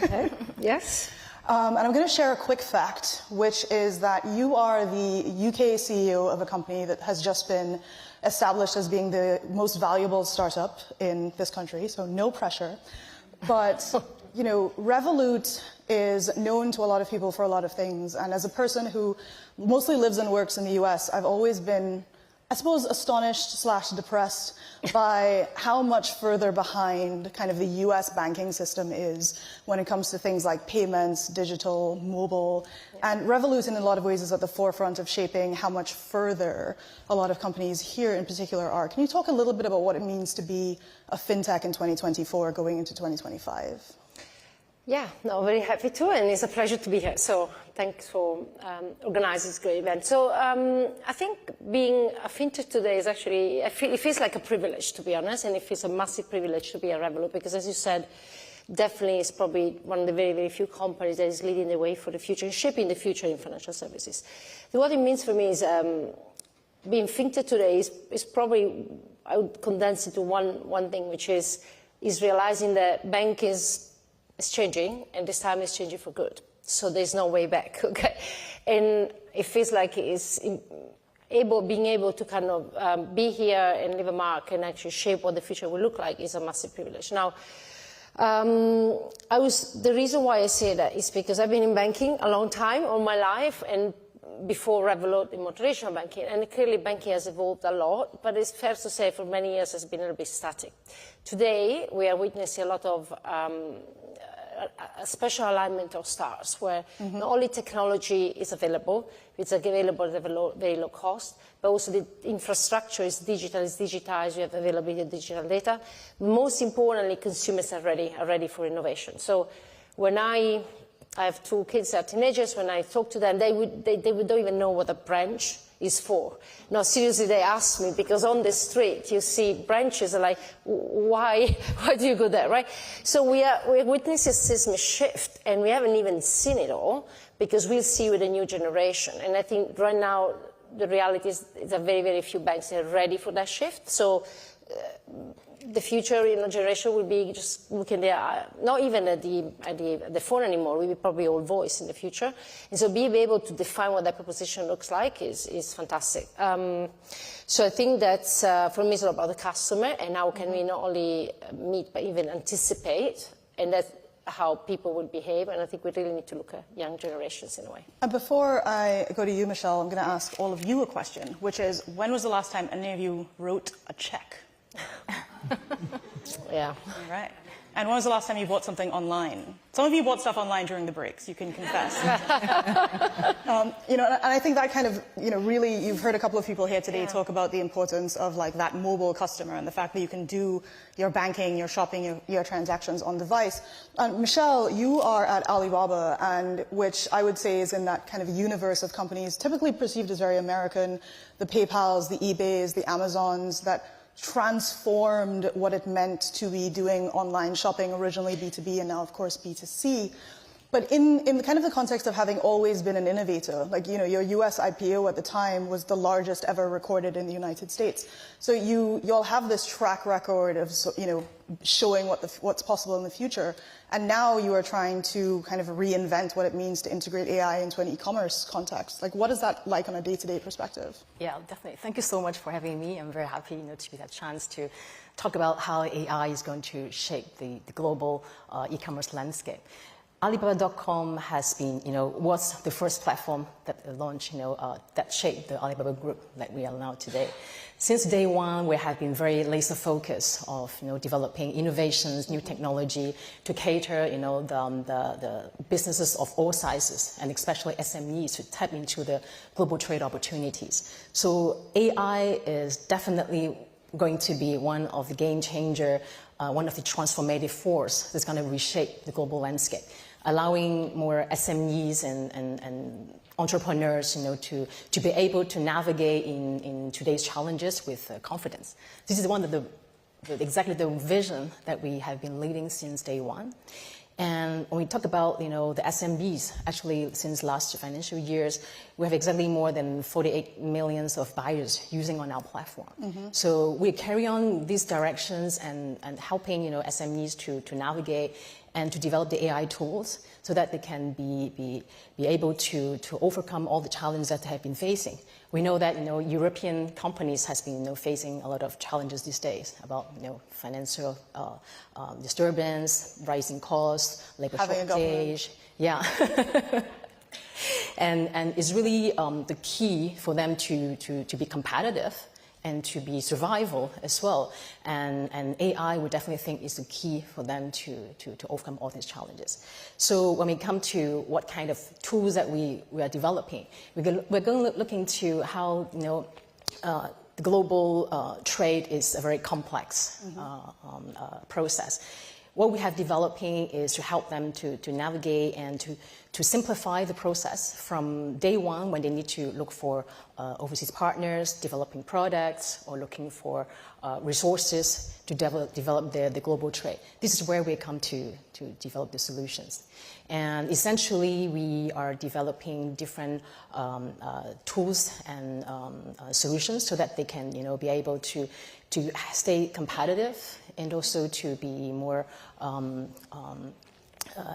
Okay. Yes. And I'm going to share a quick fact, which is that you are the UK CEO of a company that has just been established as being the most valuable startup in this country, so no pressure. But, you know, Revolut is known to a lot of people for a lot of things. And as a person who mostly lives and works in the US, I've always been, I suppose, astonished/depressed by how much further behind kind of the US banking system is when it comes to things like payments, digital, mobile. And Revolut in a lot of ways is at the forefront of shaping how much further a lot of companies here in particular are. Can you talk a little bit about what it means to be a fintech in 2024 going into 2025? Yeah, no, very happy to, and it's a pleasure to be here. So thanks for organizing this great event. So I think being a fintech today is actually, it feels like a privilege, to be honest, and it feels a massive privilege to be at Revolut because, as you said, definitely it's probably one of the very, very few companies that is leading the way for the future and shaping the future in financial services. What it means for me is being fintech today is probably, I would condense it to one thing, which is realizing that bank is is changing, and this time it's changing for good. So there's no way back, okay? And it feels like it's being able to kind of be here and leave a mark and actually shape what the future will look like is a massive privilege. Now, the reason why I say that is because I've been in banking a long time, all my life, and before Revolut in more traditional banking, and clearly banking has evolved a lot, but it's fair to say for many years it's been a little bit static. Today, we are witnessing a lot of a special alignment of stars, where not only technology is available, it's available at a very low cost, but also the infrastructure is digital, it's digitized, you have availability of digital data. Most importantly, consumers are ready for innovation. So when I have 2 kids that are teenagers, when I talk to them, they don't even know what a branch is for. No, seriously, they ask me, because on the street you see branches, are like, why do you go there, right? So we're witnessing a seismic shift, and we haven't even seen it all, because we'll see with the new generation. And I think right now the reality is that very, very few banks are ready for that shift. So the future generation will be just looking there, not even at the phone anymore. We will probably all voice in the future. And so being able to define what that proposition looks like is fantastic. So I think that's, for me, it's all about the customer, and how can we not only meet, but even anticipate, and that's how people will behave. And I think we really need to look at young generations in a way. And before I go to you, Michelle, I'm going to ask all of you a question, which is, when was the last time any of you wrote a check? Yeah. All right. And when was the last time you bought something online? Some of you bought stuff online during the breaks, you can confess. And I think that kind of, really, you've heard a couple of people here today talk about the importance of like that mobile customer and the fact that you can do your banking, your shopping, your transactions on device. Michelle, you are at Alibaba, and which I would say is in that kind of universe of companies typically perceived as very American, the PayPals, the eBays, the Amazons, that transformed what it meant to be doing online shopping, originally B2B and now, of course, B2C. But in kind of the context of having always been an innovator, like, your US IPO at the time was the largest ever recorded in the United States. So you all have this track record of, showing what's possible in the future. And now you are trying to kind of reinvent what it means to integrate AI into an e-commerce context. Like, what is that like on a day-to-day perspective? Yeah, definitely. Thank you so much for having me. I'm very happy, to get a chance to talk about how AI is going to shape the global e-commerce landscape. Alibaba.com has been, was the first platform that launched, that shaped the Alibaba group that we are now today. Since day one, we have been very laser focused of, developing innovations, new technology to cater, the businesses of all sizes, and especially SMEs to tap into the global trade opportunities. So AI is definitely going to be one of the game changer, one of the transformative force that's going to reshape the global landscape, allowing more SMEs and entrepreneurs, to be able to navigate in today's challenges with confidence. This is one of exactly the vision that we have been leading since day one. And when we talk about, the SMBs, actually, since last financial years, we have exactly more than 48 million of buyers using on our platform. So we carry on these directions and helping, SMEs to navigate and to develop the AI tools so that they can be able to overcome all the challenges that they have been facing. We know that, European companies has been, facing a lot of challenges these days about, financial disturbance, rising costs, labor shortage. Yeah. and it's really the key for them to be competitive and to be survival as well. And AI, we definitely think, is the key for them to overcome all these challenges. So when we come to what kind of tools that we are developing, we're going to look into how, the global trade is a very complex process. What we have developing is to help them to navigate and to simplify the process from day one when they need to look for overseas partners, developing products, or looking for resources to develop the global trade. This is where we come to develop the solutions. And essentially, we are developing different tools and solutions so that they can, be able to stay competitive and also to be more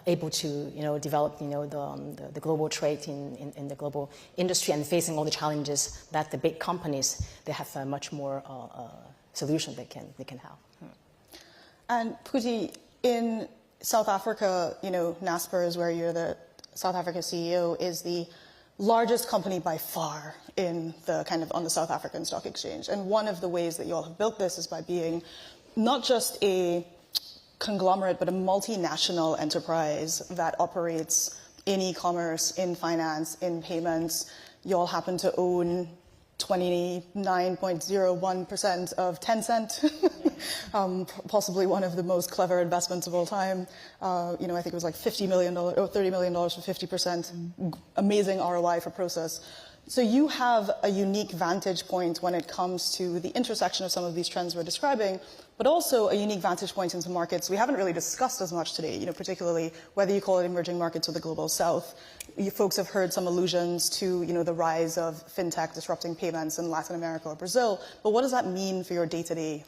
able to, develop, the global trade in the global industry and facing all the challenges that the big companies, they have a much more solution they can have. And Phuti, in South Africa, Naspers is where you're the South Africa CEO, is the largest company by far in the on the South African Stock Exchange. And one of the ways that you all have built this is by being not just a conglomerate, but a multinational enterprise that operates in e-commerce, in finance, in payments. You all happen to own 29.01% of Tencent, possibly one of the most clever investments of all time. I think it was like $50 million or $30 million for 50%. Amazing ROI for Process. So you have a unique vantage point when it comes to the intersection of some of these trends we're describing, but also a unique vantage point into markets we haven't really discussed as much today, particularly whether you call it emerging markets or the global south. You folks have heard some allusions to, the rise of fintech disrupting payments in Latin America or Brazil, but what does that mean for your day-to-day,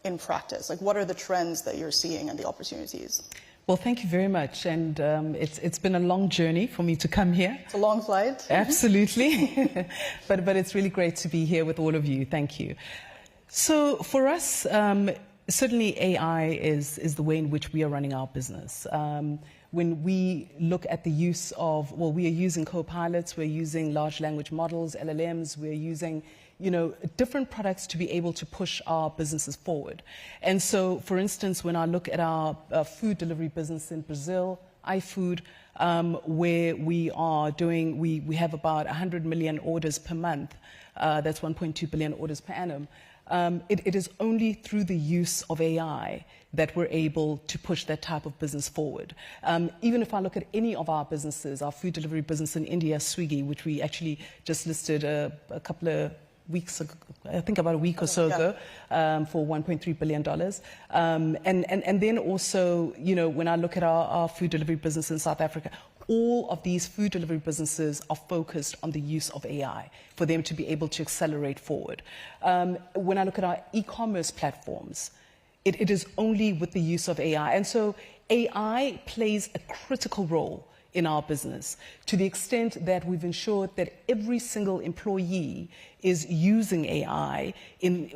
in practice? What are the trends that you're seeing and the opportunities? Well, thank you very much. And it's been a long journey for me to come here. It's a long flight. Absolutely. but it's really great to be here with all of you. Thank you. So for us, certainly AI is the way in which we are running our business. When we look at the use of, we are using co-pilots, we're using large language models, LLMs, we're using different products to be able to push our businesses forward. And so, for instance, when I look at our food delivery business in Brazil, iFood, where we are doing, we have about 100 million orders per month. That's 1.2 billion orders per annum. It is only through the use of AI that we're able to push that type of business forward. Even if I look at any of our businesses, our food delivery business in India, Swiggy, which we actually just listed a couple of weeks ago, I think about a week or so ago, for $1.3 billion. And then also, when I look at our food delivery business in South Africa, all of these food delivery businesses are focused on the use of AI for them to be able to accelerate forward. When I look at our e-commerce platforms, it is only with the use of AI. And so AI plays a critical role in our business, to the extent that we've ensured that every single employee is using AI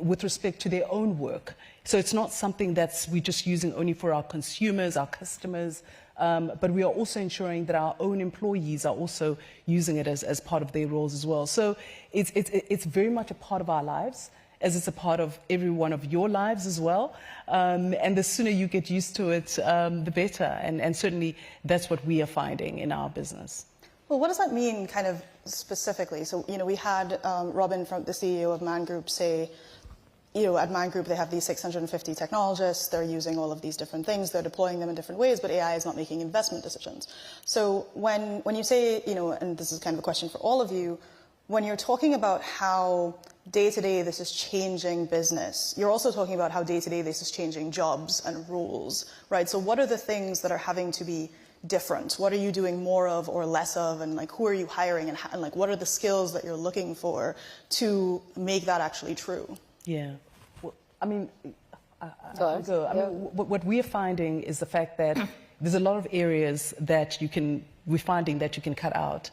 with respect to their own work. So it's not something we're just using only for our consumers, our customers, but we are also ensuring that our own employees are also using it as part of their roles as well. So it's very much a part of our lives, as it's a part of every one of your lives as well. And the sooner you get used to it, the better. And certainly that's what we are finding in our business. Well, what does that mean specifically? So, we had Robin, from the CEO of Man Group, say, at Man Group, they have these 650 technologists. They're using all of these different things. They're deploying them in different ways, but AI is not making investment decisions. So when you say, and this is kind of a question for all of you, when you're talking about how day-to-day this is changing business, you're also talking about how day-to-day this is changing jobs and rules, right? So what are the things that are having to be different? What are you doing more of or less of? And who are you hiring? And what are the skills that you're looking for to make that actually true? Yeah. Well, I mean, what we are finding is the fact that there's a lot of areas that we're finding that you can cut out.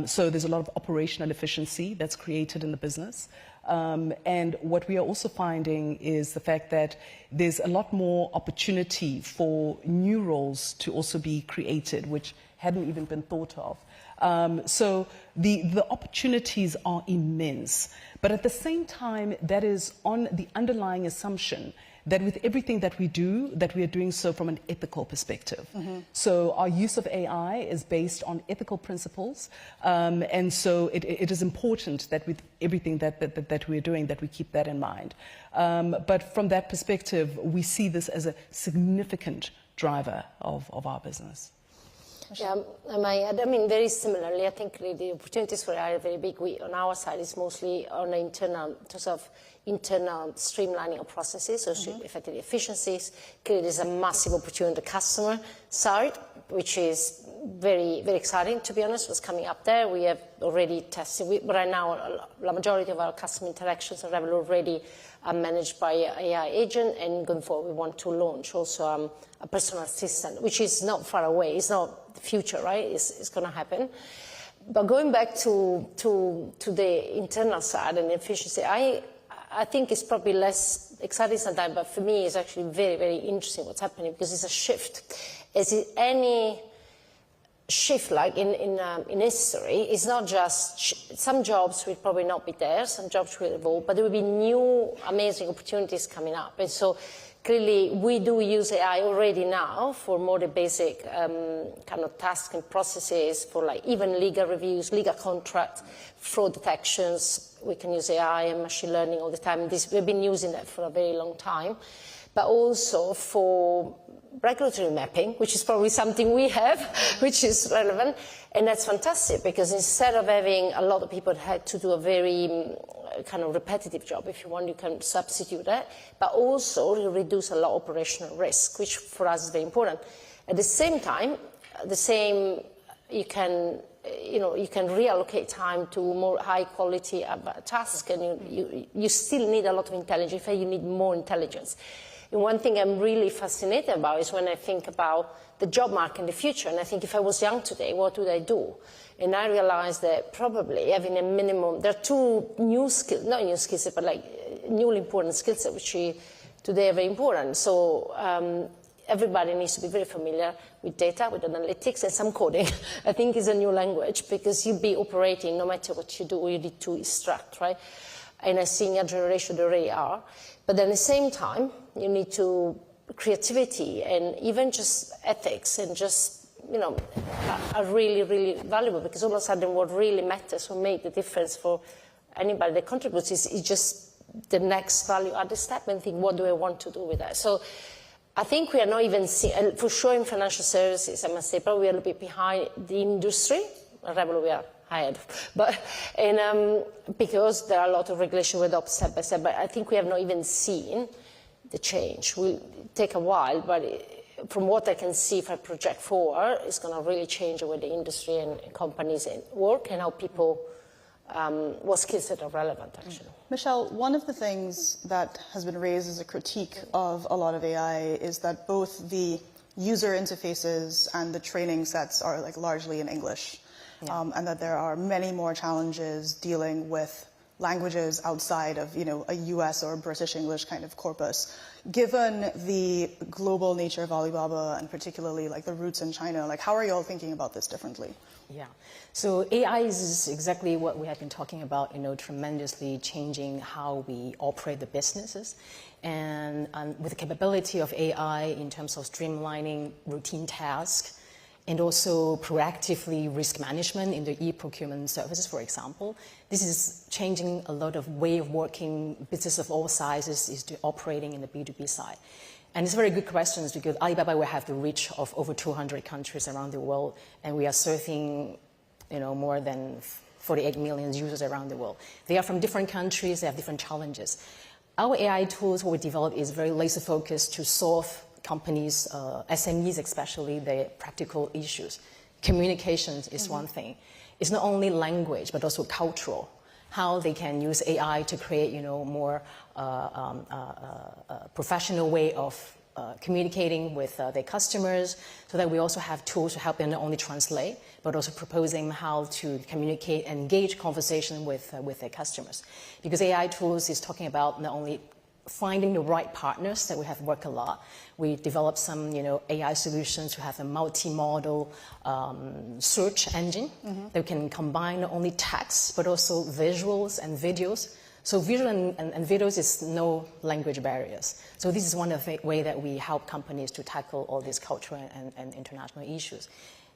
So there's a lot of operational efficiency that's created in the business. And what we are also finding is the fact that there's a lot more opportunity for new roles to also be created, which hadn't even been thought of. So the opportunities are immense. But at the same time, that is on the underlying assumption that with everything that we do, that we are doing so from an ethical perspective. Mm-hmm. So our use of AI is based on ethical principles. And so it is important that with everything that we're doing, that we keep that in mind. But from that perspective, we see this as a significant driver of our business. Yeah, I mean, very similarly, I think the opportunities for AI are very big. On our side, it's mostly on the internal, terms of internal streamlining of processes, so effectively efficiencies. Clearly, there's a massive opportunity on the customer side, which is very, very exciting, to be honest, what's coming up there. We have already tested. Right now, the majority of our customer interactions at Revolut already are managed by AI agent, and going forward, we want to launch also a personal assistant, which is not far away. It's not the future, right? It's going to happen. But going back to the internal side and efficiency, I think it's probably less exciting sometimes, but for me, it's actually very, very interesting what's happening, because it's a shift. As in any shift, like in history, it's not just some jobs will probably not be there, some jobs will evolve, but there will be new amazing opportunities coming up. And so clearly we do use AI already now for more the basic kind of tasks and processes, for like even legal reviews, legal contracts, fraud detections. We can use AI and machine learning all the time. We've been using that for a very long time, but also for regulatory mapping, which is probably something we have, which is relevant. And that's fantastic, because instead of having a lot of people had to do a very kind of repetitive job, if you want, you can substitute that, but also you reduce a lot of operational risk, which for us is very important. At the same time, you can reallocate time to more high quality tasks, and you still need a lot of intelligence. In fact, you need more intelligence. And one thing I'm really fascinated about is when I think about the job market in the future, and I think if I was young today, what would I do? And I realized that probably having a minimum, there are two new skills, not new skills, but like newly important skills which today are very important. So everybody needs to be very familiar with data, with analytics, and some coding. I think is a new language, because you'll be operating, no matter what you do, you need to extract, right? And I see your generation they already are. But at the same time, you need to creativity and even just ethics and just, are really, really valuable, because all of a sudden what really matters, what makes the difference for anybody that contributes is just the next value added step, and think, what do I want to do with that? So I think we are not even seeing, for sure in financial services, I must say, probably we are a little bit behind the industry. At Revolut we are ahead, but because there are a lot of regulations we adopt step by step, but I think we have not even seen the change. It will take a while, but from what I can see, if I project forward, it's going to really change the way the industry and companies work, and how people, what skills that are relevant, actually. Michelle, one of the things that has been raised as a critique of a lot of AI is that both the user interfaces and the training sets are like largely in English. Yeah. And that there are many more challenges dealing with languages outside of, a US or British English kind of corpus. Given the global nature of Alibaba, and particularly like the roots in China, like how are you all thinking about this differently? Yeah, so AI is exactly what we have been talking about, tremendously changing how we operate the businesses. And with the capability of AI in terms of streamlining routine tasks, and also proactively risk management in the e-procurement services, for example. This is changing a lot of way of working. Business of all sizes is operating in the B2B side. And it's very good questions, because Alibaba will have the reach of over 200 countries around the world, and we are serving more than 48 million users around the world. They are from different countries, they have different challenges. Our AI tools, what we develop, is very laser focused to solve companies, SMEs especially, their practical issues. Communications is one thing. It's not only language, but also cultural. How they can use AI to create, more professional way of communicating with their customers, so that we also have tools to help them not only translate, but also proposing how to communicate and engage conversation with their customers. Because AI tools is talking about not only finding the right partners, that we have worked a lot. We developed some, AI solutions to have a multi-modal search engine that can combine not only text, but also visuals and videos. So visual and videos is no language barriers. So this is one of the ways that we help companies to tackle all these cultural and international issues.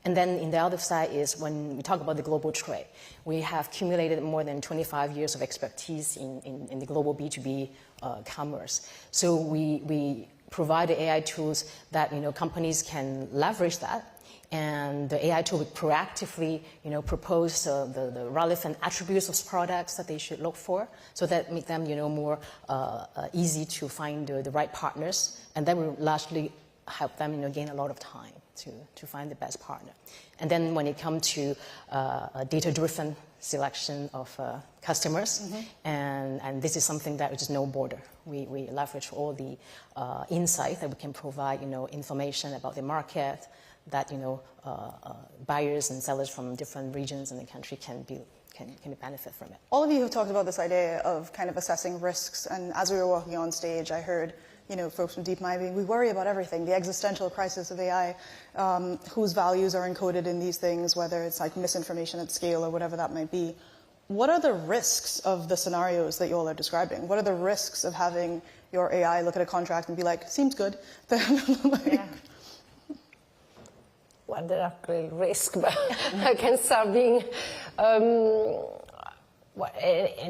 And then in the other side is when we talk about the global trade, we have accumulated more than 25 years of expertise in the global B2B commerce. So we provide the AI tools that companies can leverage that, and the AI tool would proactively propose the relevant attributes of products that they should look for, so that make them more easy to find the right partners, and that will largely help them gain a lot of time. to find the best partner. And then when it comes to a data-driven selection of customers, and this is something that is no border. We leverage all the insight that we can provide, information about the market that, buyers and sellers from different regions in the country can benefit from it. All of you have talked about this idea of kind of assessing risks, and as we were walking on stage, I heard folks from DeepMind being, we worry about everything, the existential crisis of AI, whose values are encoded in these things, whether it's like misinformation at scale or whatever that might be. What are the risks of the scenarios that you all are describing? What are the risks of having your AI look at a contract and be like, seems good? Well, there are great risks, but I can start being, and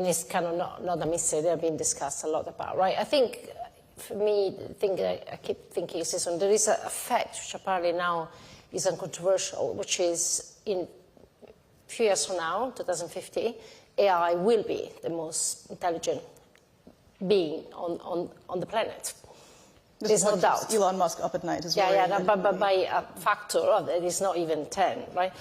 it's kind of not a mystery, they're being discussed a lot about, right? I think, for me, the thing that I keep thinking is this one, there is a fact, which apparently now is uncontroversial, which is in a few years from now, 2050, AI will be the most intelligent being on the planet. There's no doubt. Elon Musk up at night as well. Yeah, but by a factor of it, it's not even 10, right?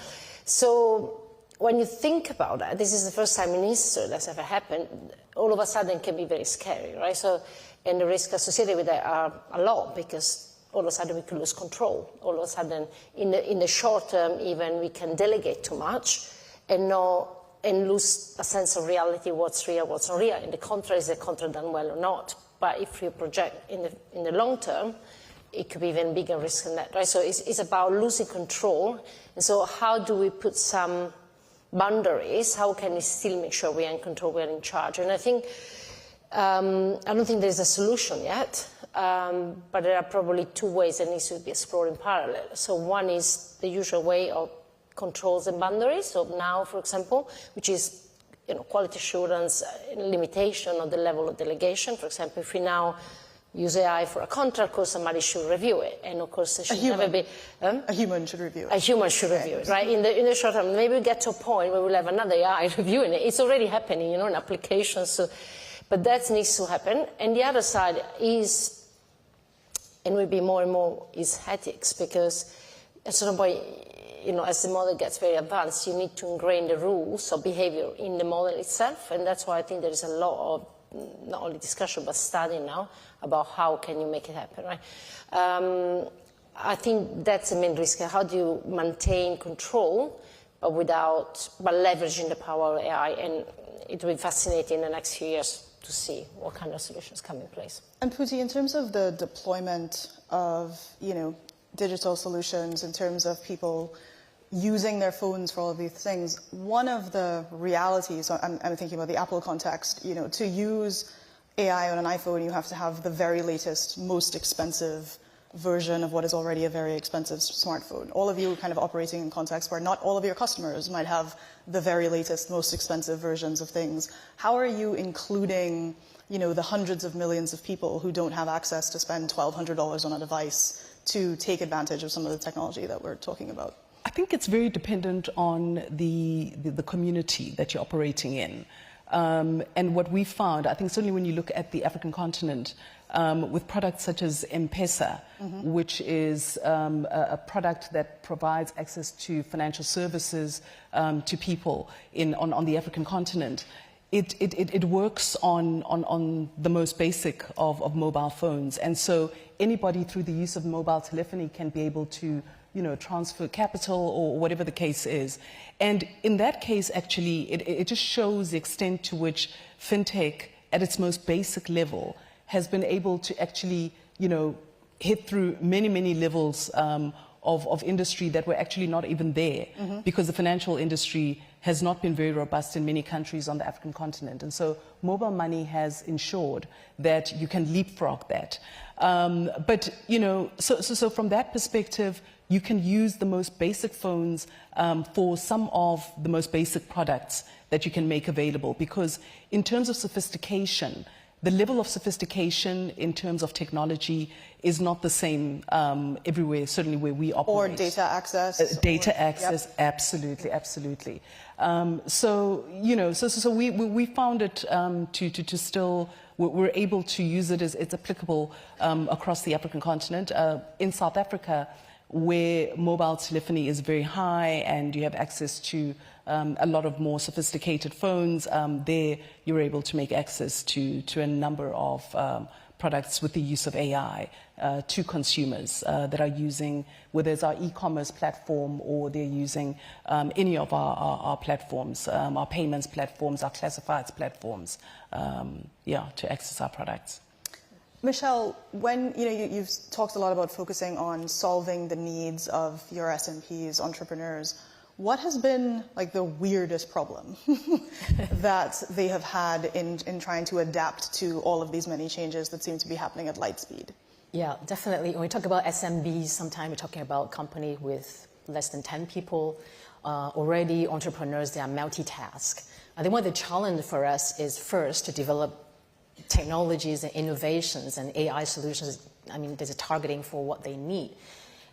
So when you think about that, this is the first time in history that's ever happened, all of a sudden can be very scary, right? So, and the risks associated with that are a lot, because all of a sudden we can lose control. All of a sudden, in the short term, even we can delegate too much and lose a sense of reality, what's real, what's not real. And the contract, is the contract done well or not? But if you project in the long term, it could be even bigger risk than that, right? So it's about losing control. And so how do we put some boundaries? How can we still make sure we are in control, we are in charge? And I think, I don't think there's a solution yet, but there are probably two ways that needs to be explored in parallel. So one is the usual way of controls and boundaries. So now, for example, which is quality assurance, limitation of the level of delegation. For example, if we now use AI for a contract, of course, somebody should review it. And of course, there should never be... A human should review it. A human should review it, right? In the short term, maybe we get to a point where we'll have another AI reviewing it. It's already happening, in applications. So, but that needs to happen. And the other side is, and will be more and more, is ethics, because at a certain point, as the model gets very advanced, you need to ingrain the rules of behavior in the model itself. And that's why I think there is a lot of, not only discussion, but study now about how can you make it happen, right? I think that's the main risk. How do you maintain control, but leveraging the power of AI? And it will be fascinating in the next few years to see what kind of solutions come in place. And Pooty, in terms of the deployment of, digital solutions, in terms of people using their phones for all of these things, one of the realities, I'm thinking about the Apple context, to use AI on an iPhone, you have to have the very latest, most expensive version of what is already a very expensive smartphone. All of you kind of operating in contexts where not all of your customers might have the very latest, most expensive versions of things. How are you including, the hundreds of millions of people who don't have access to spend $1,200 on a device to take advantage of some of the technology that we're talking about? I think it's very dependent on the community that you're operating in. And what we found, I think certainly when you look at the African continent, with products such as M-Pesa, which is a product that provides access to financial services to people on the African continent, it works on the most basic of mobile phones. And so anybody through the use of mobile telephony can be able to transfer capital or whatever the case is. And in that case, actually, it just shows the extent to which fintech, at its most basic level, has been able to actually, hit through many, many levels of industry that were actually not even there, because the financial industry has not been very robust in many countries on the African continent. And so mobile money has ensured that you can leapfrog that. But, so from that perspective, you can use the most basic phones for some of the most basic products that you can make available. Because in terms of sophistication, the level of sophistication in terms of technology is not the same everywhere, certainly where we operate. Or data access. Data access, yep. Absolutely, absolutely. So we found it to still, we're able to use it as it's applicable across the African continent. In South Africa, where mobile telephony is very high and you have access to a lot of more sophisticated phones, there you're able to make access to a number of products with the use of AI to consumers that are using, whether it's our e-commerce platform or they're using any of our platforms, our payments platforms, our classifieds platforms, to access our products. Michelle, when you've talked a lot about focusing on solving the needs of your SMPs, entrepreneurs, what has been like the weirdest problem that they have had in trying to adapt to all of these many changes that seem to be happening at light speed? Yeah, definitely. When we talk about SMBs, sometimes we're talking about companies with less than 10 people. Already entrepreneurs, they are multitask. I think one of the challenges for us is first to develop technologies and innovations and AI solutions. I mean, there's a targeting for what they need.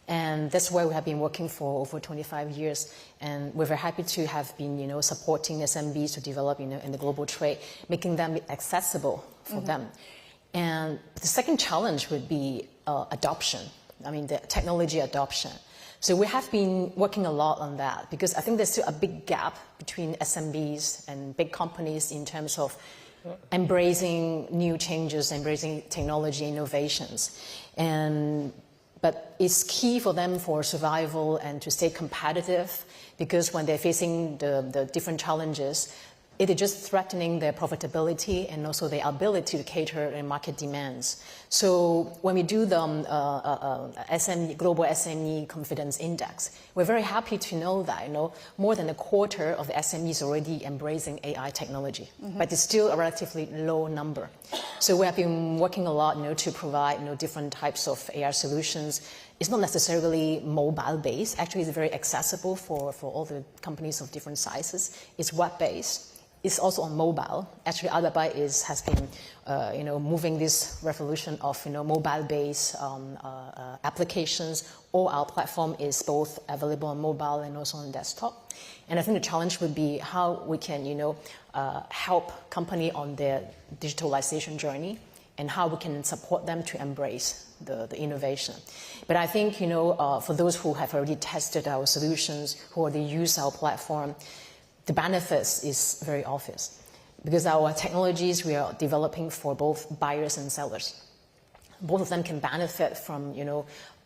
And that's why we have been working for over 25 years. And we're very happy to have been, supporting SMBs to develop, in the global trade, making them accessible for them. And the second challenge would be adoption. I mean, the technology adoption. So we have been working a lot on that because I think there's still a big gap between SMBs and big companies in terms of embracing new changes, embracing technology innovations. But it's key for them for survival and to stay competitive because when they're facing the different challenges, it is just threatening their profitability and also their ability to cater to market demands. So when we do the Global SME Confidence Index, we're very happy to know that more than a quarter of the SMEs already embracing AI technology, but it's still a relatively low number. So we have been working a lot, to provide different types of AI solutions. It's not necessarily mobile-based. Actually, it's very accessible for all the companies of different sizes. It's web-based. It's also on mobile. Actually, Alibaba has been, moving this revolution of, mobile-based applications. All our platform is both available on mobile and also on desktop. And I think the challenge would be how we can, help company on their digitalization journey and how we can support them to embrace the innovation. But I think, for those who have already tested our solutions, who already use our platform, the benefits is very obvious because our technologies we are developing for both buyers and sellers. Both of them can benefit from,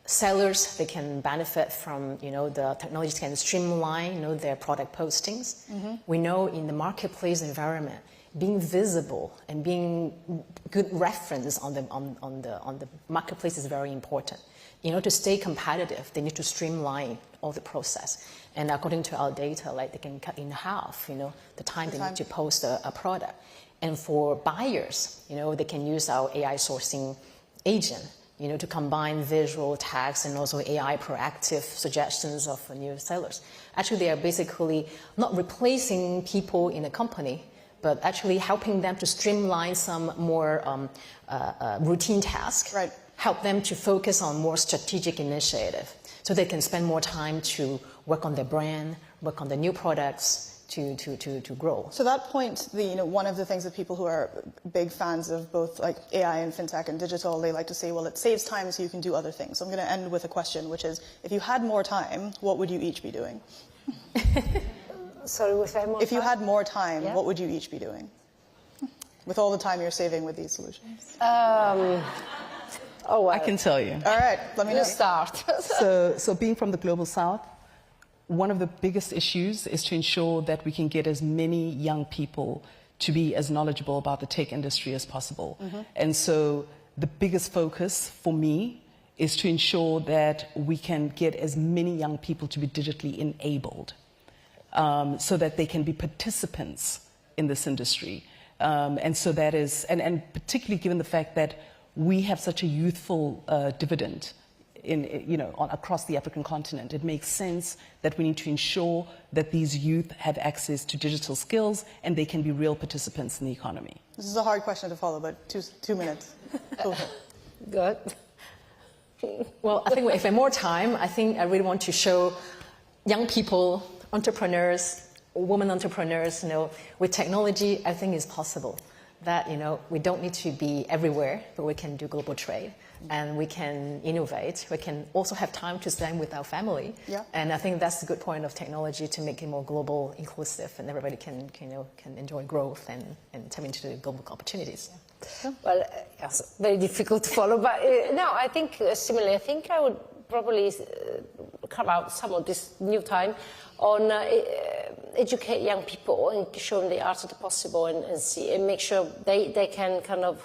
sellers, they can benefit from, the technologies can streamline, their product postings. We know in the marketplace environment, being visible and being good reference on the marketplace is very important. To stay competitive, they need to streamline all the process. And according to our data, they can cut in half, the time they need to post a product. And for buyers, they can use our AI sourcing agent, to combine visual text and also AI proactive suggestions of new sellers. Actually, they are basically not replacing people in a company, but actually helping them to streamline some more routine tasks. Right. Help them to focus on more strategic initiative so they can spend more time to work on their brand, work on the new products to grow. So that point, one of the things that people who are big fans of both like AI and fintech and digital, they like to say, well, it saves time so you can do other things. So I'm going to end with a question, which is, if you had more time, what would you each be doing? Sorry, if you had more time, what would you each be doing? With all the time you're saving with these solutions. Oh, well. I can tell you. All right, let me know. Start. So being from the Global South, one of the biggest issues is to ensure that we can get as many young people to be as knowledgeable about the tech industry as possible. And so the biggest focus for me is to ensure that we can get as many young people to be digitally enabled so that they can be participants in this industry. And so that is, and particularly given the fact that we have such a youthful dividend across the African continent, it makes sense that we need to ensure that these youth have access to digital skills and they can be real participants in the economy. This is a hard question to follow, but 2 minutes. Good. Well, I think if I have more time, I think I really want to show young people, entrepreneurs, women entrepreneurs, with technology, everything is possible. that, we don't need to be everywhere, but we can do global trade. And we can innovate. We can also have time to spend with our family. Yeah. And I think that's the good point of technology, to make it more global, inclusive, and everybody can enjoy growth and tap into the global opportunities. Yeah. Well, yes, very difficult to follow. But no, I think similarly, I think I would probably carve out some of this new time on educate young people and show them the art of the possible and make sure they can kind of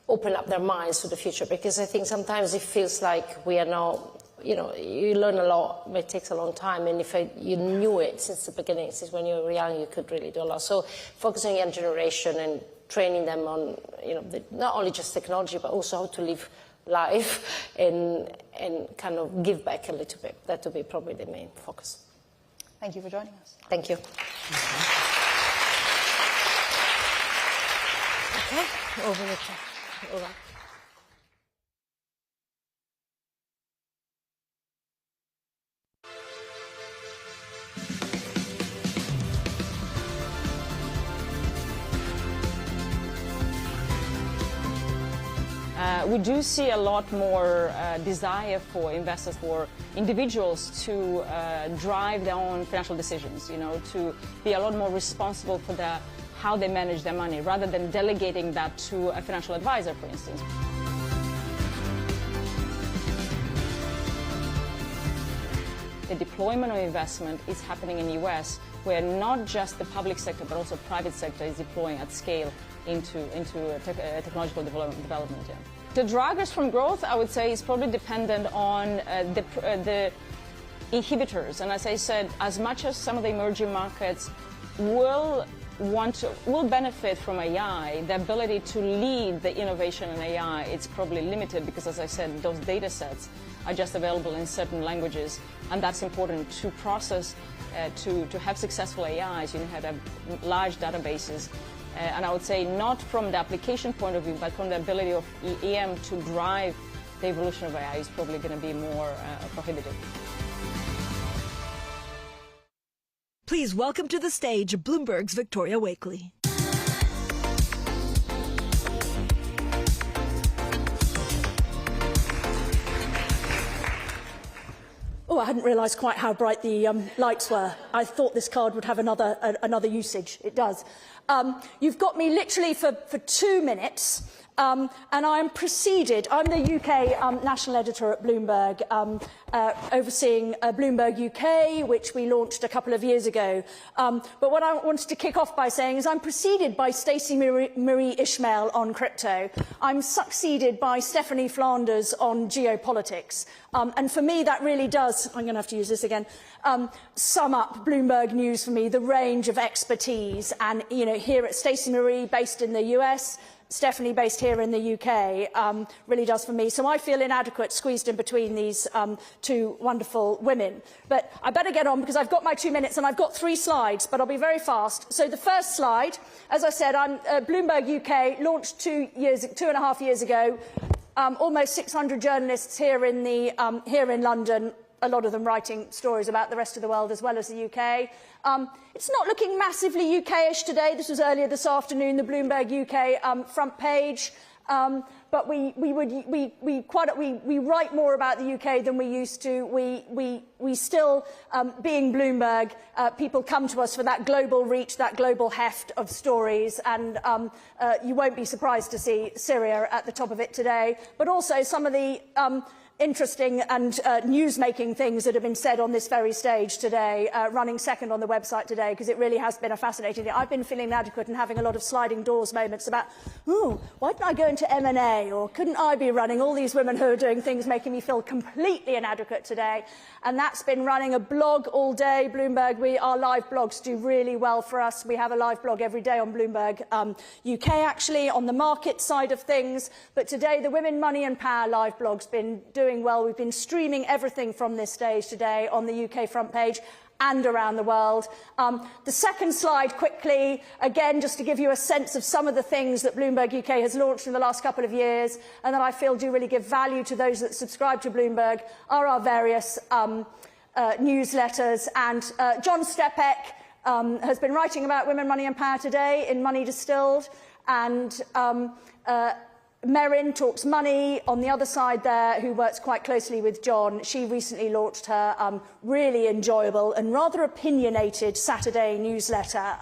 open up their minds to the future, because I think sometimes it feels like we are not, you learn a lot, but it takes a long time, and if you knew it since the beginning, since when you were young, you could really do a lot. So focusing on young generation and training them on, not only just technology, but also how to live life and kind of give back a little bit. That would be probably the main focus. Thank you for joining us. Thank you. Okay, over the top. Over. We do see a lot more desire for investors, for individuals to drive their own financial decisions, to be a lot more responsible for how they manage their money, rather than delegating that to a financial advisor, for instance. The deployment of investment is happening in the US, where not just the public sector, but also private sector is deploying at scale into technological development. Yeah. The drivers from growth, I would say, is probably dependent on the inhibitors. And as I said, as much as some of the emerging markets will benefit from AI, the ability to lead the innovation in AI, it's probably limited, because, as I said, those data sets are just available in certain languages, and that's important to process, to have successful AIs. You have to have large databases. And I would say not from the application point of view, but from the ability of EM to drive the evolution of AI is probably going to be more prohibitive. Please welcome to the stage Bloomberg's Victoria Wakely. Oh, I hadn't realised quite how bright the lights were. I thought this card would have another usage. It does. You've got me literally for 2 minutes, and I'm preceded. I'm the UK national editor at Bloomberg, overseeing Bloomberg UK, which we launched a couple of years ago. But what I wanted to kick off by saying is I'm preceded by Stacey Marie Ishmael on crypto. I'm succeeded by Stephanie Flanders on geopolitics. And for me, that really does, I'm going to have to use this again, sum up Bloomberg News for me, the range of expertise. And, here at Stacey Marie, based in the US, Stephanie, based here in the UK, really does for me. So I feel inadequate, squeezed in between these two wonderful women. But I better get on, because I've got my 2 minutes and I've got 3 slides, but I'll be very fast. So the first slide, as I said, I'm Bloomberg UK, launched 2.5 years ago. Almost 600 journalists here in London, a lot of them writing stories about the rest of the world as well as the UK. It's not looking massively UK-ish today. This was earlier this afternoon, the Bloomberg UK front page. But we write more about the UK than we used to. We still, being Bloomberg, people come to us for that global reach, that global heft of stories, and you won't be surprised to see Syria at the top of it today, but also some of the interesting and news-making things that have been said on this very stage today, running second on the website today, because it really has been a fascinating thing. I've been feeling inadequate and having a lot of sliding doors moments about, why didn't I go into M&A, or couldn't I be running? All these women who are doing things making me feel completely inadequate today. And that's been running a blog all day, Bloomberg. Our live blogs do really well for us. We have a live blog every day on Bloomberg UK, actually, on the market side of things. But today, the Women, Money and Power live blog's been doing well. We've been streaming everything from this stage today on the UK front page and around the world. The second slide, quickly, again, just to give you a sense of some of the things that Bloomberg UK has launched in the last couple of years and that I feel do really give value to those that subscribe to Bloomberg, are our various newsletters. And John Stepek has been writing about women, money and power today in Money Distilled. And Merin Talks Money, on the other side there, who works quite closely with John, she recently launched her really enjoyable and rather opinionated Saturday newsletter,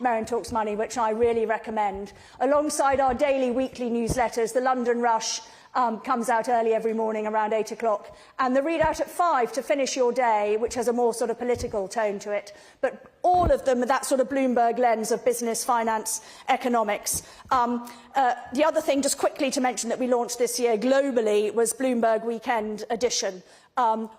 Merin Talks Money, which I really recommend. Alongside our daily, weekly newsletters, the London Rush comes out early every morning around 8 o'clock, and the readout at 5 to finish your day, which has a more sort of political tone to it. But all of them with that sort of Bloomberg lens of business, finance, economics. The other thing, just quickly to mention, that we launched this year globally was Bloomberg Weekend Edition,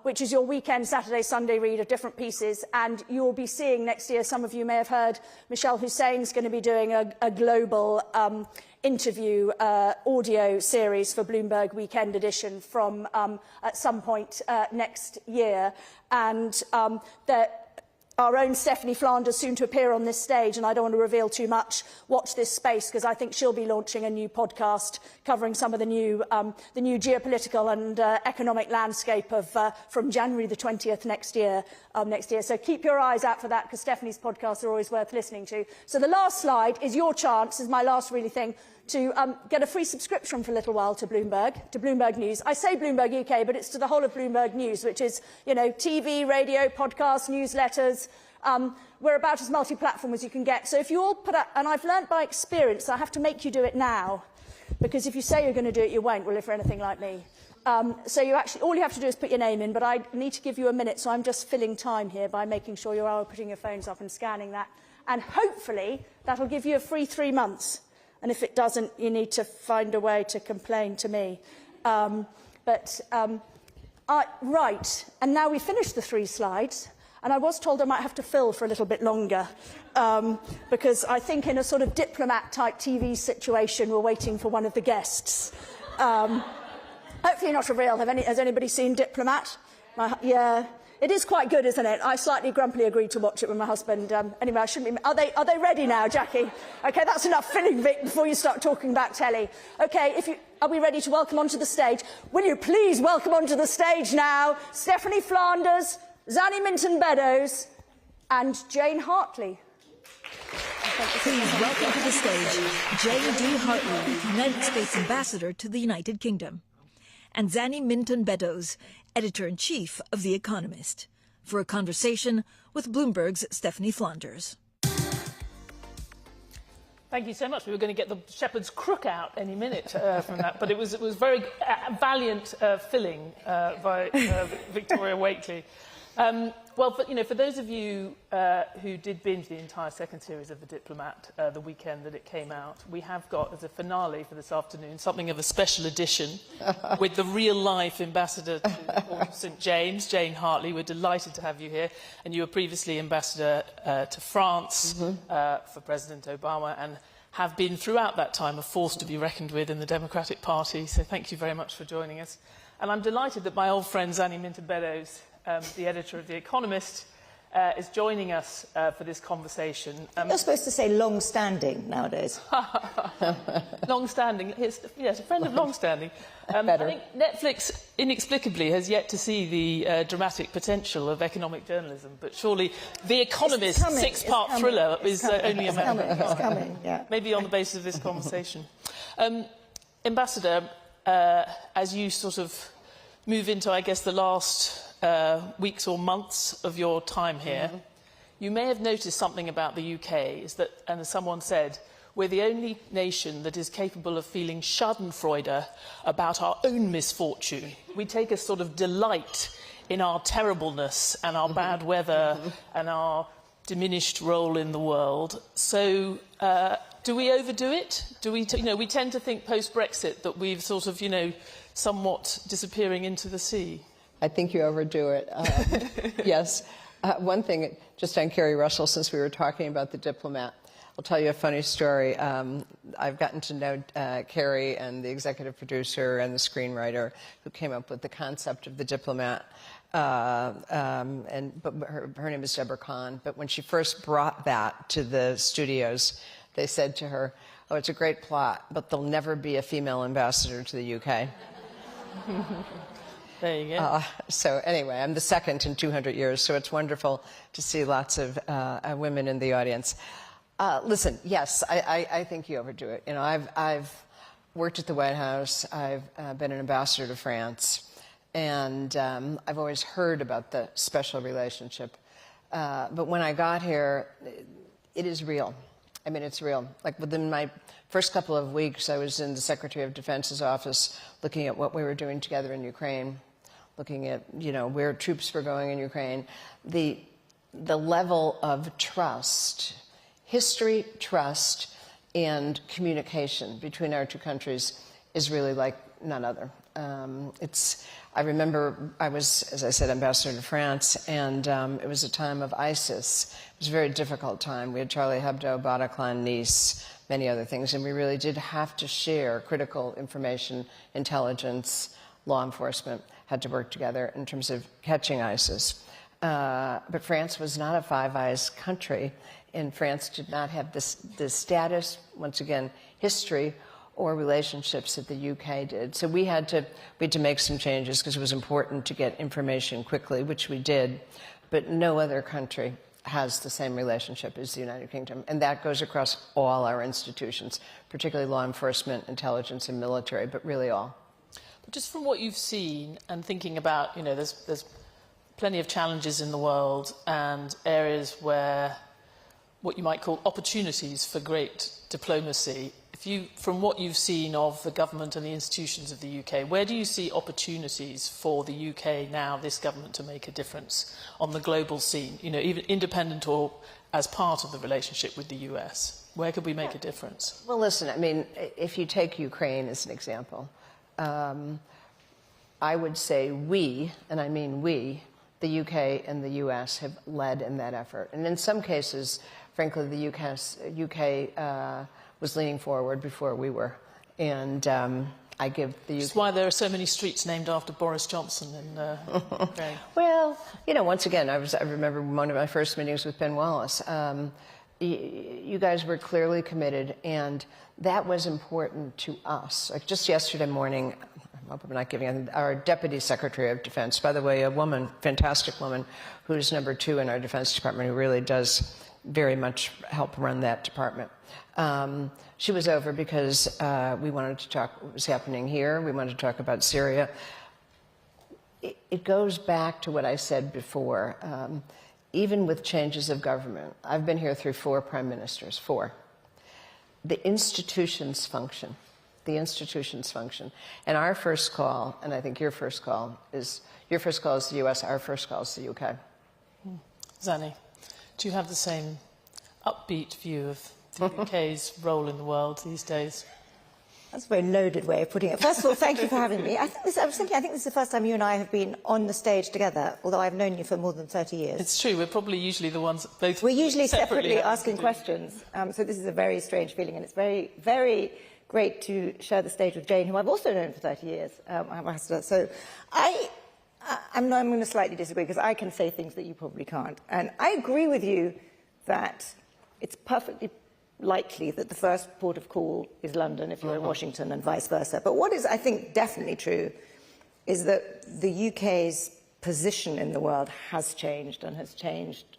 which is your weekend, Saturday, Sunday read of different pieces. And you'll be seeing next year, some of you may have heard, Michelle Hussein's going to be doing a global interview audio series for Bloomberg Weekend Edition from at some point next year. And our own Stephanie Flanders, soon to appear on this stage, and I don't want to reveal too much. Watch this space, because I think she'll be launching a new podcast covering some of the new geopolitical and economic landscape of from January the 20th next year. So keep your eyes out for that, because Stephanie's podcasts are always worth listening to. So the last slide is your chance, is my last really thing, to get a free subscription for a little while to Bloomberg News. I say Bloomberg UK, but it's to the whole of Bloomberg News, which is, you know, TV, radio, podcasts, newsletters. We're about as multi-platform as you can get. So if you all put up, and I've learnt by experience, I have to make you do it now, because if you say you're going to do it, you won't, well, if you're anything like me. So you actually, all you have to do is put your name in, but I need to give you a minute, so I'm just filling time here by making sure you're all putting your phones up and scanning that. And hopefully that'll give you a free 3 months. And if it doesn't, you need to find a way to complain to me. Right, and now we finished the 3 slides, and I was told I might have to fill for a little bit longer, because I think in a sort of diplomat-type TV situation, we're waiting for one of the guests. Hopefully not a real. Has anybody seen Diplomat? Yeah. It is quite good, isn't it? I slightly grumpily agreed to watch it with my husband. Anyway, I shouldn't be... Are they ready now, Jackie? OK, that's enough filling, Vic, before you start talking about telly. OK, are we ready to welcome onto the stage? Will you please welcome onto the stage now Stephanie Flanders, Zanny Minton-Beddoes and Jane Hartley. Please welcome to the stage Jane D. Hartley, United States Ambassador to the United Kingdom, and Zanny Minton-Beddoes, Editor-in-Chief of The Economist, for a conversation with Bloomberg's Stephanie Flanders. Thank you so much. We were going to get the shepherd's crook out any minute from that, but it was very valiant filling by Victoria Wakely. For those of you who did binge the entire second series of The Diplomat the weekend that it came out, we have got, as a finale for this afternoon, something of a special edition with the real-life ambassador to the Port of St James, Jane Hartley. We're delighted to have you here. And you were previously ambassador to France for President Obama, and have been throughout that time a force to be reckoned with in the Democratic Party. So thank you very much for joining us. And I'm delighted that my old friend Zanny Minton-Beddoes, the editor of The Economist, is joining us for this conversation. You're supposed to say long-standing nowadays. Long-standing, yes, a friend of long-standing. I think Netflix inexplicably has yet to see the dramatic potential of economic journalism, but surely The Economist six-part thriller is only a matter of time. Yeah. Maybe on the basis of this conversation. Ambassador, as you sort of move into, I guess, the last weeks or months of your time here, you may have noticed something about the UK, is that, and as someone said, we're the only nation that is capable of feeling schadenfreude about our own misfortune. We take a sort of delight in our terribleness and our bad weather and our diminished role in the world. So do we overdo it? Do we, we tend to think post-Brexit that we've sort of, somewhat disappearing into the sea. I think you overdo it. Yes. One thing, just on Kerry Russell, since we were talking about The Diplomat, I'll tell you a funny story. I've gotten to know Kerry and the executive producer and the screenwriter who came up with the concept of The Diplomat. But her name is Deborah Kahn. But when she first brought that to the studios, they said to her, "Oh, it's a great plot, but there'll never be a female ambassador to the UK." There you go. So anyway, I'm the second in 200 years, so it's wonderful to see lots of women in the audience. Listen, yes, I think you overdo it. You know, I've worked at the White House. I've been an ambassador to France, and I've always heard about the special relationship. But when I got here, it is real. I mean, it's real. Like within my first couple of weeks, I was in the Secretary of Defense's office looking at what we were doing together in Ukraine, looking at, you know, where troops were going in Ukraine. The level of trust, history, trust, and communication between our two countries is really like none other. I remember I was, as I said, ambassador to France, and it was a time of ISIS. It was a very difficult time. We had Charlie Hebdo, Bataclan, Nice, many other things, and we really did have to share critical information, intelligence, law enforcement had to work together in terms of catching ISIS. But France was not a Five Eyes country, and France did not have the status, once again, history, or relationships that the UK did. So we had to make some changes because it was important to get information quickly, which we did. But no other country has the same relationship as the United Kingdom. And that goes across all our institutions, particularly law enforcement, intelligence, and military, but really all. But just from what you've seen and thinking about, you know, there's plenty of challenges in the world and areas where what you might call opportunities for great diplomacy. From what you've seen of the government and the institutions of the UK, where do you see opportunities for the UK now, this government, to make a difference on the global scene, you know, even independent or as part of the relationship with the US? Where could we make a difference? Well, listen, I mean, if you take Ukraine as an example, I would say we, and I mean we, the UK and the US have led in that effort. And in some cases, frankly, the UK was leaning forward before we were. And I give the UK... That's why there are so many streets named after Boris Johnson in Ukraine. Well, you know, once again, I remember one of my first meetings with Ben Wallace. You guys were clearly committed, and that was important to us. Like just yesterday morning, I hope I'm not giving our Deputy Secretary of Defense, by the way, a woman, fantastic woman, who's number 2 in our Defense Department, who really does very much help run that department. She was over because we wanted to talk what was happening here. We wanted to talk about Syria. It goes back to what I said before. Even with changes of government, I've been here through 4 prime ministers, 4. The institutions function. The institutions function. And our first call, and I think your first call is the US, our first call is the UK. Zanny, do you have the same upbeat view of the UK's role in the world these days? That's a very loaded way of putting it. First of all, thank you for having me. I think this is the first time you and I have been on the stage together, although I've known you for more than 30 years. It's true. We're probably usually the ones both. We're usually separately asking questions. So this is a very strange feeling, and it's very, very great to share the stage with Jane, who I've also known for 30 years. So I'm going to slightly disagree because I can say things that you probably can't. And I agree with you that it's perfectly likely that the first port of call is London if you're in Washington and vice versa. But what is, I think, definitely true is that the UK's position in the world has changed and has changed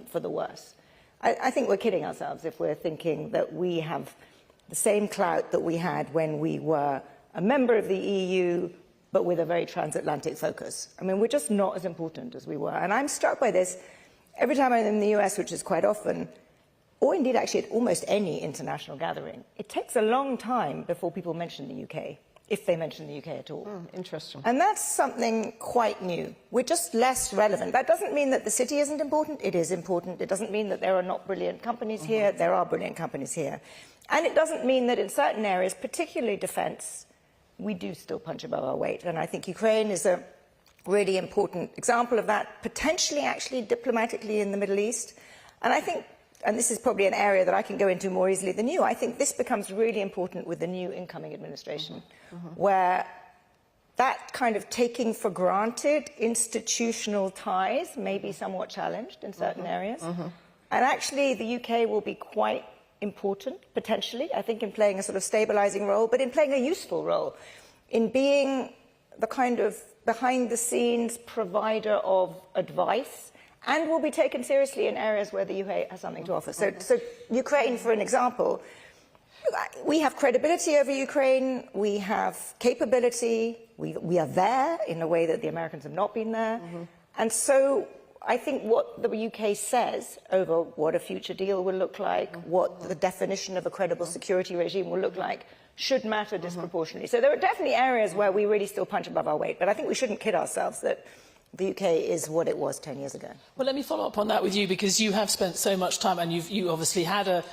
for the worse. I think we're kidding ourselves if we're thinking that we have the same clout that we had when we were a member of the EU, but with a very transatlantic focus. I mean, we're just not as important as we were. And I'm struck by this every time I'm in the US, which is quite often, or indeed actually at almost any international gathering. It takes a long time before people mention the UK, if they mention the UK at all. Interesting. And that's something quite new. We're just less relevant. That doesn't mean that the city isn't important. It is important. It doesn't mean that there are not brilliant companies here. There are brilliant companies here. And it doesn't mean that in certain areas, particularly defense, we do still punch above our weight. And I think Ukraine is a really important example of that, potentially actually diplomatically in the Middle East. And I think, and this is probably an area that I can go into more easily than you, I think this becomes really important with the new incoming administration, where that kind of taking for granted institutional ties may be somewhat challenged in certain areas. And actually the UK will be quite important, potentially, I think, in playing a sort of stabilizing role, but in playing a useful role, in being the kind of behind-the-scenes provider of advice and will be taken seriously in areas where the UK has something to offer. So Ukraine, for an example, we have credibility over Ukraine, we have capability, we are there in a way that the Americans have not been there. And so I think what the UK says over what a future deal will look like, what the definition of a credible security regime will look like, should matter disproportionately. So there are definitely areas where we really still punch above our weight, but I think we shouldn't kid ourselves that the UK is what it was 10 years ago. Well, let me follow up on that with you, because you have spent so much time, and you obviously had a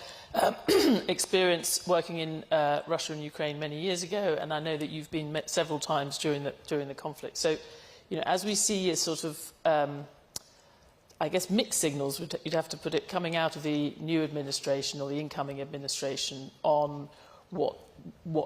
experience working in Russia and Ukraine many years ago, and I know that you've been met several times during the conflict. So, you know, as we see a sort of, I guess, mixed signals, you'd have to put it, coming out of the new administration or the incoming administration on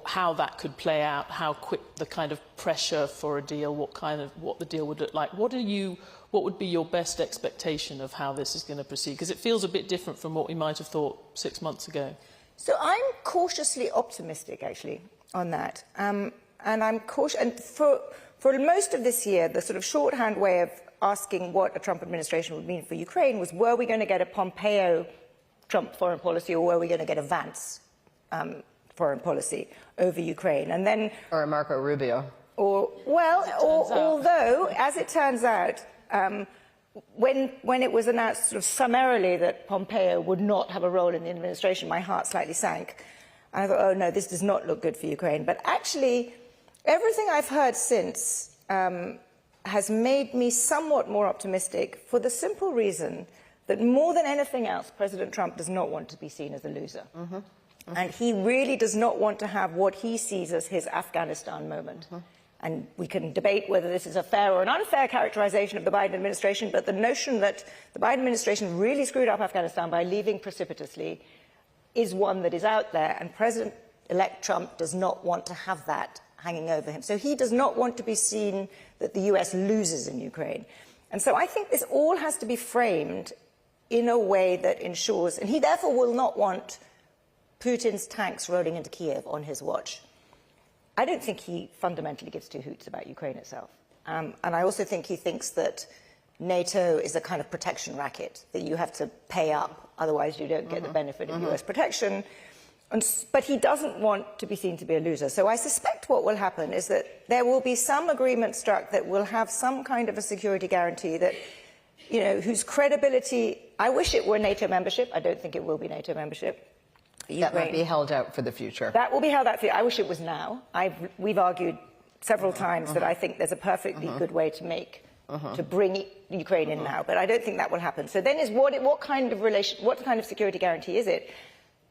how that could play out, how quick the kind of pressure for a deal, what the deal would look like. What would be your best expectation of how this is going to proceed? Because it feels a bit different from what we might have thought 6 months ago. So I'm cautiously optimistic, actually, on that. And I'm cautious. And for most of this year, the sort of shorthand way of asking what a Trump administration would mean for Ukraine was, were we going to get a Pompeo-Trump foreign policy, or were we going to get a Vance foreign policy over Ukraine? And then, or a Marco Rubio. Although, as it turns out, when it was announced sort of summarily that Pompeo would not have a role in the administration, my heart slightly sank. I thought, oh no, this does not look good for Ukraine. But actually, everything I've heard since has made me somewhat more optimistic, for the simple reason that more than anything else, President Trump does not want to be seen as a loser. And he really does not want to have what he sees as his Afghanistan moment. And we can debate whether this is a fair or an unfair characterization of the Biden administration, but the notion that the Biden administration really screwed up Afghanistan by leaving precipitously is one that is out there, and President-elect Trump does not want to have that hanging over him. So he does not want to be seen that the US loses in Ukraine. And so I think this all has to be framed in a way that ensures, and he therefore will not want Putin's tanks rolling into Kiev on his watch. I don't think he fundamentally gives two hoots about Ukraine itself. And I also think he thinks that NATO is a kind of protection racket, that you have to pay up, otherwise you don't get the benefit of US protection. But he doesn't want to be seen to be a loser. So I suspect what will happen is that there will be some agreement struck that will have some kind of a security guarantee that, you know, whose credibility, I wish it were NATO membership. I don't think it will be NATO membership. That might be held out for the future. That will be held out for I wish it was now. We've argued several times that I think there's a perfectly good way to make, to bring Ukraine in now, but I don't think that will happen. So then is what kind of security guarantee is it?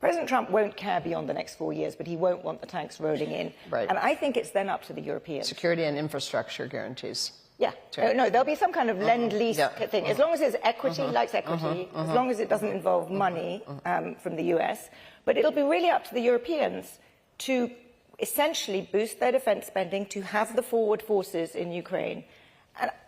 President Trump won't care beyond the next 4 years, but he won't want the tanks rolling in. Right. And I think it's then up to the Europeans. Security and infrastructure guarantees. Yeah. No, there'll be some kind of lend-lease thing. As long as there's equity, likes equity, as long as it doesn't involve money from the US. But it'll be really up to the Europeans to essentially boost their defense spending, to have the forward forces in Ukraine.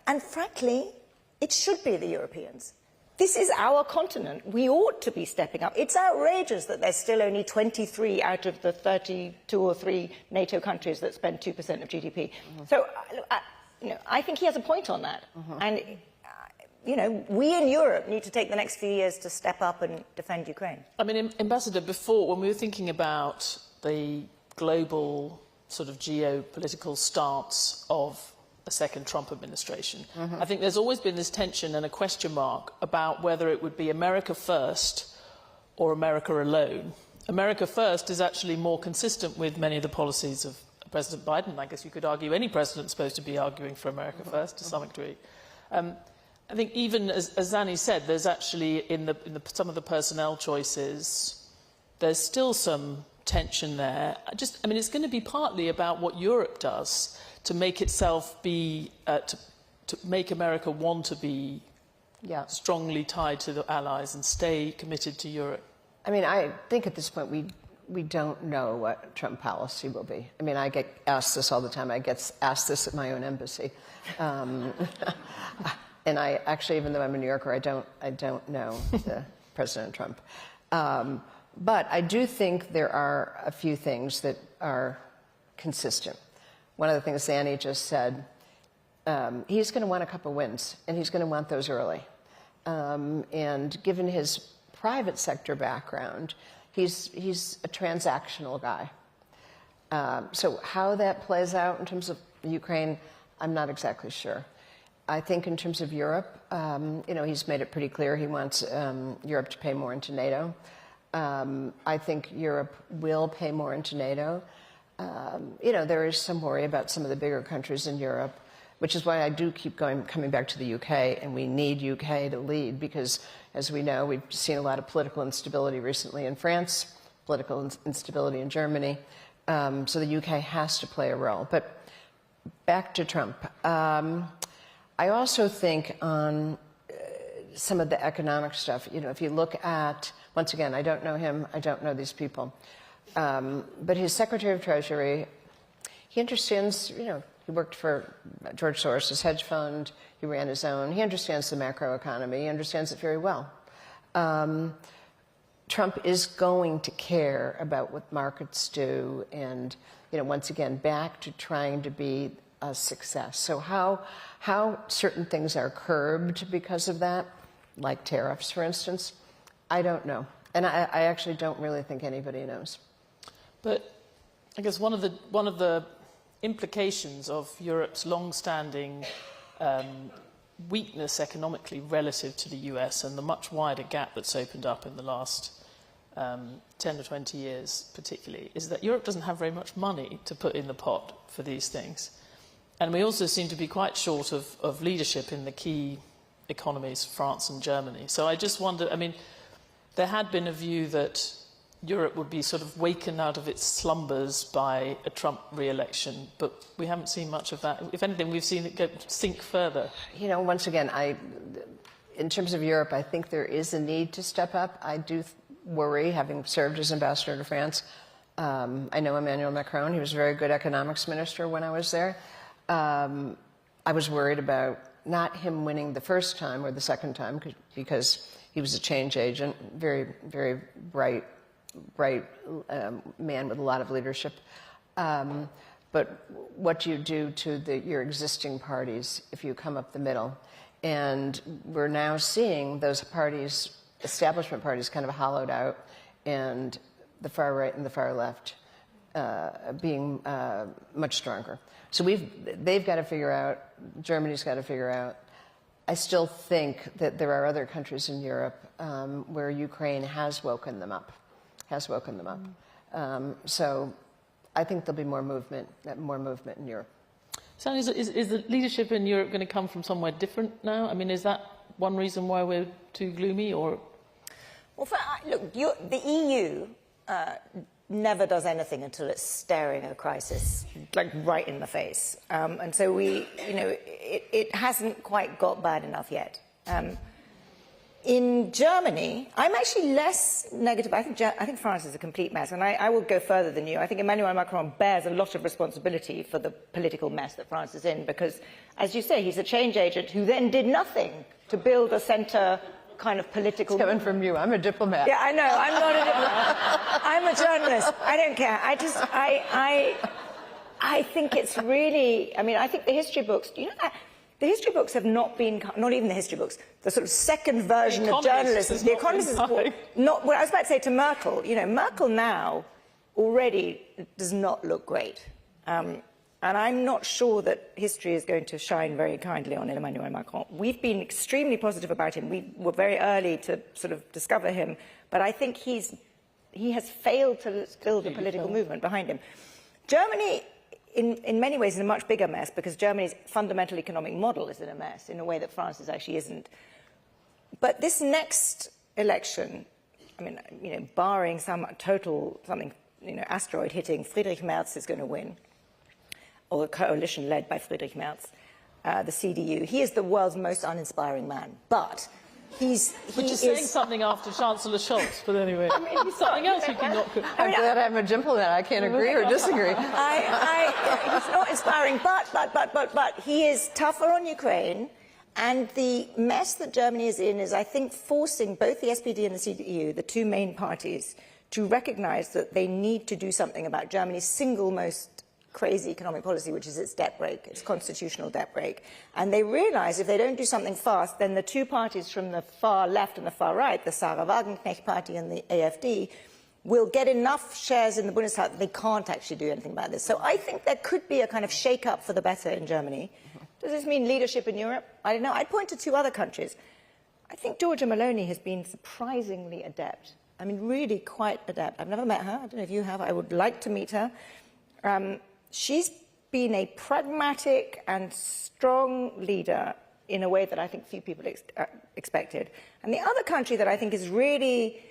And frankly, it should be the Europeans. This is our continent. We ought to be stepping up. It's outrageous that there's still only 23 out of the 32 or 3 NATO countries that spend 2% of GDP. So, I think he has a point on that. And, we in Europe need to take the next few years to step up and defend Ukraine. I mean, Ambassador, before, when we were thinking about the global sort of geopolitical stance of a second Trump administration, I think there's always been this tension and a question mark about whether it would be America first or America alone. America first is actually more consistent with many of the policies of President Biden. I guess you could argue any president's supposed to be arguing for America first to some degree. I think even as Zanny said, there's actually in some of the personnel choices, there's still some tension there. I mean, it's going to be partly about what Europe does to make itself be, to make America want to be strongly tied to the allies and stay committed to Europe. I mean, I think at this point we don't know what Trump policy will be. I mean, I get asked this all the time. I get asked this at my own embassy. And I actually, even though I'm a New Yorker, I don't know President Trump. But I do think there are a few things that are consistent. One of the things Zanny just said, he's going to want a couple wins, and he's going to want those early. And given his private sector background, he's a transactional guy. So how that plays out in terms of Ukraine, I'm not exactly sure. I think in terms of Europe, he's made it pretty clear he wants Europe to pay more into NATO. I think Europe will pay more into NATO. There is some worry about some of the bigger countries in Europe, which is why I do keep coming back to the UK, and we need UK to lead because, as we know, we've seen a lot of political instability recently in France, political instability in Germany. So the UK has to play a role. But back to Trump. I also think on some of the economic stuff, if you look at, once again, I don't know him, I don't know these people, but his Secretary of Treasury, he understands, he worked for George Soros' hedge fund, he ran his own, he understands the macroeconomy, he understands it very well. Trump is going to care about what markets do and, once again, back to trying to be a success. So how certain things are curbed because of that, like tariffs, for instance, I don't know. And I actually don't really think anybody knows. But I guess one of the implications of Europe's long-standing weakness economically relative to the US and the much wider gap that's opened up in the last 10 or 20 years particularly, is that Europe doesn't have very much money to put in the pot for these things. And we also seem to be quite short of leadership in the key economies, France and Germany. So I just wonder, there had been a view that Europe would be sort of wakened out of its slumbers by a Trump re-election, but we haven't seen much of that. If anything, we've seen it sink further. Once again, in terms of Europe, I think there is a need to step up. I do worry, having served as ambassador to France. I know Emmanuel Macron. He was a very good economics minister when I was there. I was worried about not him winning the first time or the second time because he was a change agent, very, very bright man with a lot of leadership. But what do you do to your existing parties if you come up the middle? And we're now seeing those parties, establishment parties, kind of hollowed out, and the far right and the far left being much stronger. So they've got to figure out, Germany's got to figure out. I still think that there are other countries in Europe where Ukraine has woken them up. So I think there'll be more movement in Europe. So is the leadership in Europe going to come from somewhere different now? Is that one reason why we're too gloomy, or? Well, look, the EU never does anything until it's staring at a crisis, like right in the face. And so it hasn't quite got bad enough yet. In Germany, I'm actually less negative. I think France is a complete mess, and I will go further than you. I think Emmanuel Macron bears a lot of responsibility for the political mess that France is in, because, as you say, he's a change agent who then did nothing to build a centre kind of political... It's coming from you. I'm a diplomat. Yeah, I know. I'm not a diplomat. I'm a journalist. I don't care. I think it's really... I think the history books... You know that? The history books have not been... Not even the history books. The sort of second version of journalism. The Economist is not... Well, I was about to say to Merkel, Merkel now already does not look great. And I'm not sure that history is going to shine very kindly on Emmanuel Macron. We've been extremely positive about him. We were very early to sort of discover him. But I think he has failed to build a political movement behind him. Germany, in many ways, is a much bigger mess because Germany's fundamental economic model is in a mess in a way that France's actually isn't. But this next election, barring some asteroid hitting, Friedrich Merz is going to win, or a coalition led by Friedrich Merz, the CDU. He is the world's most uninspiring man, but Which is saying something after Chancellor Scholz, but anyway. He's something else you cannot... I'm glad I'm a diplomat. I can't agree or disagree. He's not inspiring, but he is tougher on Ukraine, and the mess that Germany is in is, I think, forcing both the SPD and the CDU, the two main parties, to recognise that they need to do something about Germany's single most crazy economic policy, which is its debt brake, its constitutional debt brake. And they realize if they don't do something fast, then the two parties from the far left and the far right, the Sarah Wagenknecht party and the AfD, will get enough shares in the Bundestag that they can't actually do anything about this. So I think there could be a kind of shake-up for the better in Germany. Does this mean leadership in Europe? I don't know. I'd point to two other countries. I think Giorgia Meloni has been surprisingly adept. I mean, really quite adept. I've never met her. I don't know if you have. I would like to meet her. She's been a pragmatic and strong leader in a way that I think few people expected. And the other country that I think is really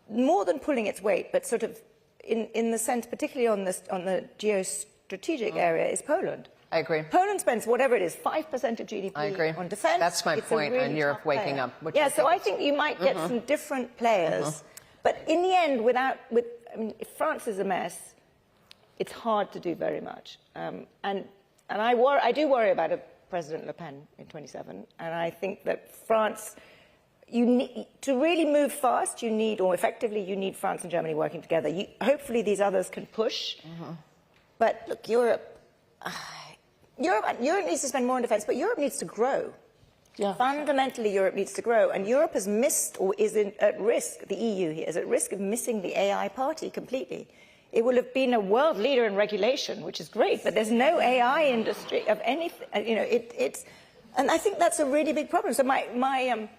more than pulling its weight, but sort of in the sense, particularly on the geostrategic area, is Poland. I agree. Poland spends whatever it is, 5% of GDP on defence. That's my point on Europe waking up. Yeah, so I think you might get some different players. But in the end, I mean, if France is a mess, it's hard to do very much. And I do worry about President Le Pen in 27. And I think that France, you need, to really move fast, you need, or effectively, you need France and Germany working together. Hopefully these others can push. But look, Europe needs to spend more on defence, but Europe needs to grow. Yeah. Fundamentally, Europe needs to grow. And Europe has missed, or is at risk, the EU here is at risk of missing the AI party completely. It will have been a world leader in regulation, which is great, but there's no AI industry of anything. You know, and I think that's a really big problem. So I'm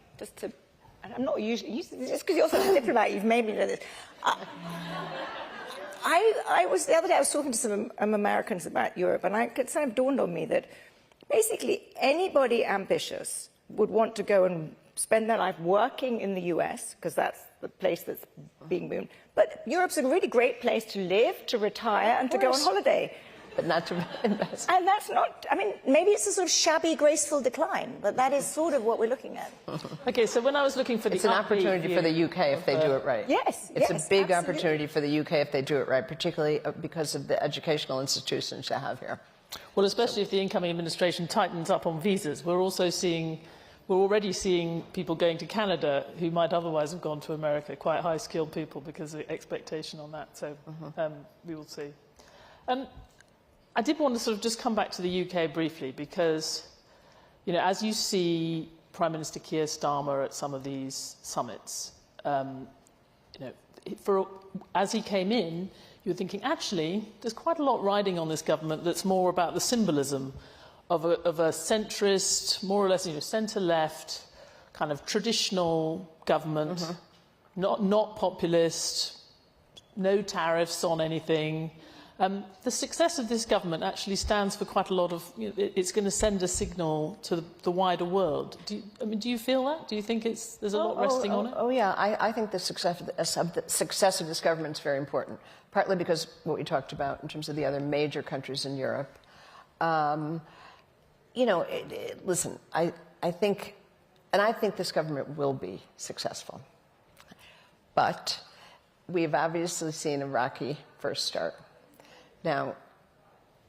not usually, just because you're such a diplomat, you've made me do this. The other day I was talking to some Americans about Europe, and it kind of dawned on me that basically anybody ambitious would want to go and spend their life working in the US, because that's the place that's being boomed. But Europe's a really great place to live, to retire, and to go on holiday. But not to invest. And that's not, I mean, maybe it's a sort of shabby, graceful decline, but that is sort of what we're looking at. Okay, so when I was looking for it's an opportunity for the UK if they do it right. Yes, it's a big opportunity for the UK if they do it right, particularly because of the educational institutions they have here. Well, especially if the incoming administration tightens up on visas. We're already seeing people going to Canada who might otherwise have gone to America, quite high-skilled people, because of the expectation on that. So we will see. I did want to sort of just come back to the UK briefly, because, you know, as you see Prime Minister Keir Starmer at some of these summits, you know, as he came in, you were thinking, actually, there's quite a lot riding on this government that's more about the symbolism of a centrist, more or less, you know, centre-left, kind of traditional government, not populist, no tariffs on anything. The success of this government actually stands for quite a lot of, you know, it's going to send a signal to the wider world. Do you feel that? Do you think there's a lot resting on it? Oh, yeah. I think the success of this government is very important, partly because what we talked about in terms of the other major countries in Europe. You know, listen, I think this government will be successful. But we've obviously seen a rocky first start. Now,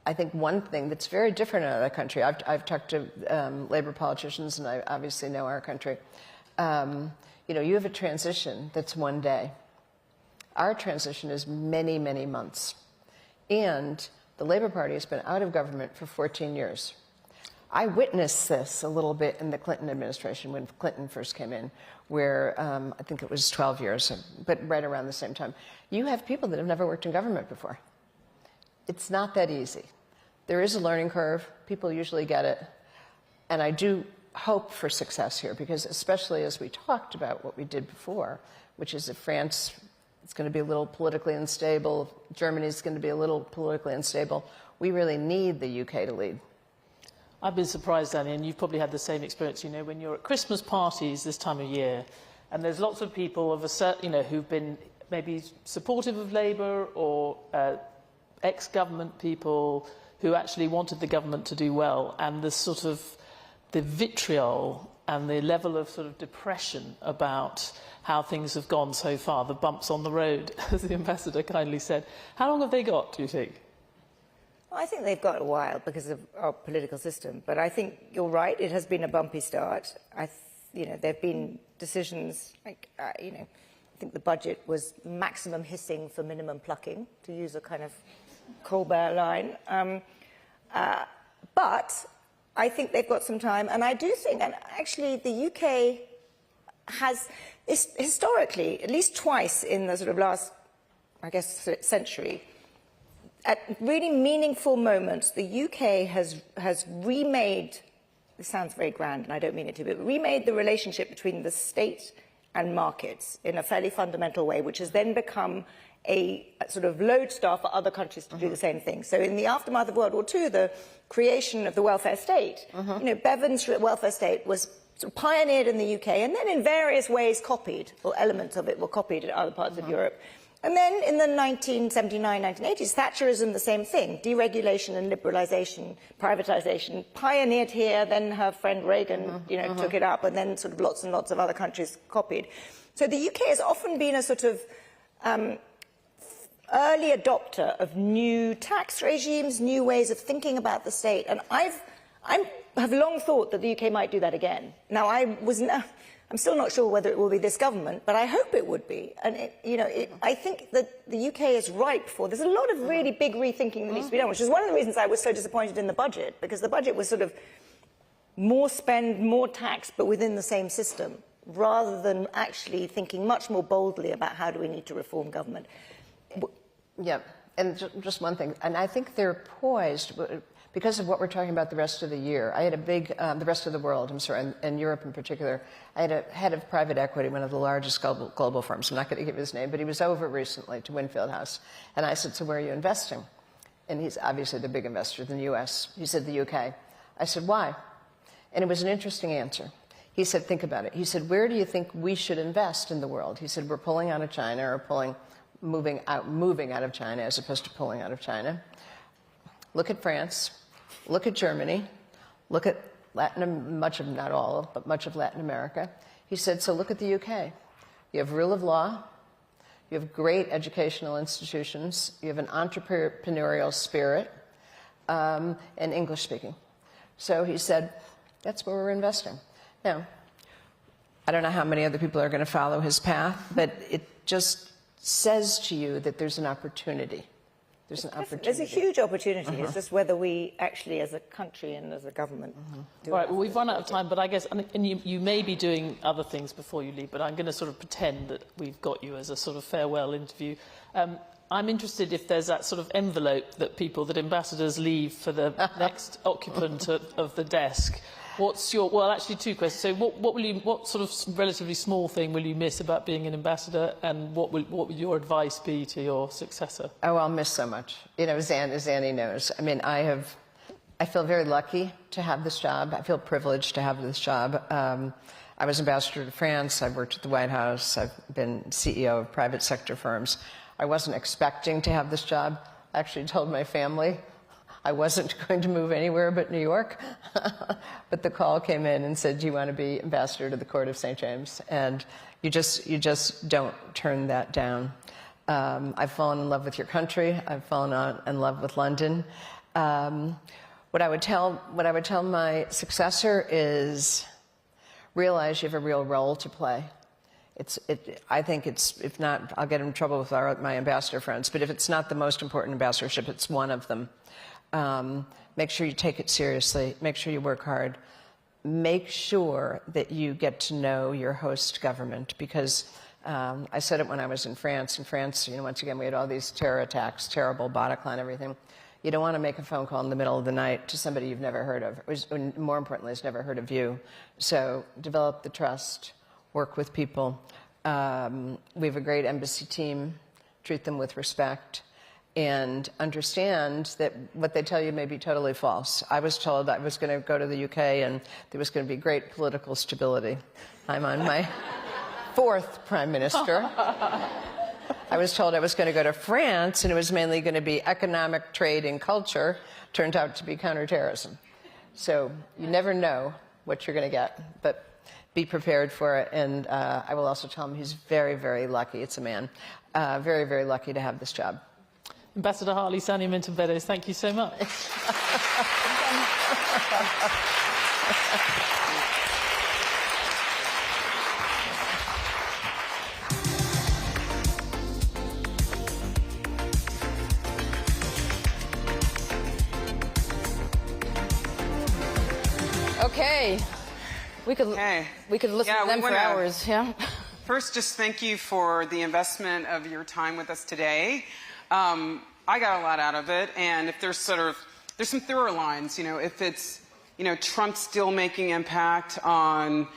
I think one thing that's very different in our country, I've talked to Labour politicians, and I obviously know our country. You know, you have a transition that's one day. Our transition is many, many months. And the Labour Party has been out of government for 14 years. I witnessed this a little bit in the Clinton administration when Clinton first came in, where I think it was 12 years, but right around the same time. You have people that have never worked in government before. It's not that easy. There is a learning curve. People usually get it. And I do hope for success here, because especially as we talked about what we did before, which is if France is going to be a little politically unstable, Germany is going to be a little politically unstable, we really need the UK to lead. I've been surprised, Annie, and you've probably had the same experience, you know, when you're at Christmas parties this time of year, and there's lots of people of a certain, you know, who've been maybe supportive of Labour or ex-government people who actually wanted the government to do well, and the vitriol and the level of sort of depression about how things have gone so far, the bumps on the road, as the ambassador kindly said. How long have they got, do you think? Well, I think they've got a while because of our political system, but I think you're right, it has been a bumpy start. You know, there have been decisions, like, you know, I think the budget was maximum hissing for minimum plucking, to use a kind of Colbert line. But I think they've got some time, and I do think, and actually the UK has historically, at least twice in the sort of last, I guess, century, at really meaningful moments, the UK has remade, this sounds very grand and I don't mean it to, but remade the relationship between the state and markets in a fairly fundamental way, which has then become a sort of lodestar for other countries to do the same thing. So in the aftermath of World War II, the creation of the welfare state, you know, Bevan's welfare state was sort of pioneered in the UK and then in various ways copied, or elements of it were copied in other parts of Europe. And then in the 1979, 1980s, Thatcherism, the same thing. Deregulation and liberalisation, privatisation, pioneered here, then her friend Reagan, you know, took it up, and then sort of lots and lots of other countries copied. So the UK has often been a sort of early adopter of new tax regimes, new ways of thinking about the state, and I have long thought that the UK might do that again. Now, I'm still not sure whether it will be this government, but I hope it would be. And I think that the UK is ripe for. There's a lot of really big rethinking that needs to be done, which is one of the reasons I was so disappointed in the budget, because the budget was sort of more spend, more tax, but within the same system, rather than actually thinking much more boldly about how do we need to reform government. Yeah, and just one thing, and I think they're poised because of what we're talking about the rest of the year. I had a big, the rest of the world, I'm sorry, and Europe in particular. I had a head of private equity, one of the largest global firms. I'm not going to give his name, but he was over recently to Winfield House. And I said, so where are you investing? And he's obviously the big investor in the US. He said, the UK. I said, why? And it was an interesting answer. He said, think about it. He said, where do you think we should invest in the world? He said, we're pulling out of China, or moving out of China as opposed to pulling out of China. Look at France, look at Germany, look at not all, but much of Latin America. He said, so look at the UK. You have rule of law, you have great educational institutions, you have an entrepreneurial spirit, and English speaking. So he said, that's where we're investing. Now, I don't know how many other people are going to follow his path, but it just says to you that there's an opportunity. There's an opportunity. There's a huge opportunity. It's just whether we actually, as a country and as a government, do it. All right, well, we've run out of time, but I guess, and you may be doing other things before you leave, but I'm going to sort of pretend that we've got you as a sort of farewell interview. I'm interested if there's that sort of envelope that ambassadors leave for the next occupant of the desk. What's your, well, actually two questions. So what sort of relatively small thing will you miss about being an ambassador, and what would your advice be to your successor? Oh, I'll miss so much. You know, as Annie knows, I mean, I feel very lucky to have this job. I feel privileged to have this job. I was ambassador to France. I've worked at the White House. I've been CEO of private sector firms. I wasn't expecting to have this job. I actually told my family I wasn't going to move anywhere but New York. But the call came in and said, do you want to be ambassador to the Court of St. James? And you just don't turn that down. I've fallen in love with your country. I've fallen in love with London. What I would tell my successor is realize you have a real role to play. I think it's, if not, I'll get in trouble with my ambassador friends, but if it's not the most important ambassadorship, it's one of them. Make sure you take it seriously. Make sure you work hard. Make sure that you get to know your host government, because I said it when I was in France. In France, you know, once again, we had all these terror attacks, terrible Bataclan, everything. You don't want to make a phone call in the middle of the night to somebody you've never heard of, or more importantly, has never heard of you. So develop the trust, work with people. We have a great embassy team. Treat them with respect. And understand that what they tell you may be totally false. I was told I was going to go to the UK and there was going to be great political stability. I'm on my 4th prime minister. I was told I was going to go to France and it was mainly going to be economic, trade, and culture. Turned out to be counterterrorism. So you never know what you're going to get, but be prepared for it. And I will also tell him he's very, very lucky. It's a man. Very, very lucky to have this job. Ambassador Harley, Sania Minton-Meadows, thank you so much. Okay. We could listen to them for hours. Yeah. First, just thank you for the investment of your time with us today. I got a lot out of it, and if there's some through lines, if it's, Trump's still making impact on,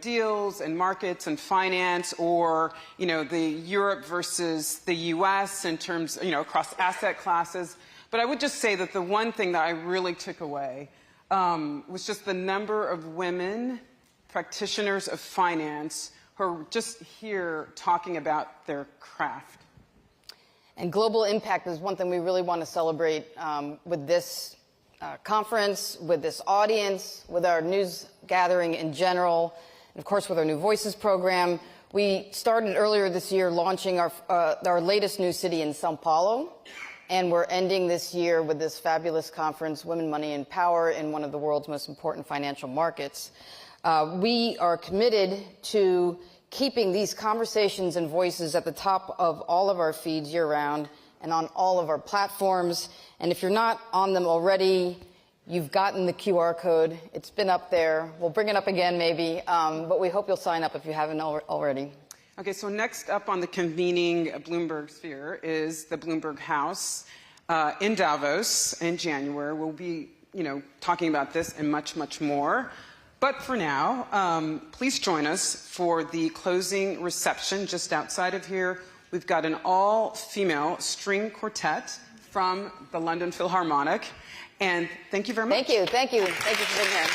deals and markets and finance, or, the Europe versus the U.S. in terms, across asset classes. But I would just say that the one thing that I really took away was just the number of women practitioners of finance who are just here talking about their craft. And global impact is one thing we really want to celebrate with this conference, with this audience, with our news gathering in general, and of course with our New Voices program. We started earlier this year launching our latest new city in Sao Paulo, and we're ending this year with this fabulous conference, Women, Money, and Power, in one of the world's most important financial markets. We are committed to keeping these conversations and voices at the top of all of our feeds year-round and on all of our platforms. And if you're not on them already, you've gotten the QR code. It's been up there. We'll bring it up again maybe, but we hope you'll sign up if you haven't already. Okay, so next up on the convening Bloomberg sphere is the Bloomberg House in Davos in January. We'll be, talking about this and much, much more. But for now, please join us for the closing reception just outside of here. We've got an all-female string quartet from the London Philharmonic. And thank you very much. Thank you for being here.